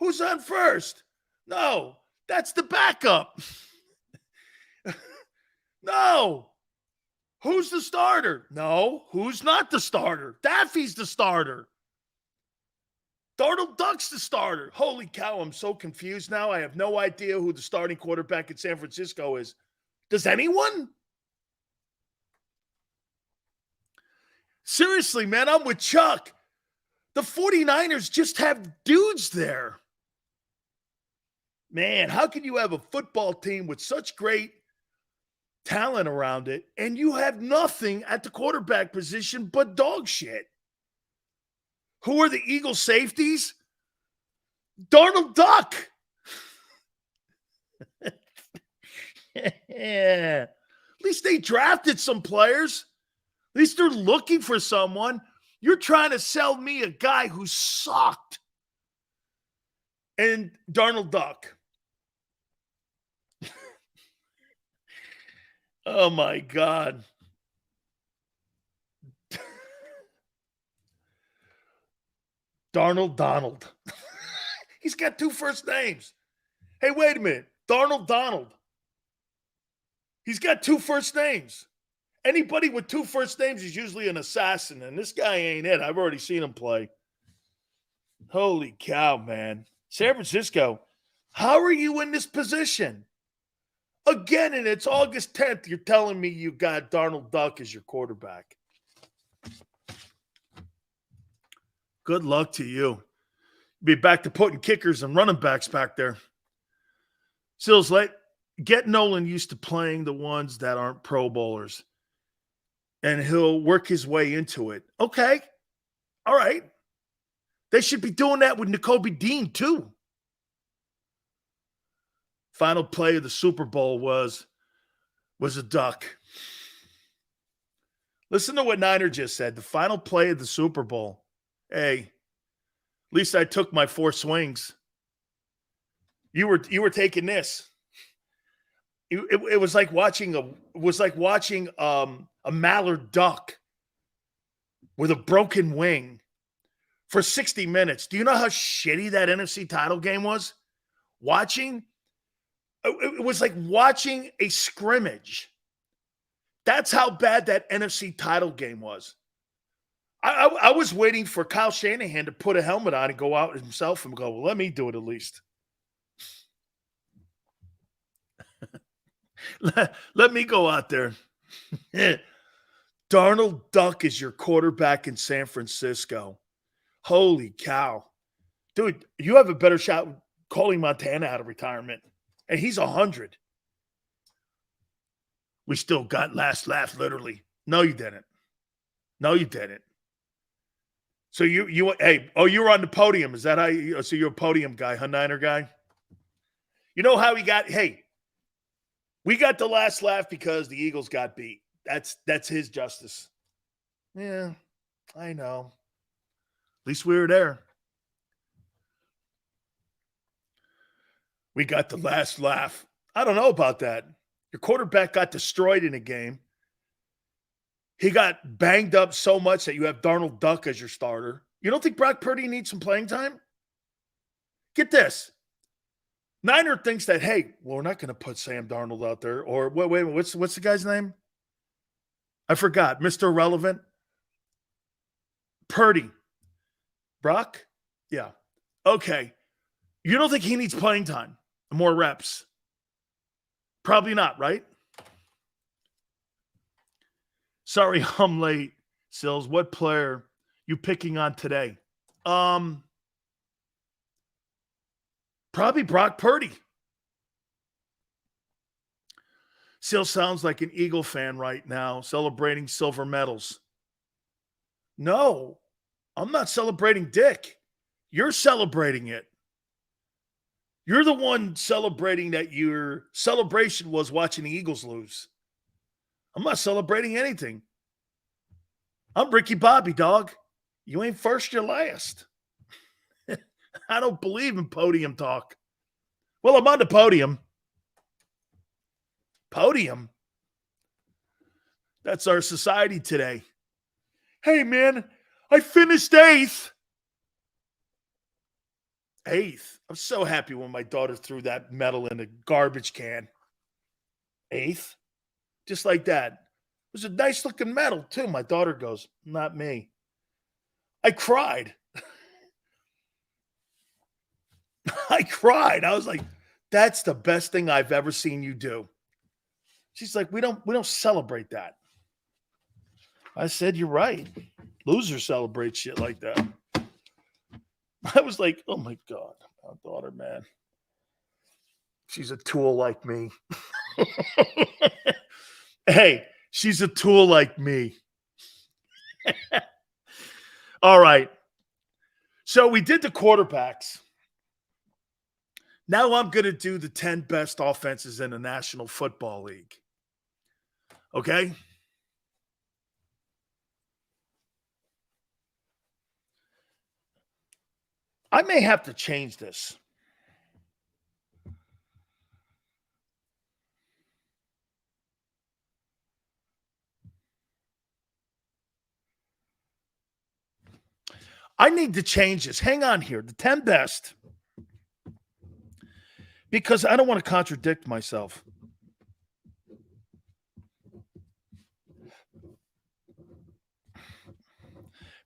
Who's on first? No, that's the backup. No. Who's the starter? No, who's not the starter? Daffy's the starter. Darnold Duck's the starter. Holy cow, I'm so confused now. I have no idea who the starting quarterback in San Francisco is. Does anyone? Seriously, man, I'm with Chuck. The 49ers just have dudes there. Man, how can you have a football team with such great talent around it and you have nothing at the quarterback position but dog shit? Who are the Eagles safeties? Darnold Duck. Yeah. At least they drafted some players. At least they're looking for someone. You're trying to sell me a guy who sucked. And Darnold Duck. Oh, my God. Donald. He's got two first names. Hey, wait a minute. Donald. He's got two first names. Anybody with two first names is usually an assassin, and this guy ain't it. I've already seen him play. Holy cow, man. San Francisco, how are you in this position? Again, and it's August 10th, you're telling me you got Darnold Duck as your quarterback. Good luck to you. Be back to putting kickers and running backs back there. Sills, get Nolan used to playing the ones that aren't Pro Bowlers, and he'll work his way into it. Okay. All right. They should be doing that with Nakobe Dean, too. Final play of the Super Bowl was a duck. Listen to what Niner just said. The final play of the Super Bowl Hey, at least I took my 4 swings. You were taking this. It was like watching a mallard duck with a broken wing for 60 minutes. Do you know how shitty that NFC title game was? It was like watching a scrimmage. That's how bad that NFC title game was. I was waiting for Kyle Shanahan to put a helmet on and go out himself and go, well, let me do it at least. Let me go out there. Darnold Duck is your quarterback in San Francisco. Holy cow. Dude, you have a better shot calling Montana out of retirement. And he's 100. We still got last laugh, literally. No, you didn't. No, you didn't. So you were on the podium. Is that how you, so you're a podium guy, huh, Niner guy? You know how we got the last laugh because the Eagles got beat. That's his justice. Yeah, I know. At least we were there. We got the last laugh. I don't know about that. Your quarterback got destroyed in a game. He got banged up so much that you have Darnold Duck as your starter. You don't think Brock Purdy needs some playing time? Get this. Niner thinks that, hey, well, we're not going to put Sam Darnold out there. Or wait, what's the guy's name? I forgot. Mr. Irrelevant. Purdy. Brock? Yeah. Okay. You don't think he needs playing time? More reps? Probably not, right? Sorry, I'm late. Sills, what player you picking on today? Probably Brock Purdy. Sills sounds like an Eagle fan right now, celebrating silver medals. No, I'm not celebrating Dick. You're celebrating it. You're the one celebrating that your celebration was watching the Eagles lose. I'm not celebrating anything. I'm Ricky Bobby, dog. You ain't first, you're last. I don't believe in podium talk. Well, I'm on the podium. Podium? That's our society today. Hey, man, I finished 8th. 8th. I'm so happy when my daughter threw that medal in a garbage can. 8th. Just like that. It was a nice looking medal, too. My daughter goes, not me. I cried. I cried. I was like, that's the best thing I've ever seen you do. She's like, we don't celebrate that. I said, you're right. Losers celebrate shit like that. I was like, oh my God, my daughter, man. She's a tool like me. Hey, she's a tool like me. All right. So we did the quarterbacks. Now I'm going to do the 10 best offenses in the National Football League. Okay? I may have to change this. I need to change this. Hang on here. The 10 best. Because I don't want to contradict myself.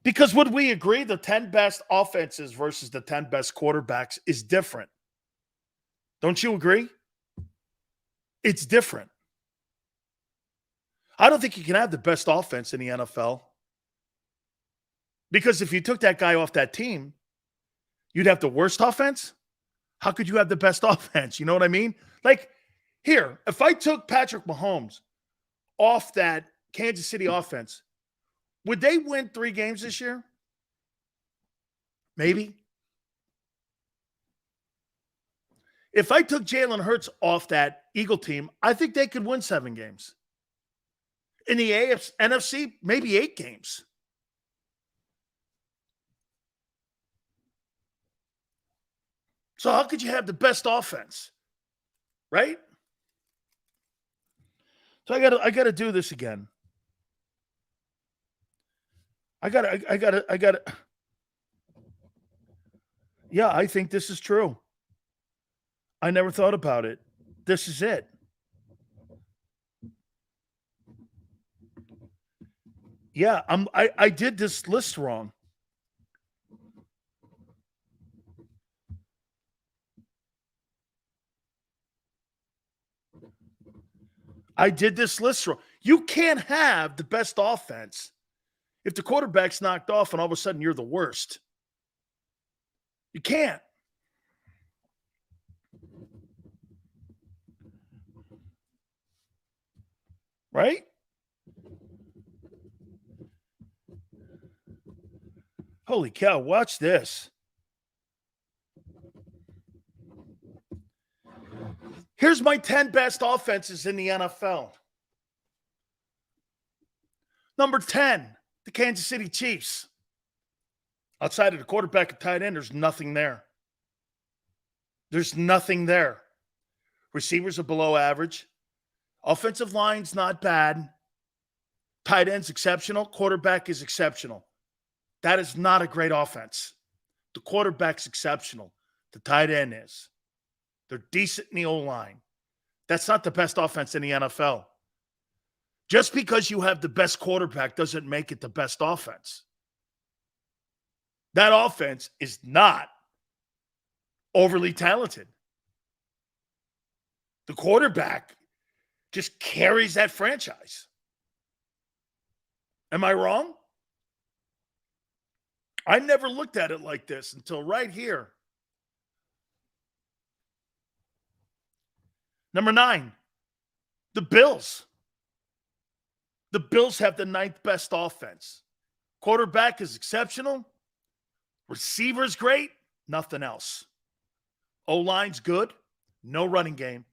Because would we agree the 10 best offenses versus the 10 best quarterbacks is different? Don't you agree? It's different. I don't think you can have the best offense in the NFL. Because if you took that guy off that team, you'd have the worst offense. How could you have the best offense? You know what I mean? Like, here, if I took Patrick Mahomes off that Kansas City offense, would they win 3 games this year? Maybe. If I took Jalen Hurts off that Eagle team, I think they could win 7 games. In the NFC, maybe 8 games. So how could you have the best offense? Right? So I gotta do this again. I gotta. Yeah, I think this is true. I never thought about it. This is it. Yeah, I did this list wrong. I did this list wrong. You can't have the best offense if the quarterback's knocked off and all of a sudden you're the worst. You can't. Right? Holy cow, watch this. Here's my 10 best offenses in the NFL. Number 10, the Kansas City Chiefs. Outside of the quarterback and tight end, there's nothing there. There's nothing there. Receivers are below average. Offensive line's not bad. Tight end's exceptional. Quarterback is exceptional. That is not a great offense. The quarterback's exceptional. The tight end is. They're decent in the O-line. That's not the best offense in the NFL. Just because you have the best quarterback doesn't make it the best offense. That offense is not overly talented. The quarterback just carries that franchise. Am I wrong? I never looked at it like this until right here. Number 9, the Bills. The Bills have the 9th best offense. Quarterback is exceptional. Receiver's great. Nothing else. O-line's good. No running game.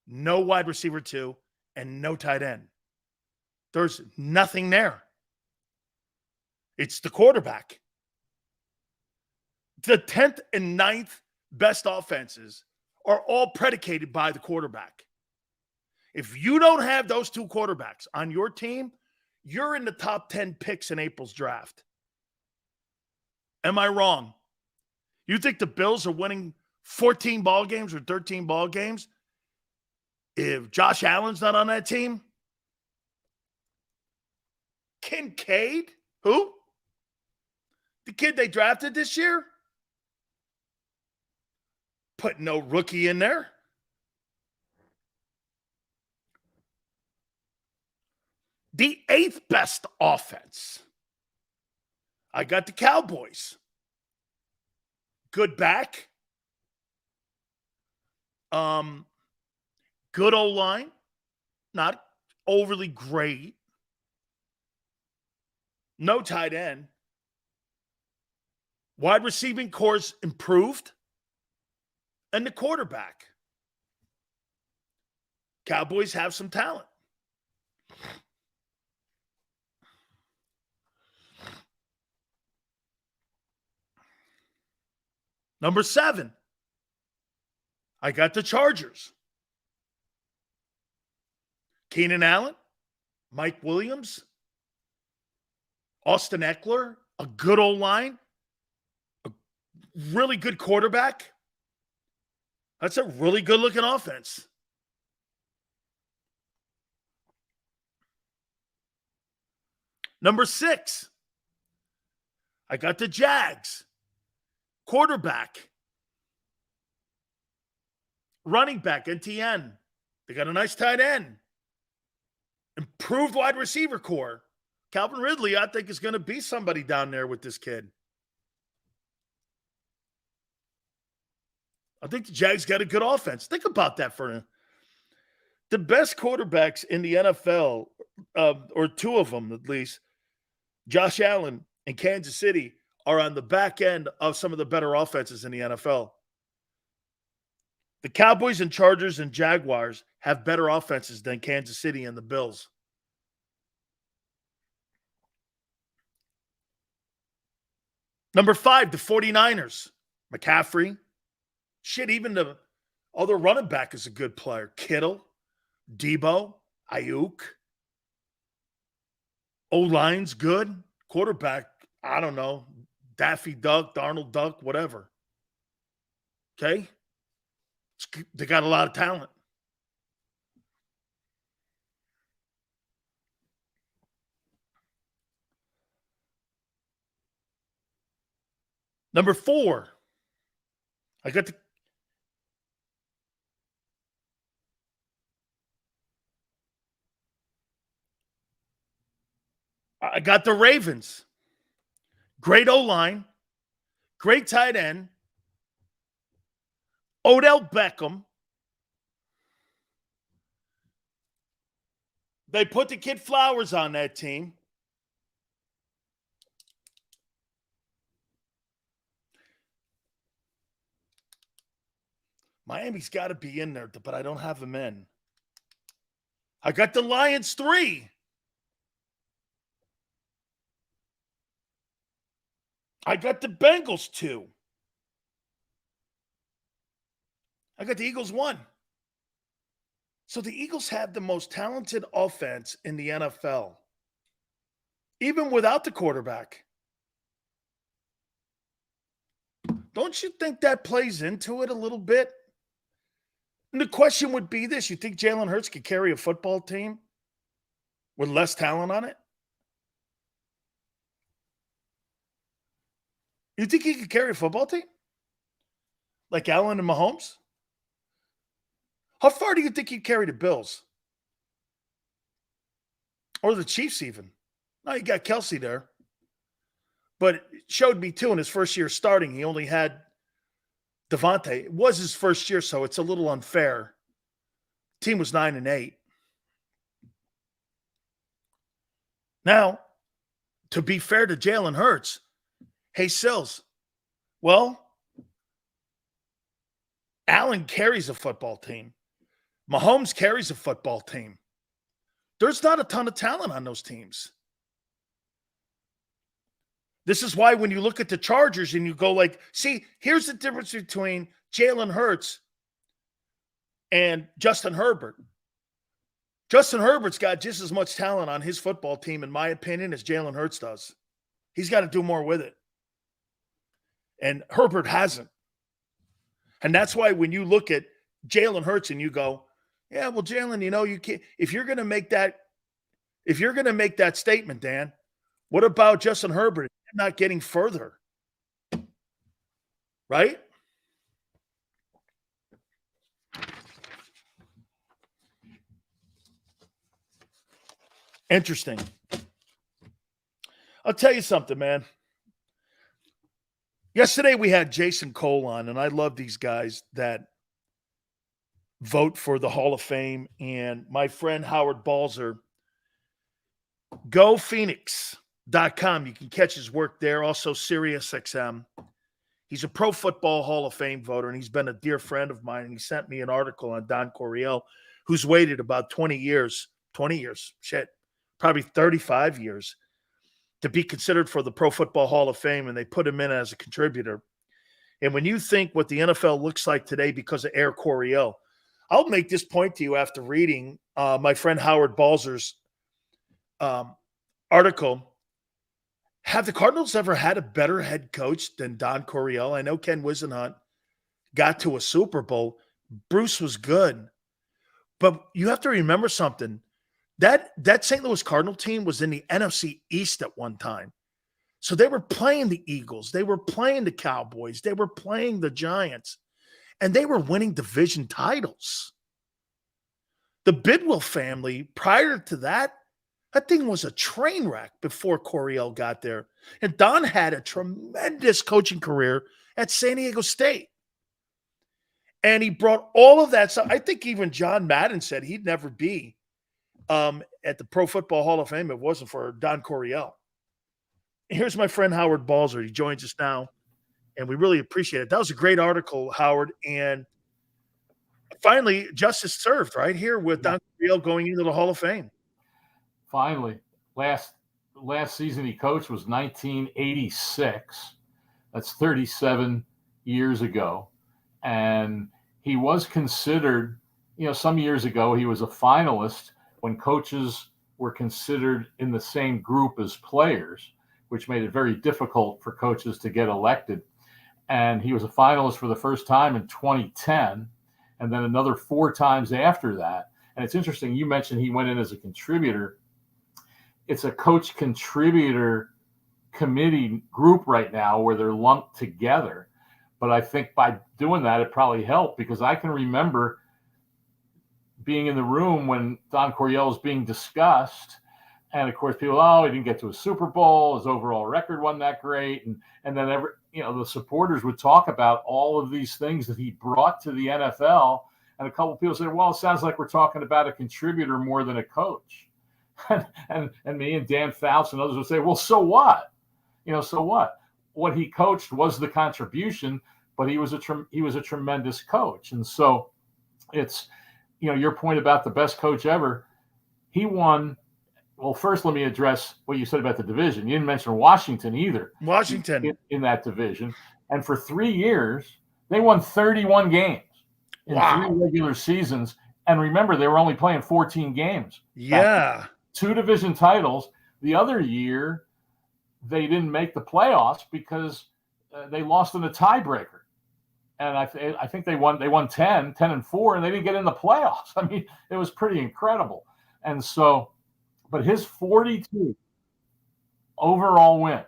No wide receiver 2. And no tight end. There's nothing there. It's the quarterback. The 10th and 9th best offenses are all predicated by the quarterback. If you don't have those two quarterbacks on your team, you're in the top 10 picks in April's draft. Am I wrong? You think the Bills are winning 14 ball games or 13 ball games if Josh Allen's not on that team? Kincaid? Who? The kid they drafted this year? Put no rookie in there. The 8th best offense. I got the Cowboys. Good back. Good O-line. Not overly great. No tight end. Wide receiving core's improved. And the quarterback. Cowboys have some talent. Number 7, I got the Chargers. Keenan Allen, Mike Williams, Austin Eckler, a good O-line, a really good quarterback. That's a really good-looking offense. Number 6, I got the Jags. Quarterback. Running back, NTN. They got a nice tight end. Improved wide receiver core. Calvin Ridley, I think, is going to be somebody down there with this kid. I think the Jags got a good offense. Think about that for a minute. The best quarterbacks in the NFL, or two of them at least, Josh Allen and Kansas City, are on the back end of some of the better offenses in the NFL. The Cowboys and Chargers and Jaguars have better offenses than Kansas City and the Bills. Number 5, the 49ers. McCaffrey, Shit, even the other running back is a good player. Kittle, Debo, Ayuk. O-line's good. Quarterback, I don't know. Daffy Duck, Darnold Duck, whatever. Okay? They got a lot of talent. Number 4. I got the Ravens. Great O-line. Great tight end. Odell Beckham. They put the kid Flowers on that team. Miami's got to be in there, but I don't have them in. I got the Lions 3. I got the Bengals 2. I got the Eagles 1. So the Eagles have the most talented offense in the NFL, even without the quarterback. Don't you think that plays into it a little bit? And the question would be this: you think Jalen Hurts could carry a football team with less talent on it? You think he could carry a football team? Like Allen and Mahomes? How far do you think he'd carry the Bills? Or the Chiefs even? No, you got Kelsey there. But it showed me, too, in his first year starting, he only had Devontae. It was his first year, so it's a little unfair. Team was 9-8. Now, to be fair to Jalen Hurts, hey, Sills, well, Allen carries a football team. Mahomes carries a football team. There's not a ton of talent on those teams. This is why when you look at the Chargers and you go like, see, here's the difference between Jalen Hurts and Justin Herbert. Justin Herbert's got just as much talent on his football team, in my opinion, as Jalen Hurts does. He's got to do more with it. And Herbert hasn't. And that's why when you look at Jalen Hurts and you go, yeah, well, Jalen, you know, you can't, if you're going to make that statement, Dan, what about Justin Herbert not getting further? Right? Interesting. I'll tell you something, man. Yesterday we had Jason Cole on, and I love these guys that vote for the Hall of Fame. And my friend Howard Balzer, GoPhoenix.com. You can catch his work there. Also SiriusXM. He's a Pro Football Hall of Fame voter, and he's been a dear friend of mine. And he sent me an article on Don Coryell, who's waited about 20 years, probably 35 years to be considered for the Pro Football Hall of Fame, and they put him in as a contributor. And when you think what the NFL looks like today because of Air Coryell, I'll make this point to you after reading my friend Howard Balzer's article. Have the Cardinals ever had a better head coach than Don Coryell? I know Ken Wisenhunt got to a Super Bowl. Bruce was good. But you have to remember something. That St. Louis Cardinal team was in the NFC East at one time. So they were playing the Eagles. They were playing the Cowboys. They were playing the Giants. And they were winning division titles. The Bidwell family, prior to that thing was a train wreck before Coryell got there. And Don had a tremendous coaching career at San Diego State. And he brought all of that stuff. I think even John Madden said he'd never be at the Pro Football Hall of Fame if it wasn't for Don Coryell. Here's my friend Howard Balzer. He joins us now, and we really appreciate it. That was a great article, Howard. And finally, justice served right here with Don Coryell going into the Hall of Fame. Finally, last season he coached was 1986. That's 37 years ago. And he was considered, some years ago, he was a finalist when coaches were considered in the same group as players, which made it very difficult for coaches to get elected. And he was a finalist for the first time in 2010, and then another 4 times after that. And it's interesting, you mentioned he went in as a contributor. It's a coach contributor committee group right now where they're lumped together. But I think by doing that, it probably helped, because I can remember being in the room when Don Coryell was being discussed. And of course, people, he didn't get to a Super Bowl. His overall record wasn't that great. And then the supporters would talk about all of these things that he brought to the NFL. And a couple of people said, well, it sounds like we're talking about a contributor more than a coach. and me and Dan Fouts and others would say, well, so what? So what? What he coached was the contribution, but he was a tremendous coach. And so it's, your point about the best coach ever. He won. Well, first, let me address what you said about the division. You didn't mention Washington either. Washington in that division. And for 3 years, they won 31 games in 3 regular seasons. And remember, they were only playing 14 games. Yeah. 2 division titles. The other year, they didn't make the playoffs because they lost in a tiebreaker. And I think they won 10-4, and they didn't get in the playoffs. I mean, it was pretty incredible. And so, but his 42 overall wins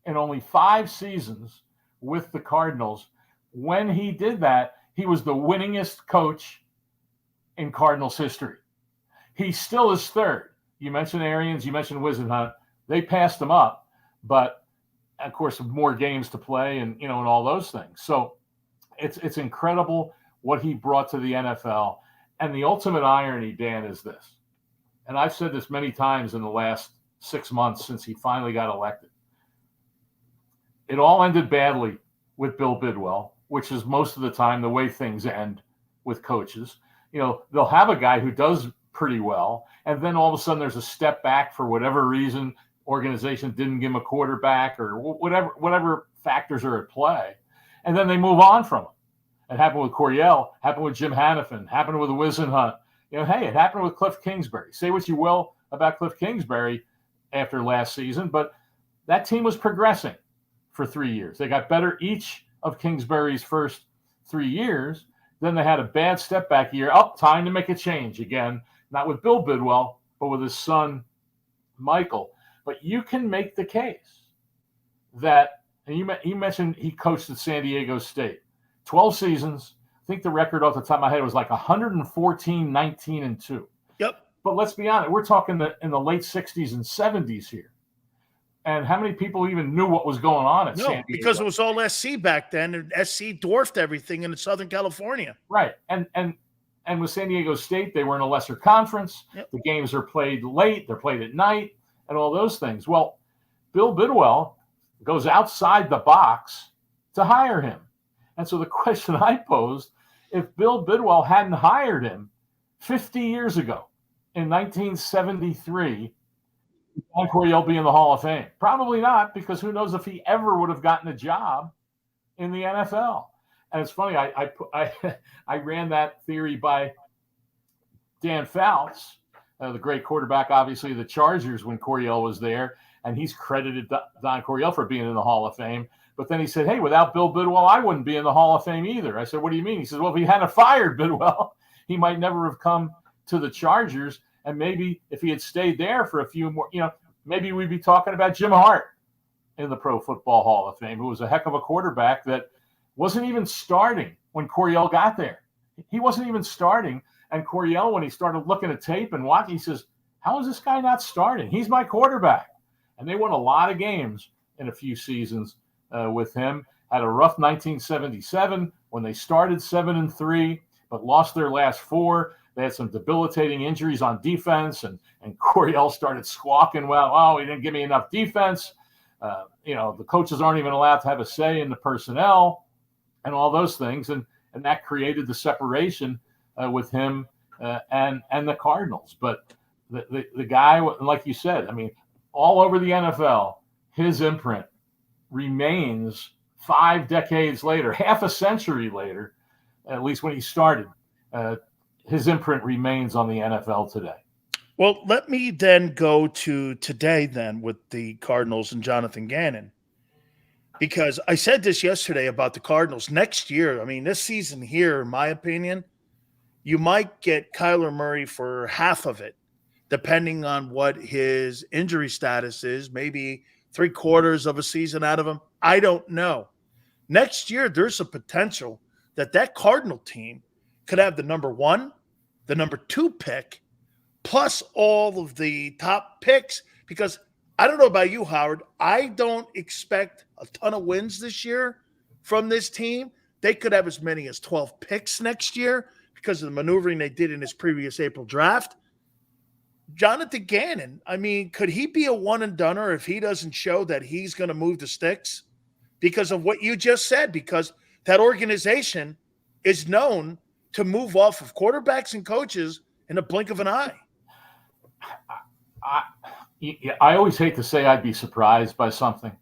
in only 5 seasons with the Cardinals, when he did that, he was the winningest coach in Cardinals history. He still is third. You mentioned Arians, you mentioned Wisenhunt. They passed him up, but of course, more games to play and all those things. So it's incredible what he brought to the NFL. And the ultimate irony, Dan, is this. And I've said this many times in the last 6 months since he finally got elected. It all ended badly with Bill Bidwell, which is most of the time the way things end with coaches. They'll have a guy who does pretty well, and then all of a sudden there's a step back for whatever reason. Organization didn't give him a quarterback or whatever factors are at play. And then they move on from him. It happened with Coryell, happened with Jim Hannafin, happened with Wisenhunt. Hey, it happened with Cliff Kingsbury. Say what you will about Cliff Kingsbury after last season, but that team was progressing for 3 years. They got better each of Kingsbury's first 3 years. Then they had a bad step back year. Time to make a change again, not with Bill Bidwell, but with his son, Michael. But you can make the case that, and you mentioned he coached at San Diego State. 12 seasons. I think the record off the top of my head was like 114, 19, and 2. Yep. But let's be honest, we're talking in the late 60s and 70s here. And how many people even knew what was going on at San Diego? Because it was all SC back then, and SC dwarfed everything in Southern California. Right. And with San Diego State, they were in a lesser conference. Yep. The games are played late. They're played at night and all those things. Well, Bill Bidwell goes outside the box to hire him. And so the question I posed, if Bill Bidwell hadn't hired him 50 years ago in 1973, would Coryell be in the Hall of Fame? Probably not, because who knows if he ever would have gotten a job in the NFL. And it's funny, I ran that theory by Dan Fouts, the great quarterback, obviously, the Chargers when Coryell was there, and he's credited Don Coryell for being in the Hall of Fame. But then he said, hey, without Bill Bidwell, I wouldn't be in the Hall of Fame either. I said, what do you mean? He says, well, if he hadn't fired Bidwell, he might never have come to the Chargers. And maybe if he had stayed there for a few more, maybe we'd be talking about Jim Hart in the Pro Football Hall of Fame, who was a heck of a quarterback that wasn't even starting when Coryell got there. He wasn't even starting. And Coryell, when he started looking at tape and watching, he says, how is this guy not starting? He's my quarterback. And they won a lot of games in a few seasons with him. Had a rough 1977 when they started 7-3, but lost their last 4. They had some debilitating injuries on defense, and Coryell started squawking, well, he didn't give me enough defense. The coaches aren't even allowed to have a say in the personnel and all those things. And that created the separation with him and the Cardinals. But the guy, like you said, I mean, all over the NFL, his imprint remains 5 decades later, half a century later, at least when he started, his imprint remains on the NFL today. Well, let me then go to today then with the Cardinals and Jonathan Gannon, because I said this yesterday about the Cardinals. Next year, I mean, this season here, in my opinion, you might get Kyler Murray for half of it, depending on what his injury status is, maybe 3/4 of a season out of him. I don't know. Next year, there's a potential that Cardinal team could have the number 1, the number 2 pick, plus all of the top picks, because I don't know about you, Howard. I don't expect a ton of wins this year from this team. They could have as many as 12 picks next year because of the maneuvering they did in his previous April draft. Jonathan Gannon, I mean, could he be a one-and-doner if he doesn't show that he's going to move the sticks? Because of what you just said, because that organization is known to move off of quarterbacks and coaches in a blink of an eye. I always hate to say I'd be surprised by something,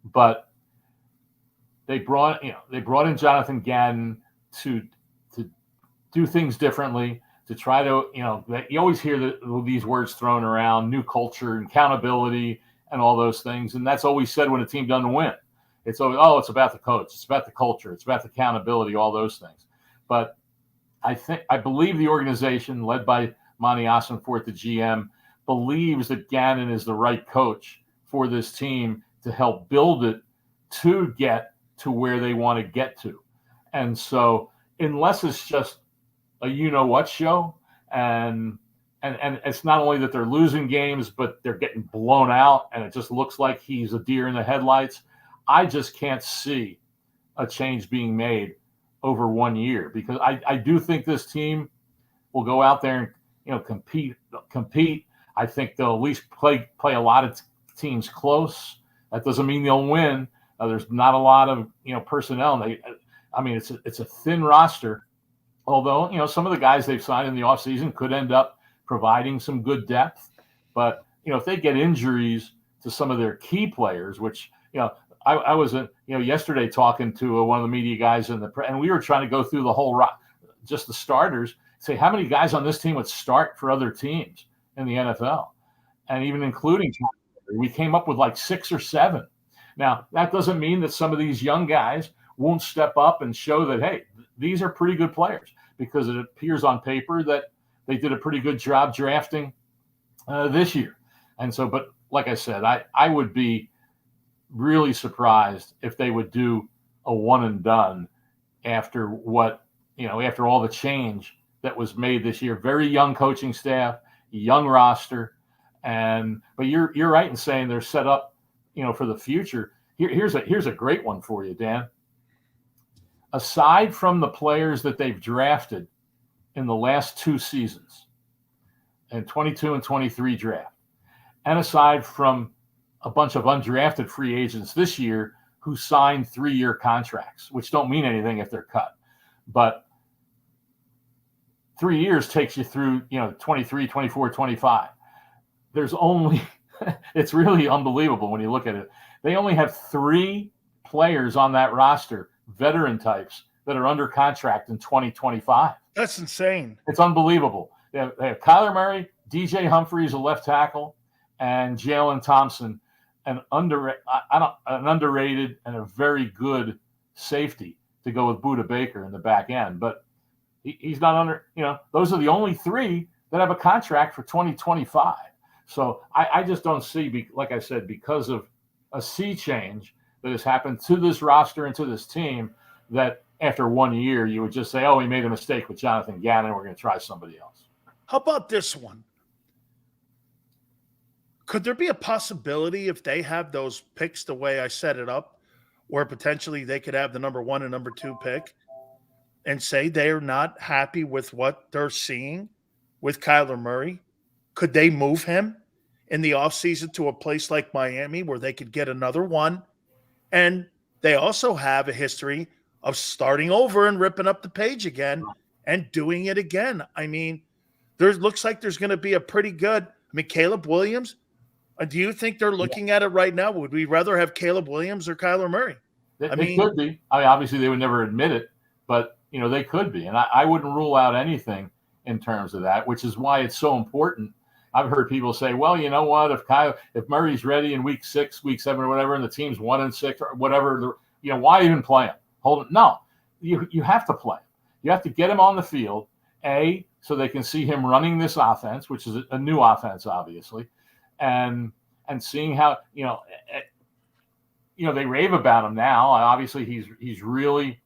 but they brought in Jonathan Gannon to do things differently, to try to, you always hear these words thrown around: new culture, accountability, and all those things. And that's always said when a team doesn't win. It's always, it's about the coach, it's about the culture, it's about the accountability, all those things. But I believe the organization led by Monty Ossenfort, the GM, believes that Gannon is the right coach for this team to help build it to get to where they want to get to. And so unless it's just a you-know-what show, and it's not only that they're losing games, but they're getting blown out, and it just looks like he's a deer in the headlights, I just can't see a change being made over 1 year, because I do think this team will go out there and compete. I think they'll at least play a lot of teams close. That doesn't mean they'll win. There's not a lot of personnel. It's a thin roster. Although some of the guys they've signed in the offseason could end up providing some good depth. But if they get injuries to some of their key players, which I was yesterday talking to one of the media guys and we were trying to go through the whole just the starters, say how many guys on this team would start for other teams in the NFL, and even including we came up with like 6 or 7. Now that doesn't mean that some of these young guys won't step up and show that, hey, these are pretty good players, because it appears on paper that they did a pretty good job drafting this year. And so, but like I said, I would be really surprised if they would do a one and done after after all the change that was made this year. Very young coaching staff, young roster, but you're right in saying they're set up, for the future. Here's a great one for you, Dan. Aside from the players that they've drafted in the last 2 seasons, and 22 and 23 draft, and aside from a bunch of undrafted free agents this year who signed 3-year contracts, which don't mean anything if they're cut, but 3 years takes you through, 23, 24, 25. There's only, it's really unbelievable when you look at it. They only have 3 players on that roster, veteran types, that are under contract in 2025. That's insane. It's unbelievable. They have Kyler Murray, DJ Humphries, a left tackle, and Jalen Thompson, an underrated and a very good safety to go with Budda Baker in the back end. But he's not under, those are the only 3 that have a contract for 2025. So I just don't see, like I said, because of a sea change that has happened to this roster and to this team, that after 1 year, you would just say, we made a mistake with Jonathan Gannon, we're going to try somebody else. How about this one? Could there be a possibility, if they have those picks the way I set it up, where potentially they could have the number 1 and number 2 pick and say they're not happy with what they're seeing with Kyler Murray? Could they move him in the offseason to a place like Miami where they could get another one? And they also have a history of starting over and ripping up the page again and doing it again. I mean, there looks like there's going to be a pretty good – Caleb Williams, do you think they're looking at it right now? Would we rather have Caleb Williams or Kyler Murray? It could be. Obviously they would never admit it, but they could be. And I wouldn't rule out anything in terms of that, which is why it's so important. I've heard people say, well, you know what, if Murray's ready in week 6, week 7 or whatever, and the team's 1-6 or whatever, why even play him? Hold it. No, you have to play him. You have to get him on the field, so they can see him running this offense, which is a new offense, obviously, and seeing how, they rave about him now. Obviously, he's really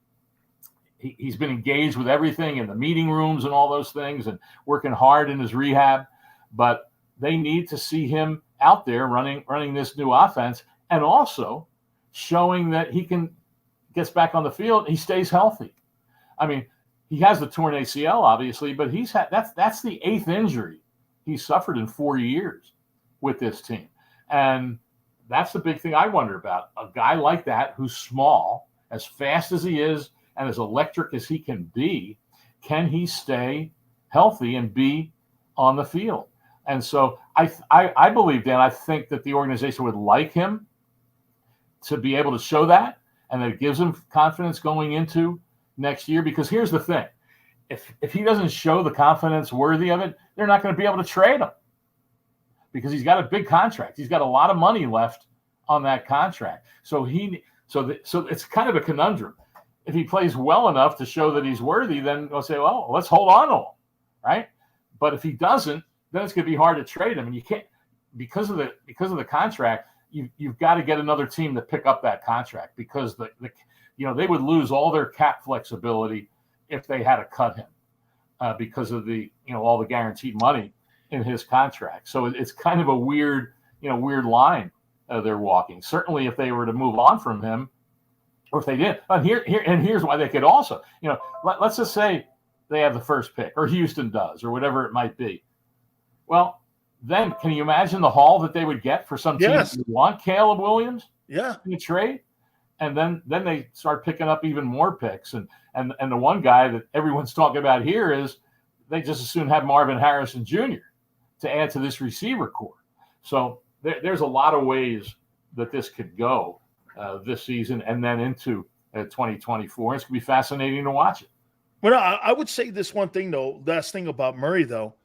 he's been engaged with everything in the meeting rooms and all those things and working hard in his rehab. But they need to see him out there running this new offense, and also showing that gets back on the field. He stays healthy. I mean, he has the torn ACL, obviously, but that's the 8th injury he's suffered in 4 years with this team. And that's the big thing I wonder about. A guy like that, who's small, as fast as he is, and as electric as he can be, can he stay healthy and be on the field? And so I believe, Dan, I think that the organization would like him to be able to show that, and that it gives him confidence going into next year. Because here's the thing. If he doesn't show the confidence worthy of it, they're not going to be able to trade him, because he's got a big contract. He's got a lot of money left on that contract. So it's kind of a conundrum. If he plays well enough to show that he's worthy, then they'll say, well, let's hold on to him, right? But if he doesn't, then it's going to be hard to trade him. And you can't, because of the contract, you've got to get another team to pick up that contract, because they would lose all their cap flexibility if they had to cut him because of all the guaranteed money in his contract. So it's kind of a weird line they're walking. Certainly, if they were to move on from him, or if they did, but here's why they could also, let's just say they have the first pick, or Houston does, or whatever it might be. Well, then can you imagine the haul that they would get for some team who want Caleb Williams? Yeah, in the trade, and then they start picking up even more picks, and the one guy that everyone's talking about here is they just as soon have Marvin Harrison Jr. to add to this receiver core. So there's a lot of ways that this could go this season and then into 2024. It's going to be fascinating to watch it. Well, I would say this one thing, though. Last thing about Murray, though.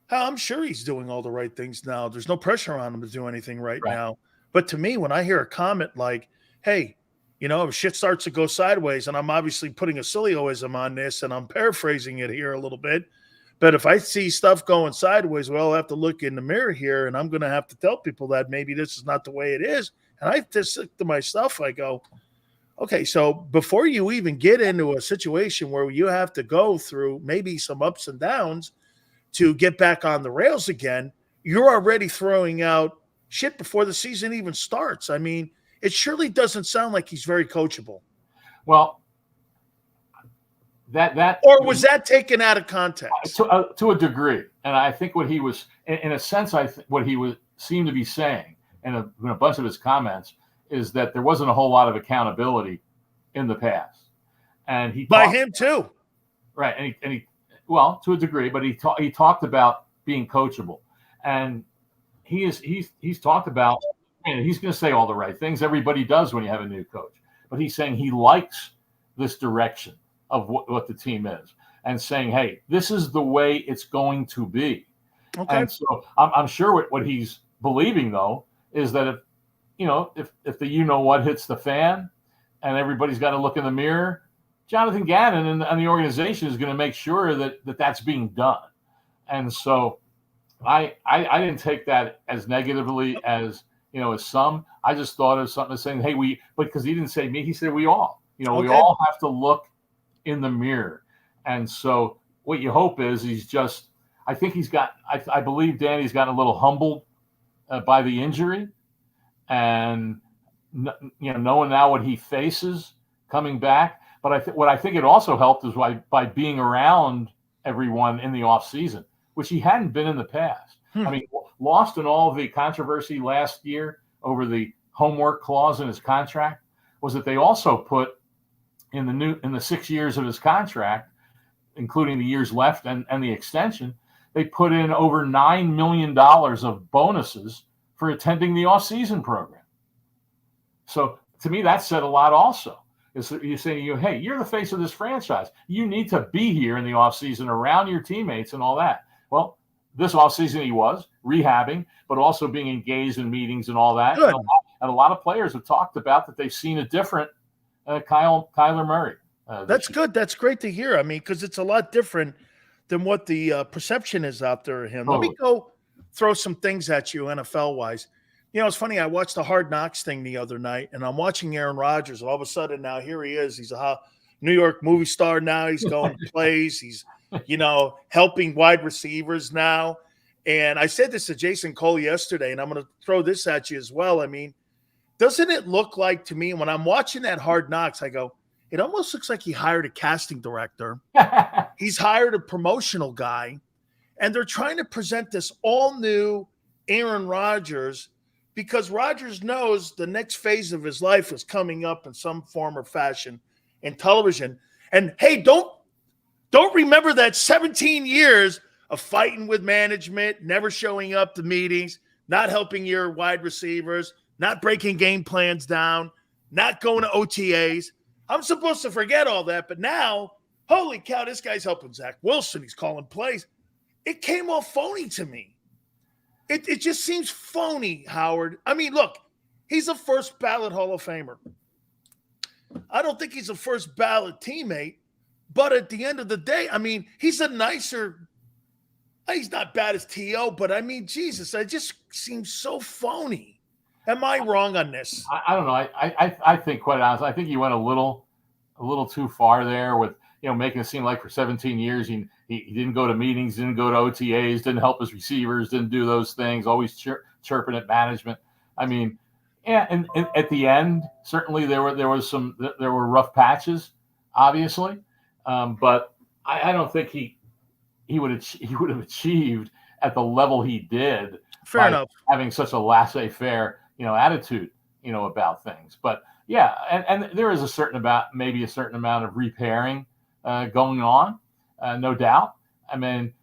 I'm sure he's doing all the right things now. There's no pressure on him to do anything right now. But to me, when I hear a comment like, hey, if shit starts to go sideways, and I'm obviously putting a Sileo-ism on this, and I'm paraphrasing it here a little bit, but if I see stuff going sideways, well, I'll have to look in the mirror here, and I'm going to have to tell people that maybe this is not the way it is. And I just think to myself, I go, okay, so before you even get into a situation where you have to go through maybe some ups and downs to get back on the rails again, you're already throwing out shit before the season even starts. I mean, it surely doesn't sound like he's very coachable. Well, that or was that taken out of context? To a degree. And I think what he was, in a sense, what he was seemed to be saying in a bunch of his comments is that there wasn't a whole lot of accountability in the past. And he by him too. Right. And he well, to a degree, but he talked about being coachable, and he's talked about, and he's going to say all the right things. Everybody does when you have a new coach, but he's saying he likes this direction of what the team is, and saying, hey, this is the way it's going to be. Okay. And so I'm sure what he's believing, though, is that if the what hits the fan, and everybody's got to look in the mirror, Jonathan Gannon and the organization is going to make sure that that's being done. And so I didn't take that as negatively as some. I just thought of something saying, hey, because he didn't say me, he said we all. We all have to look in the mirror. And so what you hope is I believe Danny's gotten a little humbled by the injury, and knowing now what he faces coming back. But what I think it also helped is by being around everyone in the off season, which he hadn't been in the past. I mean, lost in all the controversy last year over the homework clause in his contract was that they also put in the 6 years of his contract, including the years left and the extension, they put in over $9 million of bonuses for attending the off-season program. So to me, that said a lot also. He's saying to you, hey, you're the face of this franchise. You need to be here in the offseason around your teammates and all that. Well, this offseason he was rehabbing, but also being engaged in meetings and all that. And a lot of players have talked about that they've seen a different Kyler Murray. That's good. That's great to hear. I mean, because it's a lot different than what the perception is out there of him. Totally. Let me go throw some things at you NFL-wise. You know, it's funny. I watched the Hard Knocks thing the other night, and I'm watching Aaron Rodgers. All of a sudden now here he is. He's a New York movie star now. He's going to plays. He's, you know, helping wide receivers now. And I said this to Jason Cole yesterday, and I'm going to throw this at you as well. I mean, doesn't it look like to me when I'm watching that Hard Knocks, I go, it almost looks like he hired a casting director. He's hired a promotional guy, and they're trying to present this all-new Aaron Rodgers because Rodgers knows the next phase of his life is coming up in some form or fashion in television. And, hey, don't remember that 17 years of fighting with management, never showing up to meetings, not helping your wide receivers, not breaking game plans down, not going to OTAs. I'm supposed to forget all that, but now, holy cow, this guy's helping Zach Wilson. He's calling plays. It came off phony to me. It just seems phony, Howard. I mean, look, he's a first ballot Hall of Famer. I don't think he's a first ballot teammate, but at the end of the day, I mean, he's not bad as T.O., but I mean, Jesus, it just seems so phony. Am I wrong on this? I don't know. I think, quite honestly, I think you went a little too far there with, you know, making it seem like for 17 years he didn't go to meetings, didn't go to OTAs, didn't help his receivers, didn't do those things, always chirping at management. I mean, yeah, and at the end, certainly there were rough patches, obviously, but I don't think he would have achieved at the level he did. Fair enough. Having such a laissez-faire, you know, attitude, you know, about things. But yeah, and there is a certain amount of repairing going on, no doubt. I mean,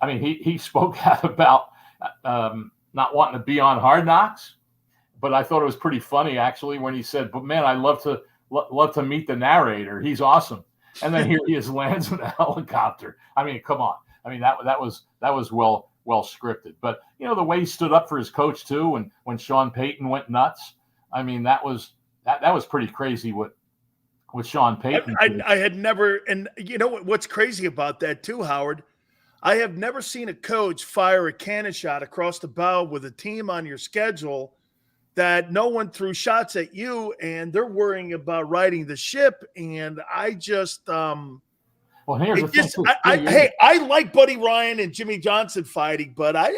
he spoke out about not wanting to be on Hard Knocks, but I thought it was pretty funny actually when he said, "But man, I love to meet the narrator. He's awesome." And then here he is, lands in a helicopter. I mean, come on. I mean, that was well scripted. But you know, the way he stood up for his coach too, and when Sean Payton went nuts, I mean, that was pretty crazy. With Sean Payton, I had never, and you know what's crazy about that too, Howard? I have never seen a coach fire a cannon shot across the bow with a team on your schedule that no one threw shots at you, and they're worrying about righting the ship. And I just, well, here's the thing. Hey, I like Buddy Ryan and Jimmy Johnson fighting, but I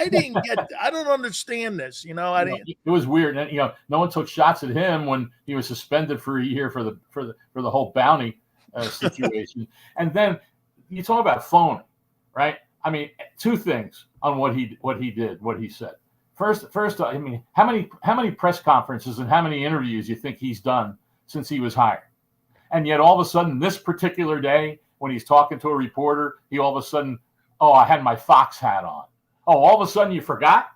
didn't get. I don't understand this. You know, I didn't. It was weird. And, you know, no one took shots at him when he was suspended for a year for the whole bounty situation. And then you talk about phony, right? I mean, two things on what he said. First, I mean, how many press conferences and how many interviews you think he's done since he was hired? And yet, all of a sudden, this particular day, when he's talking to a reporter, he all of a sudden, oh, I had my Fox hat on. Oh, all of a sudden you forgot,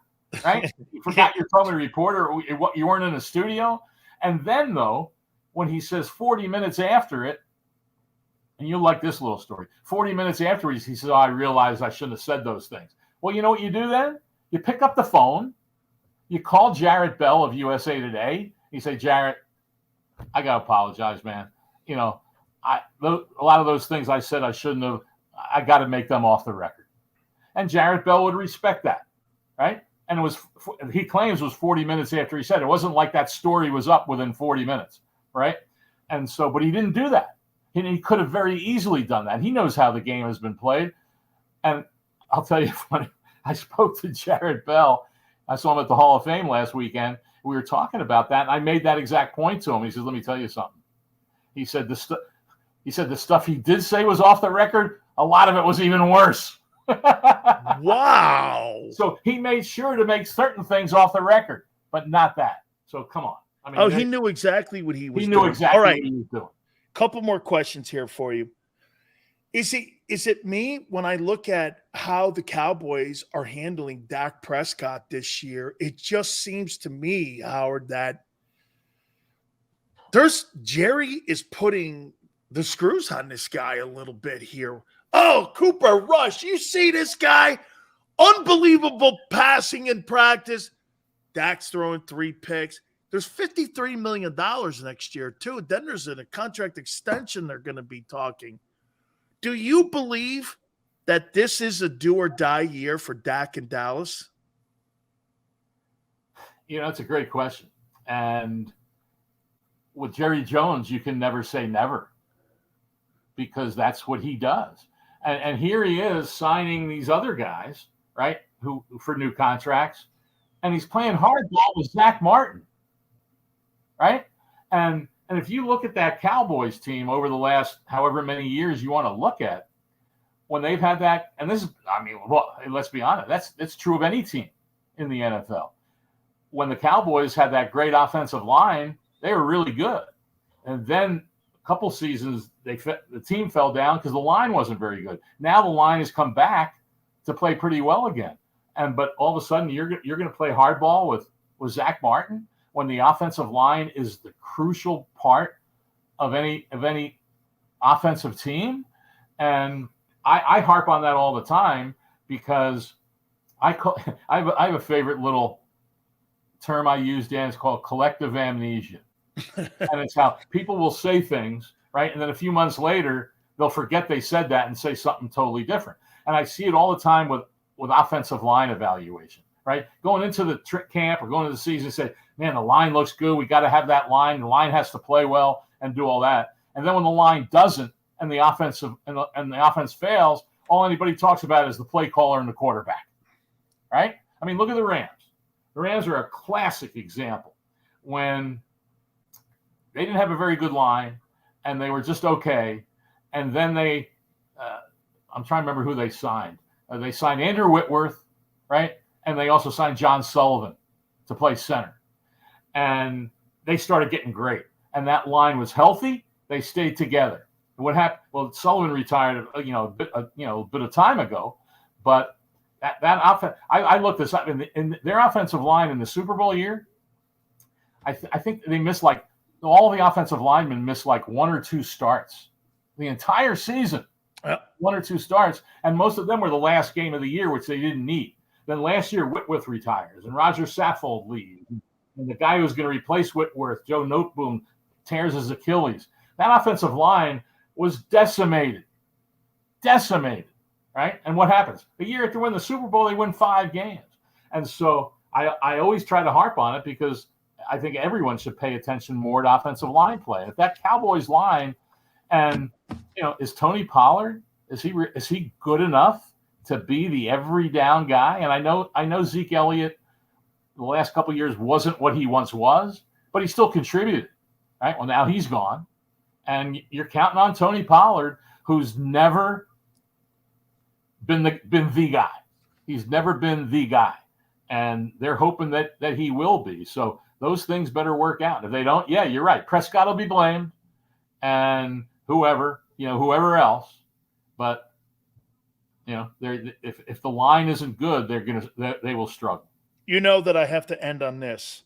right? You forgot you're telling the reporter you weren't in a studio. And then, though, when he says 40 minutes after it, and you'll like this little story, 40 minutes afterwards, he says, oh, I realized I shouldn't have said those things. Well, you know what you do then? You pick up the phone, you call Jarrett Bell of USA Today. You say, Jarrett, I got to apologize, man. You know, a lot of those things I said I shouldn't have, I got to make them off the record. And Jarrett Bell would respect that, right? And he claims it was 40 minutes after he said it. It wasn't like that story was up within 40 minutes, right? And so, but he didn't do that. He could have very easily done that. He knows how the game has been played. And I'll tell you, funny, I spoke to Jarrett Bell. I saw him at the Hall of Fame last weekend. We were talking about that, and I made that exact point to him. He says, let me tell you something. He said, the stuff he did say was off the record. A lot of it was even worse. Wow. So he made sure to make certain things off the record, but not that. So come on. I mean, he knew exactly what he was doing. He knew exactly All right. what he was doing. Couple more questions here for you. Is it me when I look at how the Cowboys are handling Dak Prescott this year? It just seems to me, Howard, that Jerry is putting the screws on this guy a little bit here. Oh, Cooper Rush, you see this guy? Unbelievable passing in practice. Dak's throwing 3 picks. There's $53 million next year, too. Then there's a contract extension they're going to be talking. Do you believe that this is a do or die year for Dak in Dallas? It's a great question. And with Jerry Jones, you can never say never because that's what he does. And here he is signing these other guys, right, who for new contracts. And he's playing hardball with Zach Martin, right? And if you look at that Cowboys team over the last however many years you want to look at, when they've had that, and this is, let's be honest, that's true of any team in the NFL. When the Cowboys had that great offensive line, they were really good. And then a couple seasons, the team fell down because the line wasn't very good. Now the line has come back to play pretty well again. But all of a sudden, you're going to play hardball with Zach Martin when the offensive line is the crucial part of any offensive team. And I harp on that all the time because I have a favorite little term I use, Dan. It's called collective amnesia. And it's how people will say things, right? And then a few months later, they'll forget they said that and say something totally different. And I see it all the time with offensive line evaluation, right? Going into the camp or going into the season, say, man, the line looks good. We got to have that line. The line has to play well and do all that. And then when the line doesn't and the offense fails, all anybody talks about is the play caller and the quarterback, right? I mean, look at the Rams. The Rams are a classic example when they didn't have a very good line and they were just okay. And then they, I'm trying to remember who they signed. They signed Andrew Whitworth, right? And they also signed John Sullivan to play center. And they started getting great. And that line was healthy. They stayed together. And what happened? Well, Sullivan retired, a bit of time ago. But that offense, I looked this up in their offensive line in the Super Bowl year. I think they missed all the offensive linemen missed 1 or 2 starts the entire season. Yep. 1 or 2 starts, and most of them were the last game of the year, which they didn't need. Then last year, Whitworth retires, and Roger Saffold leaves, and the guy who's going to replace Whitworth, Joe Noteboom, tears his Achilles. That offensive line was decimated, right? And what happens? A year after winning the Super Bowl, they win 5 games. And so I always try to harp on it because I think everyone should pay attention more to offensive line play. If that Cowboys line, and is Tony Pollard, is he good enough to be the every down guy? And I know Zeke Elliott the last couple of years wasn't what he once was, but he still contributed, right? Well, now he's gone, and you're counting on Tony Pollard, who's never been the guy. He's never been the guy, and they're hoping that he will be. So those things better work out. If they don't, yeah, you're right. Prescott will be blamed, and whoever else. But if the line isn't good, they will struggle. You know that I have to end on this.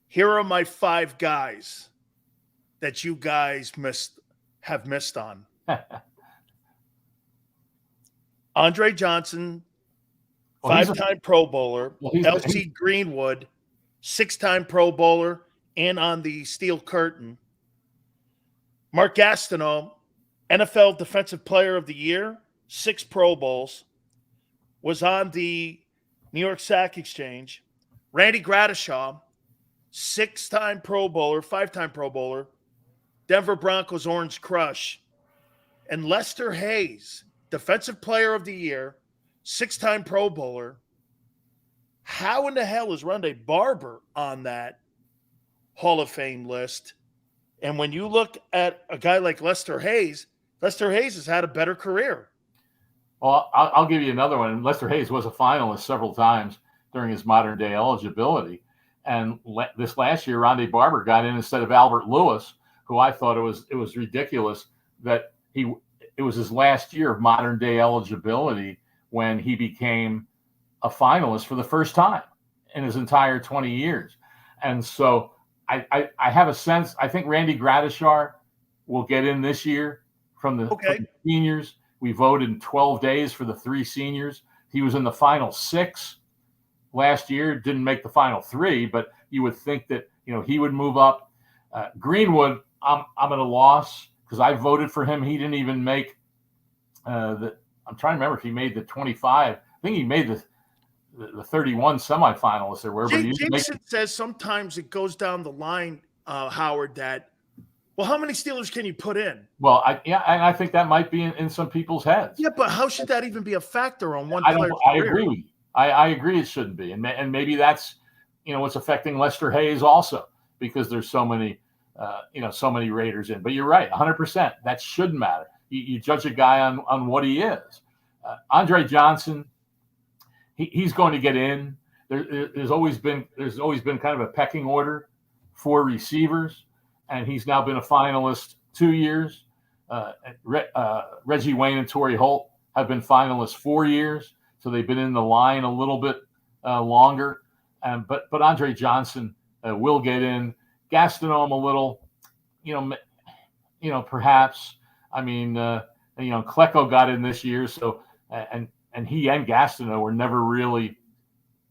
Here are my 5 guys that you guys have missed on. Andre Johnson, 5-time Pro Bowler. L.C. Greenwood, 6-time Pro Bowler and on the Steel Curtain. Mark Gastineau, NFL Defensive Player of the Year, 6 Pro Bowls, was on the New York Sack Exchange. Randy Gradishaw, 6-time Pro Bowler, 5-time Pro Bowler, Denver Broncos Orange Crush. And Lester Hayes, Defensive Player of the Year, 6-time Pro Bowler. How in the hell is Rondé Barber on that Hall of Fame list? And when you look at a guy like Lester Hayes has had a better career. Well, I'll give you another one. Lester Hayes was a finalist several times during his modern day eligibility. And this last year, Rondé Barber got in instead of Albert Lewis, who I thought it was ridiculous that it was his last year of modern day eligibility when he became a finalist for the first time in his entire 20 years. And so I have a sense. I think Randy Gradishar will get in this year from the seniors. We voted in 12 days for the 3 seniors. He was in the final 6 last year. Didn't make the final 3, but you would think that he would move up. Greenwood, I'm at a loss because I voted for him. He didn't even make the. I'm trying to remember if he made the 25. I think he made the 31 semifinalists or wherever. Jason says sometimes it goes down the line, Howard, that, well, how many Steelers can you put in? Well, and I think that might be in some people's heads. Yeah, but how should that even be a factor on one player? I agree with you. I agree it shouldn't be. And maybe that's, what's affecting Lester Hayes also, because there's so many Raiders in. But you're right, 100%. That shouldn't matter. You judge a guy on what he is. Andre Johnson, he's going to get in. There's always been kind of a pecking order for receivers, and he's now been a finalist 2 years. Reggie Wayne and Torrey Holt have been finalists 4 years, so they've been in the line a little bit longer. But Andre Johnson will get in. Gastonome a little, perhaps. I mean, Klecko got in this year, so and he and Gastineau were never really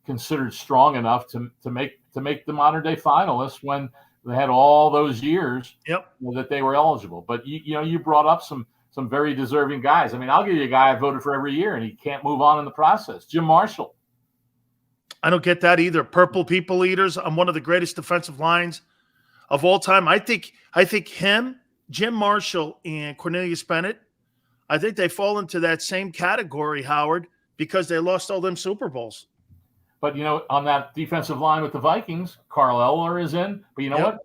considered strong enough to make the modern day finalists when they had all those years that they were eligible. But you brought up some very deserving guys. I mean, I'll give you a guy I voted for every year, and he can't move on in the process. Jim Marshall. I don't get that either. Purple People Eaters. I'm one of the greatest defensive lines of all time. I think him, Jim Marshall, and Cornelius Bennett, I think they fall into that same category, Howard, because they lost all them Super Bowls. But, on that defensive line with the Vikings, Carl Eller is in. But you know what?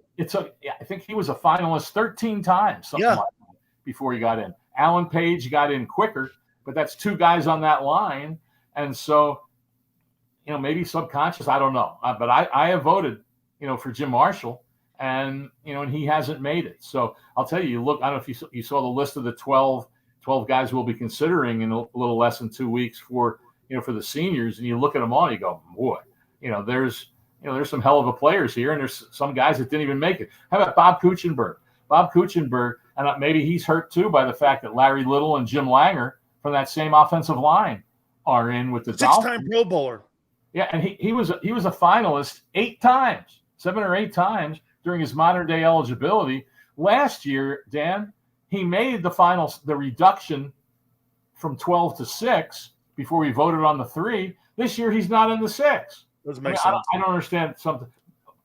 I think he was a finalist 13 times, something like that, before he got in. Alan Page got in quicker, but that's 2 guys on that line. And so, maybe subconscious, I don't know. But I have voted, for Jim Marshall, and, and he hasn't made it. So I'll tell you, look, I don't know if you saw the list of the 12 guys we'll be considering in a little less than 2 weeks for the seniors, and you look at them all, and you go, boy, there's some hell of a players here, and there's some guys that didn't even make it. How about Bob Kuechenberg? Bob Kuechenberg, and maybe he's hurt too by the fact that Larry Little and Jim Langer from that same offensive line are in with the Dolphins. 6-time Pro Bowler. Yeah, and he was a finalist 8 times, 7 or 8 times during his modern day eligibility. Last year, Dan, he made the reduction from 12 to 6 before we voted on the 3. This year, he's not in the 6. Doesn't make sense. I don't understand something.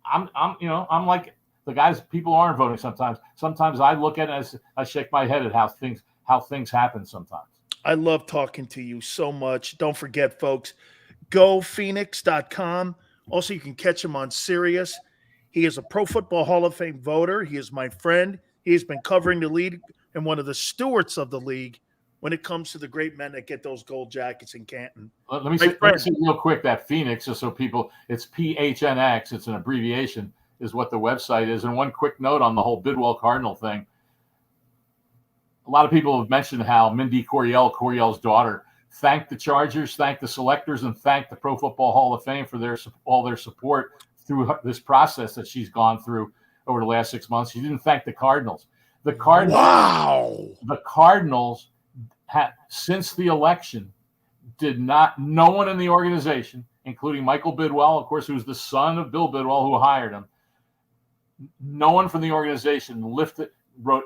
I'm like the guys. People aren't voting sometimes. Sometimes I look at it as I shake my head at how things happen sometimes. I love talking to you so much. Don't forget, folks, GoPhoenix.com. Also, you can catch him on Sirius. He is a Pro Football Hall of Fame voter. He is my friend. He has been covering the league and one of the stewards of the league when it comes to the great men that get those gold jackets in Canton. Let me say real quick that Phoenix, just so people, it's PHNX, it's an abbreviation, is what the website is. And one quick note on the whole Bidwell Cardinal thing. A lot of people have mentioned how Mindy Coriel's daughter, thanked the Chargers, thanked the selectors, and thanked the Pro Football Hall of Fame for all their support through this process that she's gone through over the last 6 months. She didn't thank the Cardinals. The Cardinals since the election, no one in the organization, including Michael Bidwell, of course, who's the son of Bill Bidwell, who hired him, no one from the organization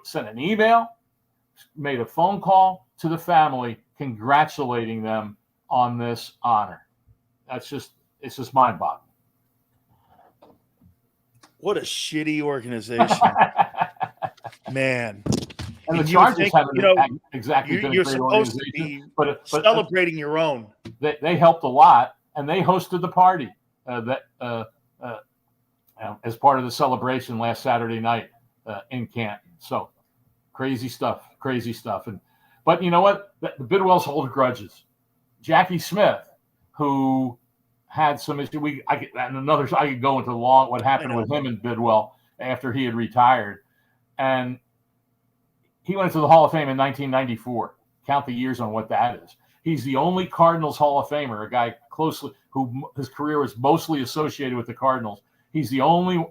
sent an email, made a phone call to the family congratulating them on this honor. It's just mind-boggling. What a shitty organization. Man. And the Chargers haven't exactly been a great supposed organization. to be celebrating your own. They helped a lot, and they hosted the party as part of the celebration last Saturday night in Canton. So crazy stuff. But you know what? The Bidwells hold grudges. Jackie Smith, who had some issue, I could go into what happened with him and Bidwell after he had retired, and he went to the Hall of Fame in 1994. Count the years on what that is. He's the only Cardinals Hall of Famer, a guy who his career was mostly associated with the Cardinals. He's the only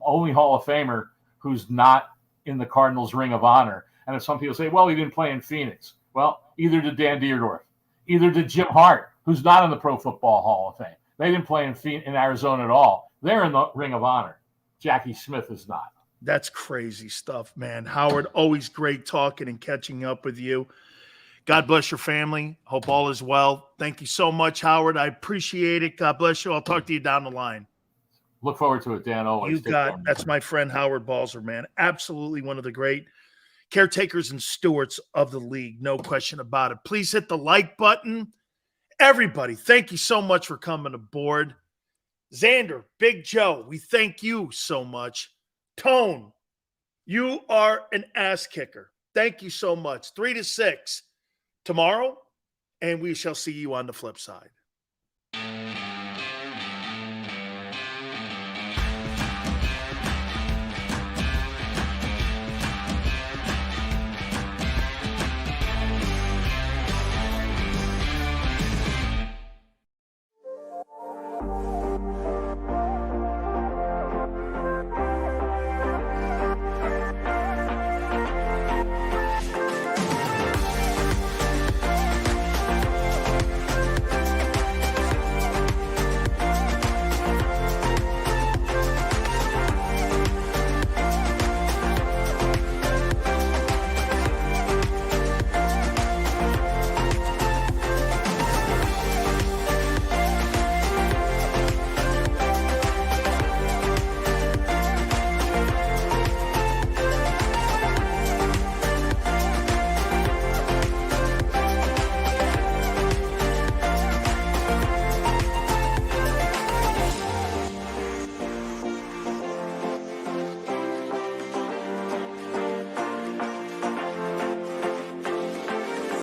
only Hall of Famer who's not in the Cardinals Ring of Honor. And if some people say, well, he didn't play in Phoenix. Well, either did Dan Dierdorf, either did Jim Hart, who's not in the Pro Football Hall of Fame. They didn't play in Arizona at all. They're in the Ring of Honor. Jackie Smith is not. That's crazy stuff, man. Howard, always great talking and catching up with you. God bless your family. Hope all is well. Thank you so much, Howard. I appreciate it. God bless you. I'll talk to you down the line. Look forward to it, Dan. Always. That's my friend Howard Balzer, man. Absolutely one of the great caretakers and stewards of the league. No question about it. Please hit the like button. Everybody, thank you so much for coming aboard. Xander, Big Joe, we thank you so much. Tone, you are an ass kicker. Thank you so much. 3 to 6 tomorrow, and we shall see you on the flip side.